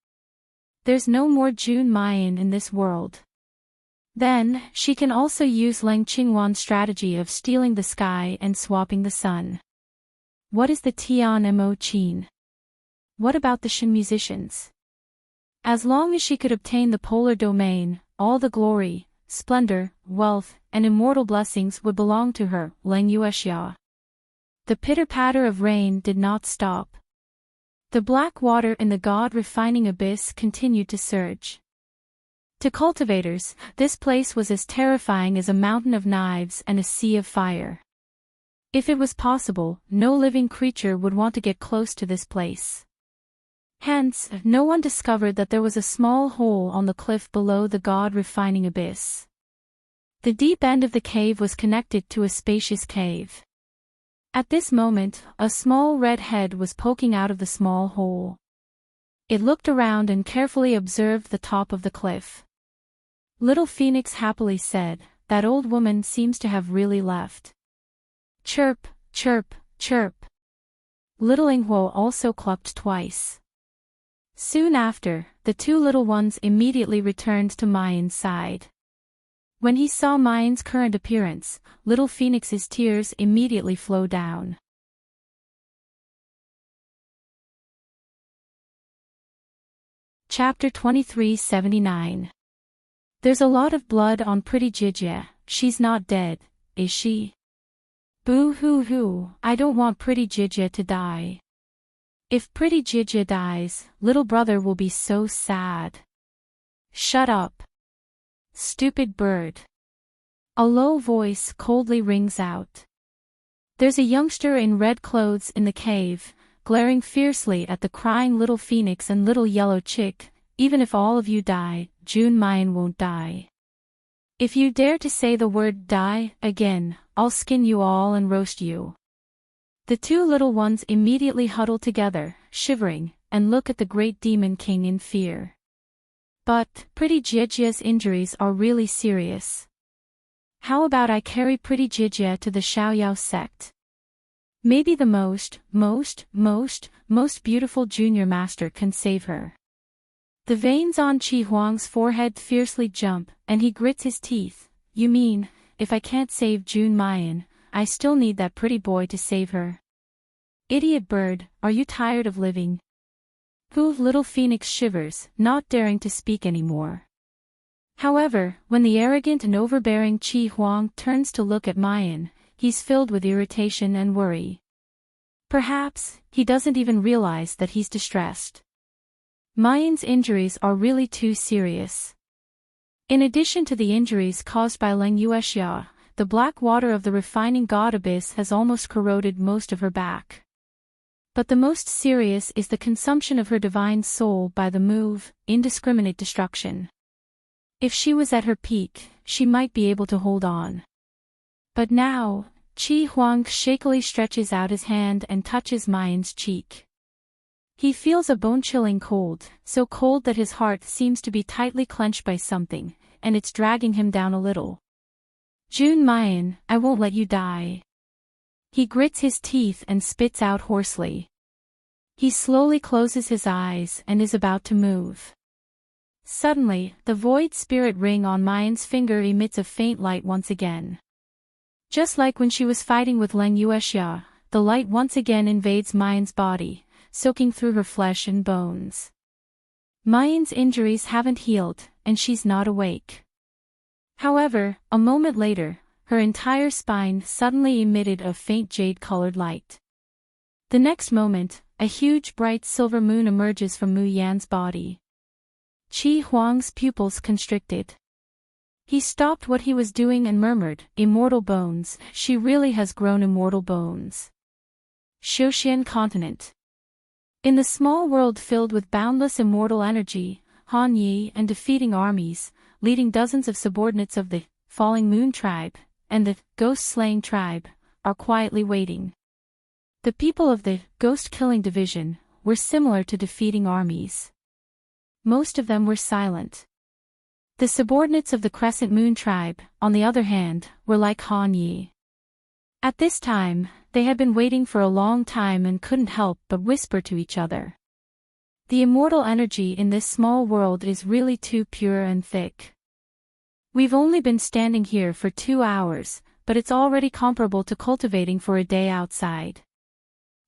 There's no more Jun Mayan in this world. Then, she can also use Leng Qingwan's strategy of stealing the sky and swapping the sun. What is the Tian Mo Qin? What about the Shin musicians? As long as she could obtain the polar domain, all the glory, splendor, wealth, and immortal blessings would belong to her, Ling Yuexia. The pitter-patter of rain did not stop. The black water in the god-refining abyss continued to surge. To cultivators, this place was as terrifying as a mountain of knives and a sea of fire. If it was possible, no living creature would want to get close to this place. Hence, no one discovered that there was a small hole on the cliff below the god-refining abyss. The deep end of the cave was connected to a spacious cave. At this moment, a small red head was poking out of the small hole. It looked around and carefully observed the top of the cliff. Little Phoenix happily said, "That old woman seems to have really left." Chirp, chirp, chirp. Little Inghuo also clucked twice. Soon after, the 2 little ones immediately returned to Mayan's side. When he saw Mayan's current appearance, little Phoenix's tears immediately flowed down. Chapter 2379. There's a lot of blood on pretty Jijia. She's not dead, is she? Boo-hoo-hoo, I don't want pretty Jijia to die. If pretty Jijia dies, little brother will be so sad. Shut up. Stupid bird. A low voice coldly rings out. There's a youngster in red clothes in the cave, glaring fiercely at the crying little phoenix and little yellow chick. Even if all of you die, June Mayan won't die. If you dare to say the word die again, I'll skin you all and roast you. The two little ones immediately huddle together, shivering, and look at the great demon king in fear. But pretty Jijia's injuries are really serious. How about I carry pretty Jijia to the Xiaoyao sect? Maybe the most beautiful junior master can save her. The veins on Qi Huang's forehead fiercely jump, and he grits his teeth. You mean, if I can't save June Mayan, I still need that pretty boy to save her? Idiot bird, are you tired of living? Little Phoenix shivers, not daring to speak anymore. However, when the arrogant and overbearing Qi Huang turns to look at Mayan, he's filled with irritation and worry. Perhaps, he doesn't even realize that he's distressed. Mayan's injuries are really too serious. In addition to the injuries caused by Leng Yuexia, the black water of the refining god abyss has almost corroded most of her back. But the most serious is the consumption of her divine soul by the indiscriminate destruction. If she was at her peak, she might be able to hold on. But now, Qi Huang shakily stretches out his hand and touches Mayan's cheek. He feels a bone-chilling cold, so cold that his heart seems to be tightly clenched by something, and it's dragging him down a little. June Mayan, I won't let you die. He grits his teeth and spits out hoarsely. He slowly closes his eyes and is about to move. Suddenly, the void spirit ring on Mayan's finger emits a faint light once again. Just like when she was fighting with Leng Yuexia, the light once again invades Mayan's body, soaking through her flesh and bones. Mayan's injuries haven't healed, and she's not awake. However, a moment later, her entire spine suddenly emitted a faint jade-colored light. The next moment, a huge bright silver moon emerges from Mu Yan's body. Qi Huang's pupils constricted. He stopped what he was doing and murmured, "Immortal bones, she really has grown immortal bones." Xiuxian continent. In the small world filled with boundless immortal energy, Han Yi and defeating armies, leading dozens of subordinates of the Falling Moon tribe, and the Ghost-Slaying tribe, are quietly waiting. The people of the Ghost-Killing division were similar to defeating armies. Most of them were silent. The subordinates of the Crescent Moon tribe, on the other hand, were like Han Yi. At this time, they had been waiting for a long time and couldn't help but whisper to each other. The immortal energy in this small world is really too pure and thick. We've only been standing here for 2 hours, but it's already comparable to cultivating for a day outside.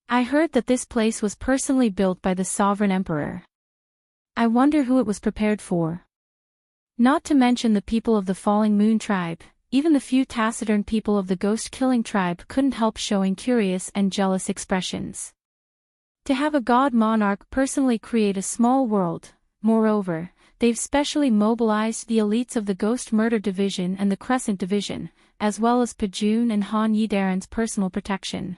I heard that this place was personally built by the sovereign emperor. I wonder who it was prepared for. Not to mention the people of the Falling Moon tribe. Even the few taciturn people of the Ghost-Killing tribe couldn't help showing curious and jealous expressions. To have a god monarch personally create a small world, moreover, they've specially mobilized the elites of the Ghost Murder Division and the Crescent Division, as well as Pajun and Han Yidaran's personal protection.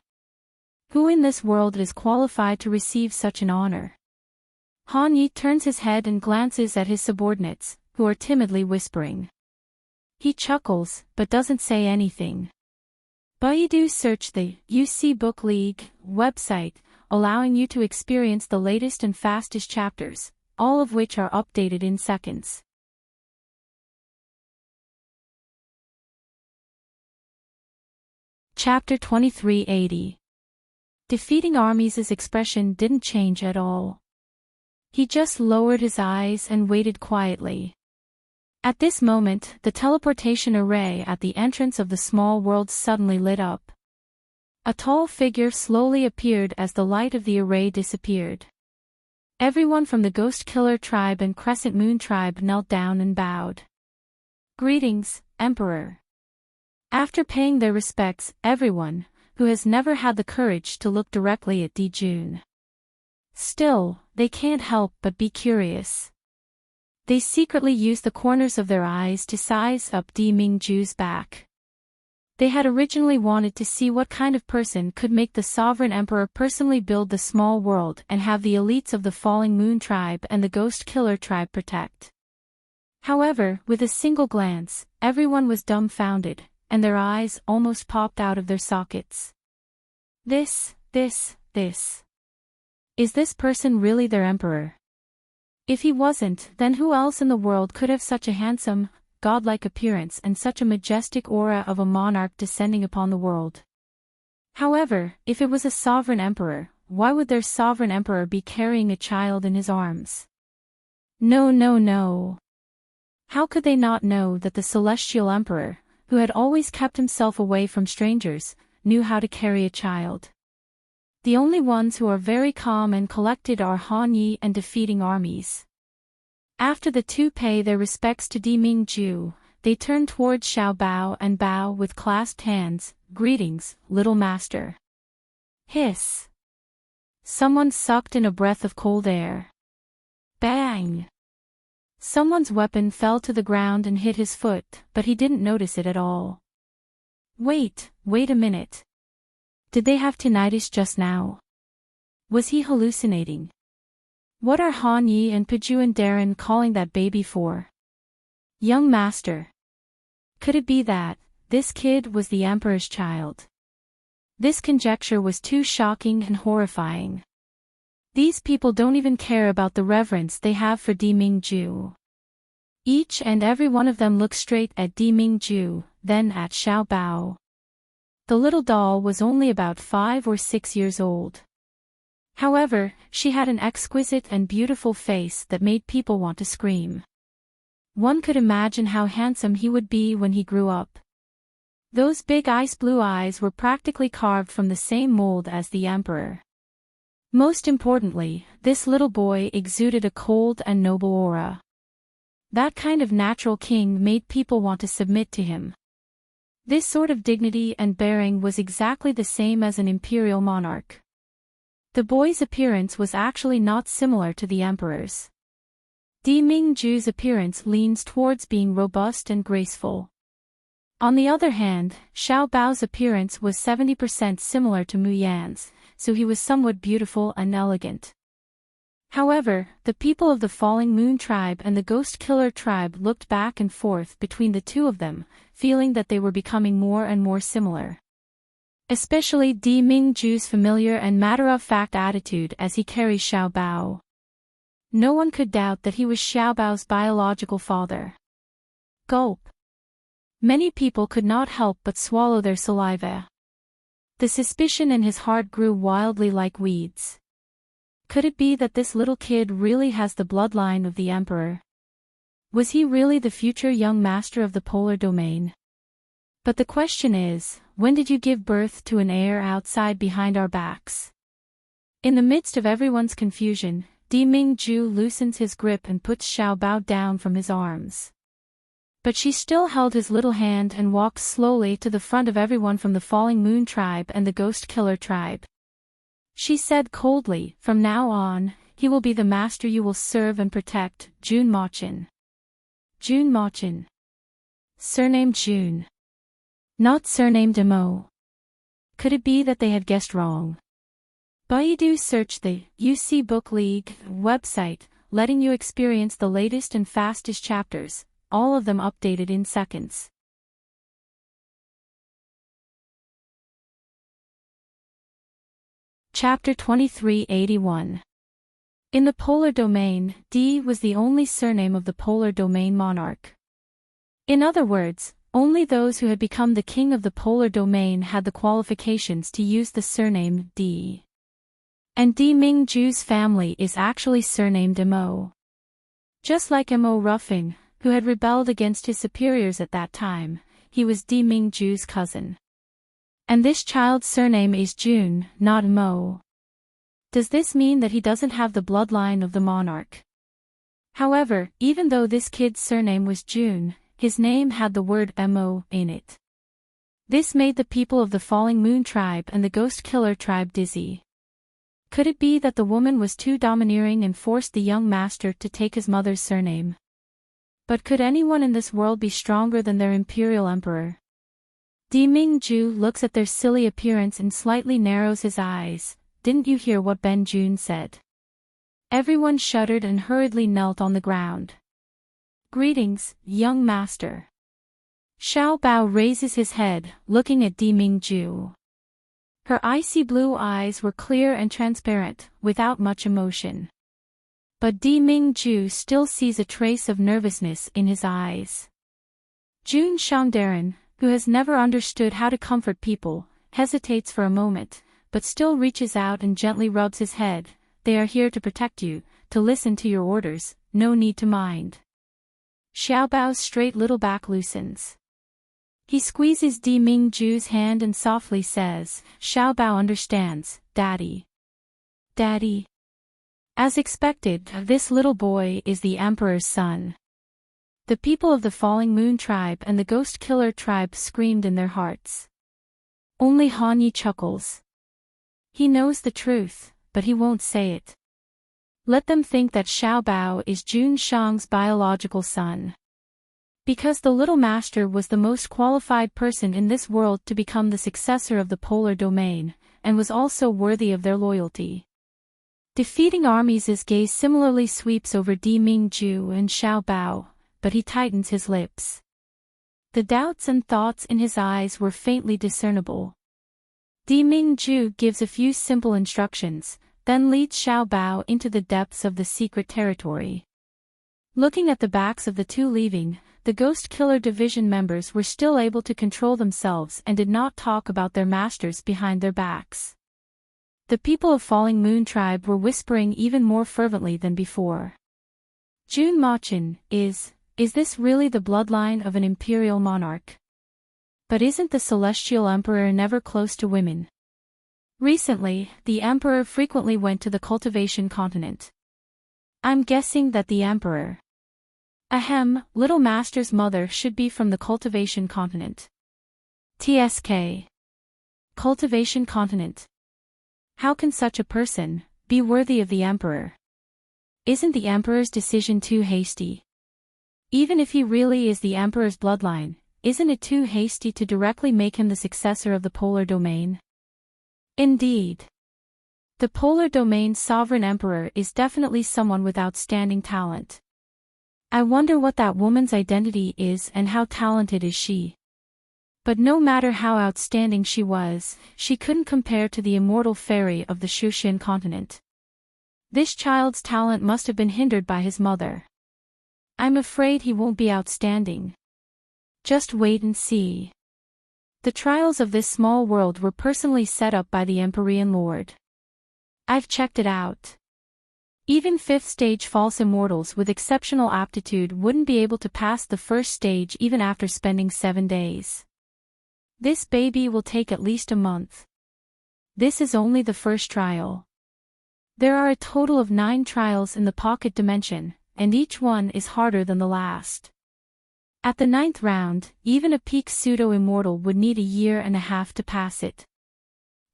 Who in this world is qualified to receive such an honor? Han Yi turns his head and glances at his subordinates, who are timidly whispering. He chuckles, but doesn't say anything. Baidu search the UC Book League website, allowing you to experience the latest and fastest chapters, all of which are updated in seconds. Chapter 2380. Defeating armies' expression didn't change at all. He just lowered his eyes and waited quietly. At this moment, the teleportation array at the entrance of the small world suddenly lit up. A tall figure slowly appeared as the light of the array disappeared. Everyone from the Ghost Killer tribe and Crescent Moon tribe knelt down and bowed. Greetings, Emperor. After paying their respects, everyone, who has never had the courage to look directly at Di Jun. Still, they can't help but be curious. They secretly use the corners of their eyes to size up Di Mingju's back. They had originally wanted to see what kind of person could make the sovereign emperor personally build the small world and have the elites of the Falling Moon tribe and the Ghost Killer tribe protect. However, with a single glance, everyone was dumbfounded, and their eyes almost popped out of their sockets. Is this person really their emperor? If he wasn't, then who else in the world could have such a handsome, godlike appearance and such a majestic aura of a monarch descending upon the world? However, if it was a sovereign emperor, why would their sovereign emperor be carrying a child in his arms? No. How could they not know that the celestial emperor, who had always kept himself away from strangers, knew how to carry a child? The only ones who are very calm and collected are Han Yi and defeating armies. After the two pay their respects to Di Mingju, they turn towards Xiao Bao and bow with clasped hands. Greetings, little master. Hiss. Someone sucked in a breath of cold air. Bang! Someone's weapon fell to the ground and hit his foot, but he didn't notice it at all. Wait a minute. Did they have tinnitus just now? Was he hallucinating? What are Han Yi and Piju and Darren calling that baby for? Young master. Could it be that this kid was the emperor's child? This conjecture was too shocking and horrifying. These people don't even care about the reverence they have for Di Mingju. Each and every one of them looked straight at Di Mingju, then at Xiao Bao. The little doll was only about 5 or 6 years old. However, she had an exquisite and beautiful face that made people want to scream. One could imagine how handsome he would be when he grew up. Those big ice blue eyes were practically carved from the same mold as the emperor. Most importantly, this little boy exuded a cold and noble aura. That kind of natural king made people want to submit to him. This sort of dignity and bearing was exactly the same as an imperial monarch. The boy's appearance was actually not similar to the emperor's. Di Mingju's appearance leans towards being robust and graceful. On the other hand, Xiao Bao's appearance was 70% similar to Mu Yan's, so he was somewhat beautiful and elegant. However, the people of the Falling Moon tribe and the Ghost Killer tribe looked back and forth between the two of them, feeling that they were becoming more and more similar. Especially Di Mingju's familiar and matter-of-fact attitude as he carries Xiao Bao. No one could doubt that he was Xiao Bao's biological father. Gulp. Many people could not help but swallow their saliva. The suspicion in his heart grew wildly like weeds. Could it be that this little kid really has the bloodline of the emperor? Was he really the future young master of the polar domain? But the question is, when did you give birth to an heir outside behind our backs? In the midst of everyone's confusion, Di Mingju loosens his grip and puts Xiao Bao down from his arms. But she still held his little hand and walked slowly to the front of everyone from the Falling Moon tribe and the Ghost Killer tribe. She said coldly, "From now on, he will be the master you will serve and protect, Jun Machin." Jun Machin. Surnamed Jun. Not surnamed Mo. Could it be that they had guessed wrong? Baidu search the UC Book League website, letting you experience the latest and fastest chapters, all of them updated in seconds. Chapter 2381. In the polar domain, Di was the only surname of the polar domain monarch. In other words, only those who had become the king of the polar domain had the qualifications to use the surname Di. And Di Mingju's family is actually surnamed Mo. Just like Mo Ruffing, who had rebelled against his superiors at that time, he was Di Mingju's cousin. And this child's surname is Jun, not Mo. Does this mean that he doesn't have the bloodline of the monarch? However, even though this kid's surname was Jun, his name had the word "mo" in it. This made the people of the Falling Moon tribe and the Ghost Killer tribe dizzy. Could it be that the woman was too domineering and forced the young master to take his mother's surname? But could anyone in this world be stronger than their imperial emperor? Deming-ju looks at their silly appearance and slightly narrows his eyes. Didn't you hear what Ben Jun said? Everyone shuddered and hurriedly knelt on the ground. Greetings, young master. Xiao Bao raises his head, looking at Deming-ju. Her icy blue eyes were clear and transparent, without much emotion. But Deming-ju still sees a trace of nervousness in his eyes. Jun Shangdaran, who has never understood how to comfort people, hesitates for a moment, but still reaches out and gently rubs his head. They are here to protect you, to listen to your orders, no need to mind. Xiaobao's straight little back loosens. He squeezes Deming-ju's hand and softly says, Xiaobao understands, Daddy. Daddy. As expected, this little boy is the Emperor's son. The people of the Falling Moon tribe and the Ghost Killer tribe screamed in their hearts. Only Han Yi chuckles. He knows the truth, but he won't say it. Let them think that Xiao Bao is Jun Shang's biological son. Because the little master was the most qualified person in this world to become the successor of the polar domain, and was also worthy of their loyalty. Defeating armies' gaze similarly sweeps over Deming-ju and Xiao Bao, but he tightens his lips. The doubts and thoughts in his eyes were faintly discernible. Deming-ju gives a few simple instructions, then leads Xiao Bao into the depths of the secret territory. Looking at the backs of the two leaving, the Ghost Killer division members were still able to control themselves and did not talk about their masters behind their backs. The people of Falling Moon tribe were whispering even more fervently than before. Jun Machin, is this really the bloodline of an imperial monarch? But isn't the celestial emperor never close to women? Recently, the emperor frequently went to the cultivation continent. I'm guessing that the emperor. Little master's mother should be from the cultivation continent. TSK. Cultivation continent. How can such a person be worthy of the emperor? Isn't the emperor's decision too hasty? Even if he really is the emperor's bloodline, isn't it too hasty to directly make him the successor of the polar domain? Indeed. The polar domain's sovereign emperor is definitely someone with outstanding talent. I wonder what that woman's identity is and how talented is she. But no matter how outstanding she was, she couldn't compare to the immortal fairy of the Shushin continent. This child's talent must have been hindered by his mother. I'm afraid he won't be outstanding. Just wait and see. The trials of this small world were personally set up by the Empyrean Lord. I've checked it out. Even 5th stage false immortals with exceptional aptitude wouldn't be able to pass the first stage even after spending 7 days. This baby will take at least a month. This is only the first trial. There are a total of 9 trials in the pocket dimension, and each one is harder than the last. At the 9th round, even a peak pseudo-immortal would need a year and a half to pass it.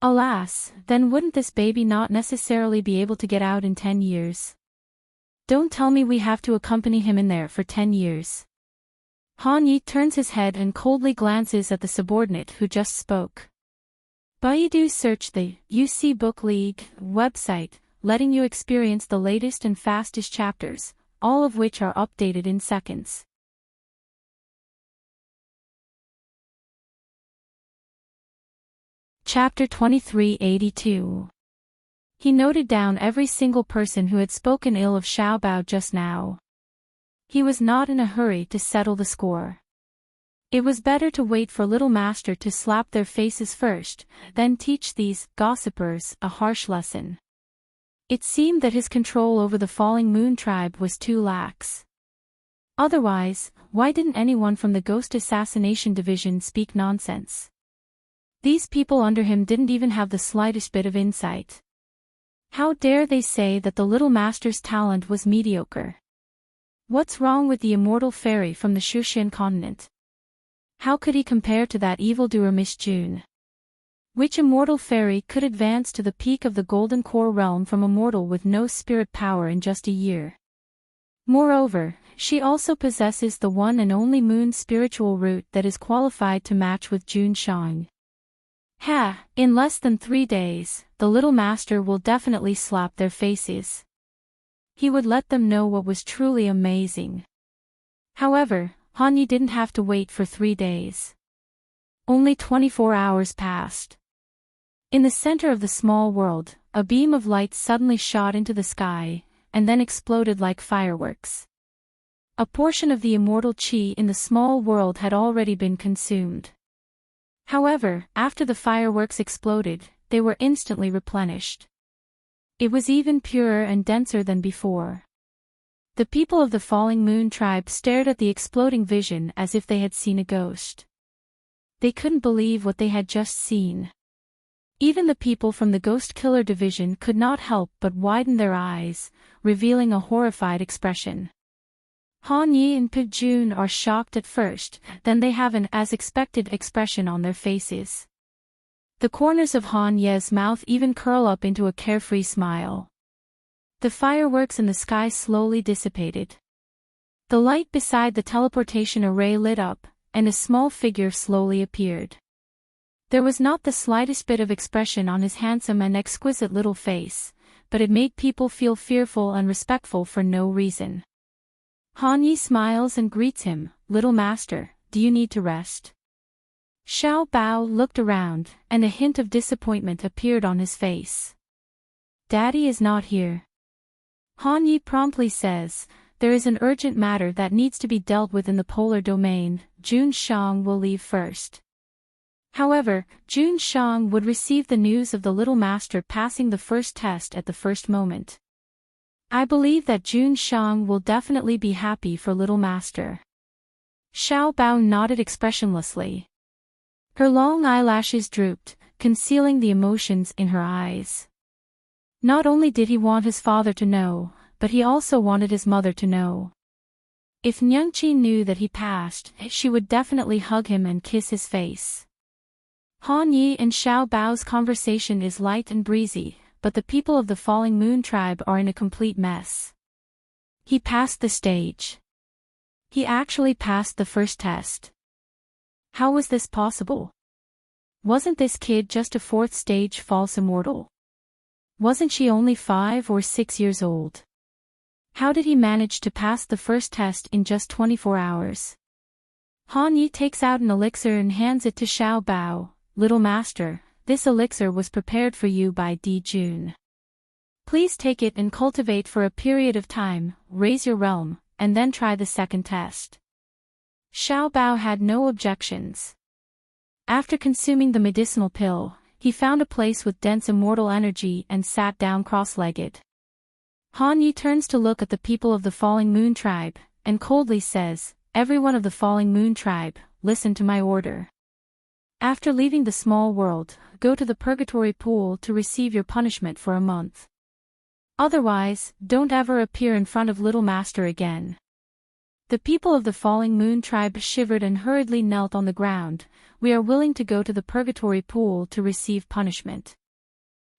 Alas, then wouldn't this baby not necessarily be able to get out in 10 years? Don't tell me we have to accompany him in there for 10 years. Han Yi turns his head and coldly glances at the subordinate who just spoke. Baidu search the UC Book League website, letting you experience the latest and fastest chapters, all of which are updated in seconds. Chapter 2382. He noted down every single person who had spoken ill of Xiao Bao just now. He was not in a hurry to settle the score. It was better to wait for Little Master to slap their faces first, then teach these gossipers a harsh lesson. It seemed that his control over the Falling Moon tribe was too lax. Otherwise, why didn't anyone from the Ghost Assassination Division speak nonsense? These people under him didn't even have the slightest bit of insight. How dare they say that the Little Master's talent was mediocre? What's wrong with the immortal fairy from the Shushan continent? How could he compare to that evildoer Miss June? Which immortal fairy could advance to the peak of the Golden Core realm from a mortal with no spirit power in just a year? Moreover, she also possesses the one and only moon spiritual root that is qualified to match with June Shang. In less than 3 days, the little master will definitely slap their faces. He would let them know what was truly amazing. However, Han Yi didn't have to wait for 3 days. Only 24 hours passed. In the center of the small world, a beam of light suddenly shot into the sky, and then exploded like fireworks. A portion of the immortal chi in the small world had already been consumed. However, after the fireworks exploded, they were instantly replenished. It was even purer and denser than before. The people of the Falling Moon tribe stared at the exploding vision as if they had seen a ghost. They couldn't believe what they had just seen. Even the people from the Ghost Killer division could not help but widen their eyes, revealing a horrified expression. Han Yi and Pi Jun are shocked at first, then they have an as-expected expression on their faces. The corners of Han Ye's mouth even curl up into a carefree smile. The fireworks in the sky slowly dissipated. The light beside the teleportation array lit up, and a small figure slowly appeared. There was not the slightest bit of expression on his handsome and exquisite little face, but it made people feel fearful and respectful for no reason. Han Yi smiles and greets him, "Little master, do you need to rest?" Xiao Bao looked around, and a hint of disappointment appeared on his face. "Daddy is not here." Han Yi promptly says, "There is an urgent matter that needs to be dealt with in the polar domain. Jun Shang will leave first." However, Jun Shang would receive the news of the little master passing the first test at the first moment. "I believe that Jun Shang will definitely be happy for little master." Xiao Bao nodded expressionlessly. Her long eyelashes drooped, concealing the emotions in her eyes. Not only did he want his father to know, but he also wanted his mother to know. If Nyangqi knew that he passed, she would definitely hug him and kiss his face. Han Yi and Xiao Bao's conversation is light and breezy, but the people of the Falling Moon tribe are in a complete mess. He passed the stage. He actually passed the first test. How was this possible? Wasn't this kid just a 4th stage false immortal? Wasn't she only 5 or 6 years old? How did he manage to pass the first test in just 24 hours? Han Yi takes out an elixir and hands it to Xiao Bao. "Little master, this elixir was prepared for you by Di Jun. Please take it and cultivate for a period of time, raise your realm, and then try the second test." Xiao Bao had no objections. After consuming the medicinal pill, he found a place with dense immortal energy and sat down cross-legged. Han Yi turns to look at the people of the Falling Moon tribe, and coldly says, "Everyone of the Falling Moon tribe, listen to my order. After leaving the small world, go to the purgatory pool to receive your punishment for a month. Otherwise, don't ever appear in front of little master again." The people of the Falling Moon tribe shivered and hurriedly knelt on the ground. "We are willing to go to the purgatory pool to receive punishment."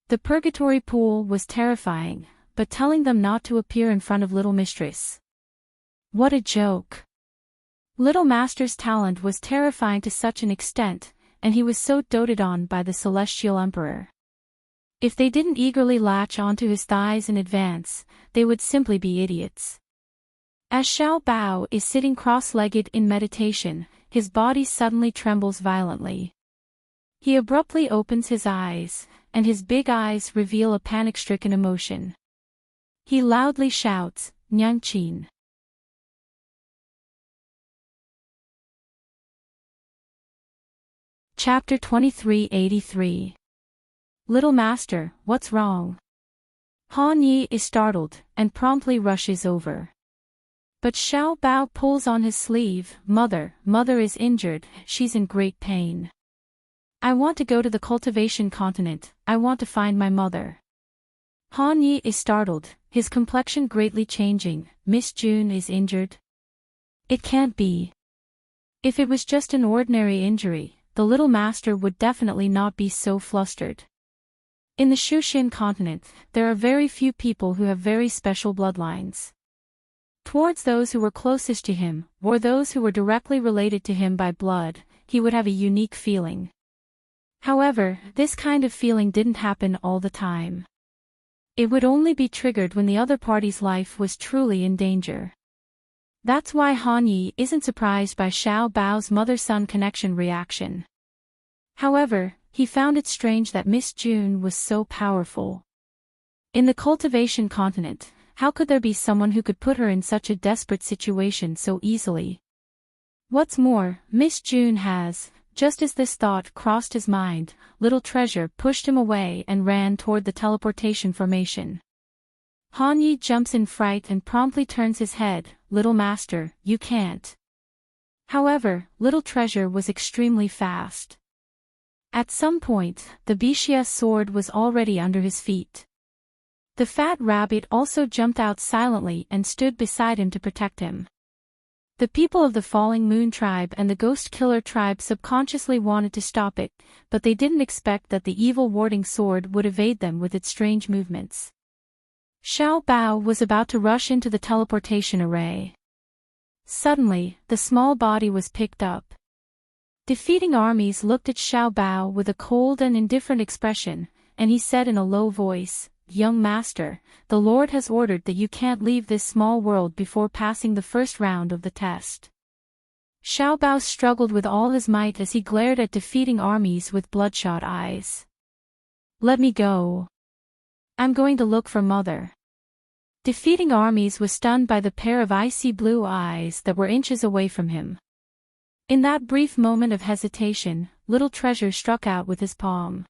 The purgatory pool was terrifying, but telling them not to appear in front of little mistress. What a joke! Little master's talent was terrifying to such an extent, and he was so doted on by the celestial emperor. If they didn't eagerly latch onto his thighs in advance, they would simply be idiots. As Xiao Bao is sitting cross-legged in meditation, his body suddenly trembles violently. He abruptly opens his eyes, and his big eyes reveal a panic-stricken emotion. He loudly shouts, "Nyangqin." Chapter 2383. Little master, what's wrong? Han Yi is startled, and promptly rushes over. But Xiao Bao pulls on his sleeve. Mother is injured, she's in great pain. I want to go to the cultivation continent, I want to find my mother." Han Yi is startled, his complexion greatly changing. Miss June is injured? It can't be. If it was just an ordinary injury, the little master would definitely not be so flustered. In the Shushin continent, there are very few people who have very special bloodlines. Towards those who were closest to him, or those who were directly related to him by blood, he would have a unique feeling. However, this kind of feeling didn't happen all the time. It would only be triggered when the other party's life was truly in danger. That's why Han Yi isn't surprised by Xiao Bao's mother-son connection reaction. However, he found it strange that Miss June was so powerful. In the cultivation continent, how could there be someone who could put her in such a desperate situation so easily? What's more, Miss June has, just as this thought crossed his mind, Little Treasure pushed him away and ran toward the teleportation formation. Han Yi jumps in fright and promptly turns his head. Little Master, you can't. However, Little Treasure was extremely fast. At some point, the Bixia sword was already under his feet. The fat rabbit also jumped out silently and stood beside him to protect him. The people of the Falling Moon tribe and the Ghost Killer tribe subconsciously wanted to stop it, but they didn't expect that the evil warding sword would evade them with its strange movements. Xiao Bao was about to rush into the teleportation array. Suddenly, the small body was picked up. Defeating Armies looked at Xiao Bao with a cold and indifferent expression, and he said in a low voice, "Young master, the Lord has ordered that you can't leave this small world before passing the first round of the test." Xiao Bao struggled with all his might as he glared at Defeating Armies with bloodshot eyes. "Let me go. I'm going to look for Mother." Defeating Armies was stunned by the pair of icy blue eyes that were inches away from him. In that brief moment of hesitation, Little Treasure struck out with his palm.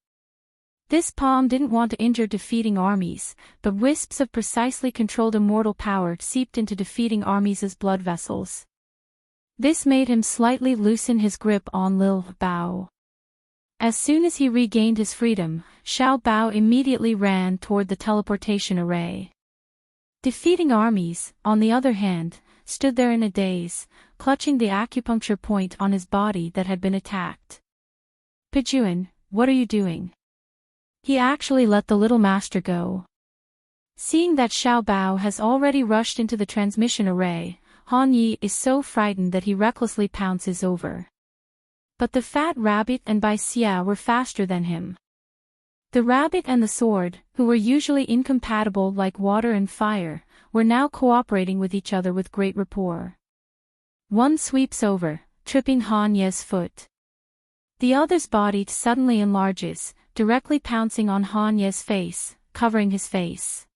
This palm didn't want to injure Defeating Armies, but wisps of precisely controlled immortal power seeped into Defeating Armies' blood vessels. This made him slightly loosen his grip on Lil Bao. As soon as he regained his freedom, Xiao Bao immediately ran toward the teleportation array. Defeating Armies, on the other hand, stood there in a daze, clutching the acupuncture point on his body that had been attacked. "Pijuan, what are you doing?" He actually let the little master go. Seeing that Xiao Bao has already rushed into the transmission array, Han Yi is so frightened that he recklessly pounces over. But the fat rabbit and Bai Xia were faster than him. The rabbit and the sword, who were usually incompatible like water and fire, were now cooperating with each other with great rapport. One sweeps over, tripping Han Ye's foot. The other's body suddenly enlarges, directly pouncing on Han Ye's face, covering his face.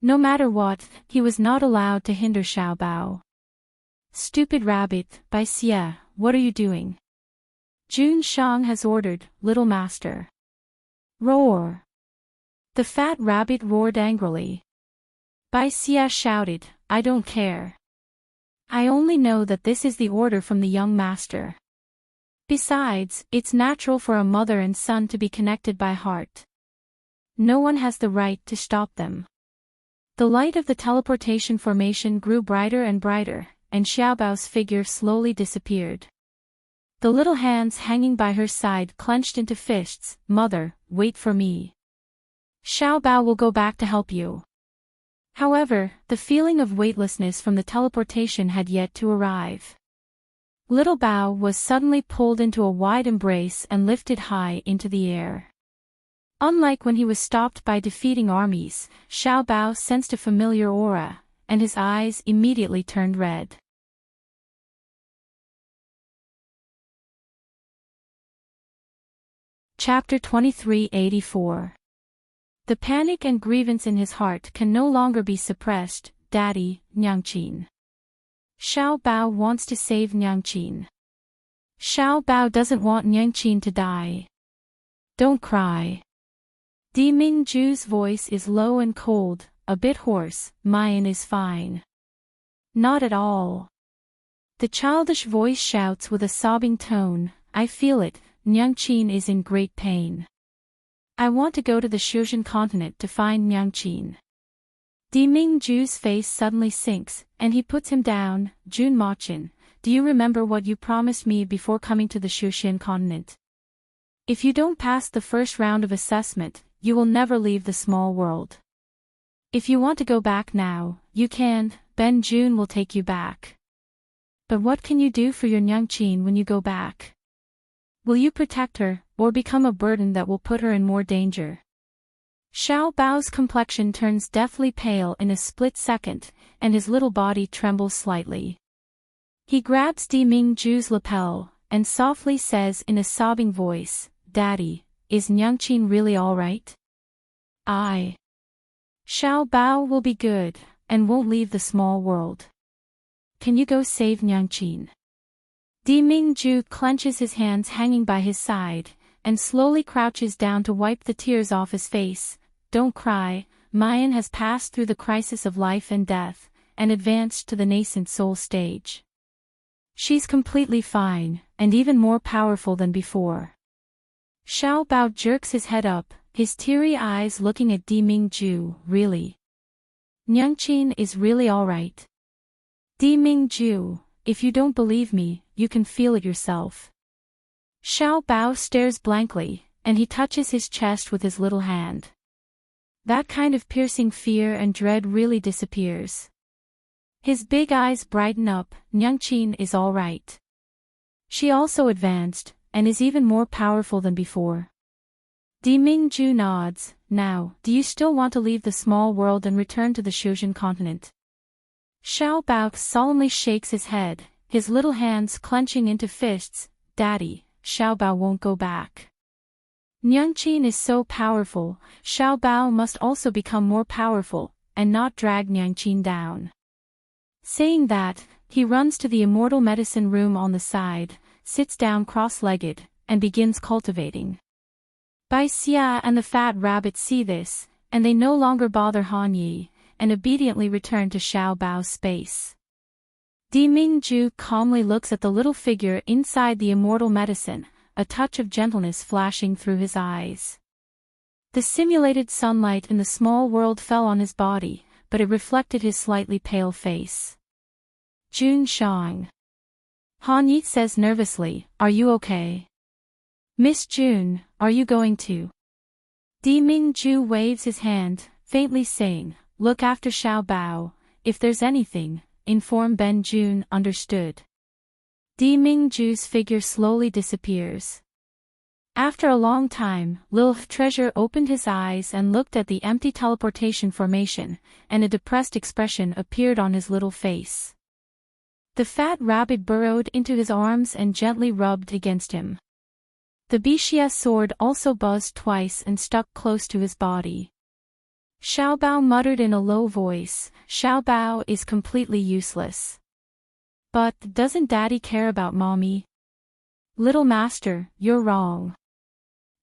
No matter what, he was not allowed to hinder Xiao Bao. "Stupid rabbit, Bai Xia, what are you doing?" "Jun Shang has ordered, little master." "Roar!" The fat rabbit roared angrily. Bai Xia shouted, "I don't care. I only know that this is the order from the young master. Besides, it's natural for a mother and son to be connected by heart. No one has the right to stop them." The light of the teleportation formation grew brighter and brighter, and Xiaobao's figure slowly disappeared. The little hands hanging by her side clenched into fists. "Mother, wait for me. Xiaobao will go back to help you." However, the feeling of weightlessness from the teleportation had yet to arrive. Little Bao was suddenly pulled into a wide embrace and lifted high into the air. Unlike when he was stopped by Defeating Armies, Xiao Bao sensed a familiar aura, and his eyes immediately turned red. Chapter 2384. The panic and grievance in his heart can no longer be suppressed. Daddy, Nyangqin. Xiao Bao wants to save Nyangqin. Xiao Bao doesn't want Nyangqin to die. Don't cry. Di Mingju's voice is low and cold, a bit hoarse. Mayan is fine. Not at all. The childish voice shouts with a sobbing tone, I feel it, Nyangqin is in great pain. I want to go to the Shuzhen continent to find Enchanting. Mingju's face suddenly sinks, and he puts him down. Jun Machin, do you remember what you promised me before coming to the Shuzhen continent? If you don't pass the first round of assessment, you will never leave the small world. If you want to go back now, you can. Ben Jun will take you back. But what can you do for your Enchanting when you go back? Will you protect her, or become a burden that will put her in more danger? Xiao Bao's complexion turns deathly pale in a split second, and his little body trembles slightly. He grabs Mingju's lapel, and softly says in a sobbing voice, "Daddy, is Enchanting really alright?" Xiao Bao will be good, and won't leave the small world. Can you go save Enchanting? Mingju clenches his hands hanging by his side, and slowly crouches down to wipe the tears off his face. Don't cry, Mayan has passed through the crisis of life and death, and advanced to the nascent soul stage. She's completely fine, and even more powerful than before. Xiao Bao jerks his head up, his teary eyes looking at Mingju. Really? Enchanting is really alright? Mingju, if you don't believe me, you can feel it yourself. Xiao Bao stares blankly, and he touches his chest with his little hand. That kind of piercing fear and dread really disappears. His big eyes brighten up. Enchanting is alright. She also advanced, and is even more powerful than before. Mingju nods. Now, do you still want to leave the small world and return to the Shuzhen continent? Xiao Bao solemnly shakes his head, his little hands clenching into fists. Daddy, Xiao Bao won't go back. Enchanting is so powerful, Xiao Bao must also become more powerful, and not drag Enchanting down. Saying that, he runs to the immortal medicine room on the side, sits down cross-legged, and begins cultivating. Bai Xia and the fat rabbit see this, and they no longer bother Han Yi, and obediently return to Xiao Bao's space. Mingju calmly looks at the little figure inside the immortal medicine, a touch of gentleness flashing through his eyes. The simulated sunlight in the small world fell on his body, but it reflected his slightly pale face. Jun Shang. Han Yi says nervously, "Are you okay? Miss Jun, are you going to?" Mingju waves his hand, faintly saying, "Look after Xiao Bao. If there's anything, inform Ben Jun." Understood. Mingju's figure slowly disappears. After a long time, Lil Treasure opened his eyes and looked at the empty teleportation formation, and a depressed expression appeared on his little face. The fat rabbit burrowed into his arms and gently rubbed against him. The Bixia sword also buzzed twice and stuck close to his body. Xiao Bao muttered in a low voice, "Xiao Bao is completely useless. But doesn't Daddy care about Mommy?" "Little Master, you're wrong."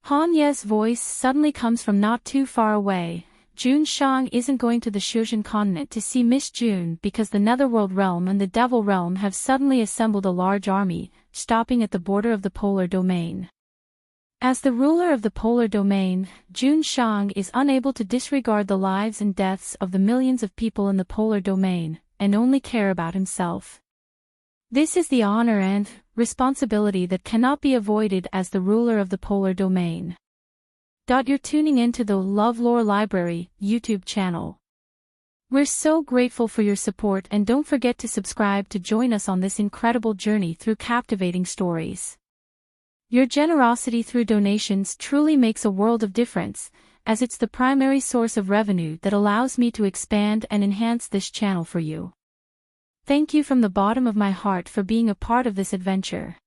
Han Ye's voice suddenly comes from not too far away. Jun Shang isn't going to the Shuzhen continent to see Miss Jun because the Netherworld Realm and the Devil Realm have suddenly assembled a large army, stopping at the border of the Polar Domain. As the ruler of the Polar Domain, Jun Shang is unable to disregard the lives and deaths of the millions of people in the Polar Domain, and only care about himself. This is the honor and responsibility that cannot be avoided as the ruler of the Polar Domain. You're tuning into the LoveLore Library YouTube channel. We're so grateful for your support, and don't forget to subscribe to join us on this incredible journey through captivating stories. Your generosity through donations truly makes a world of difference, as it's the primary source of revenue that allows me to expand and enhance this channel for you. Thank you from the bottom of my heart for being a part of this adventure.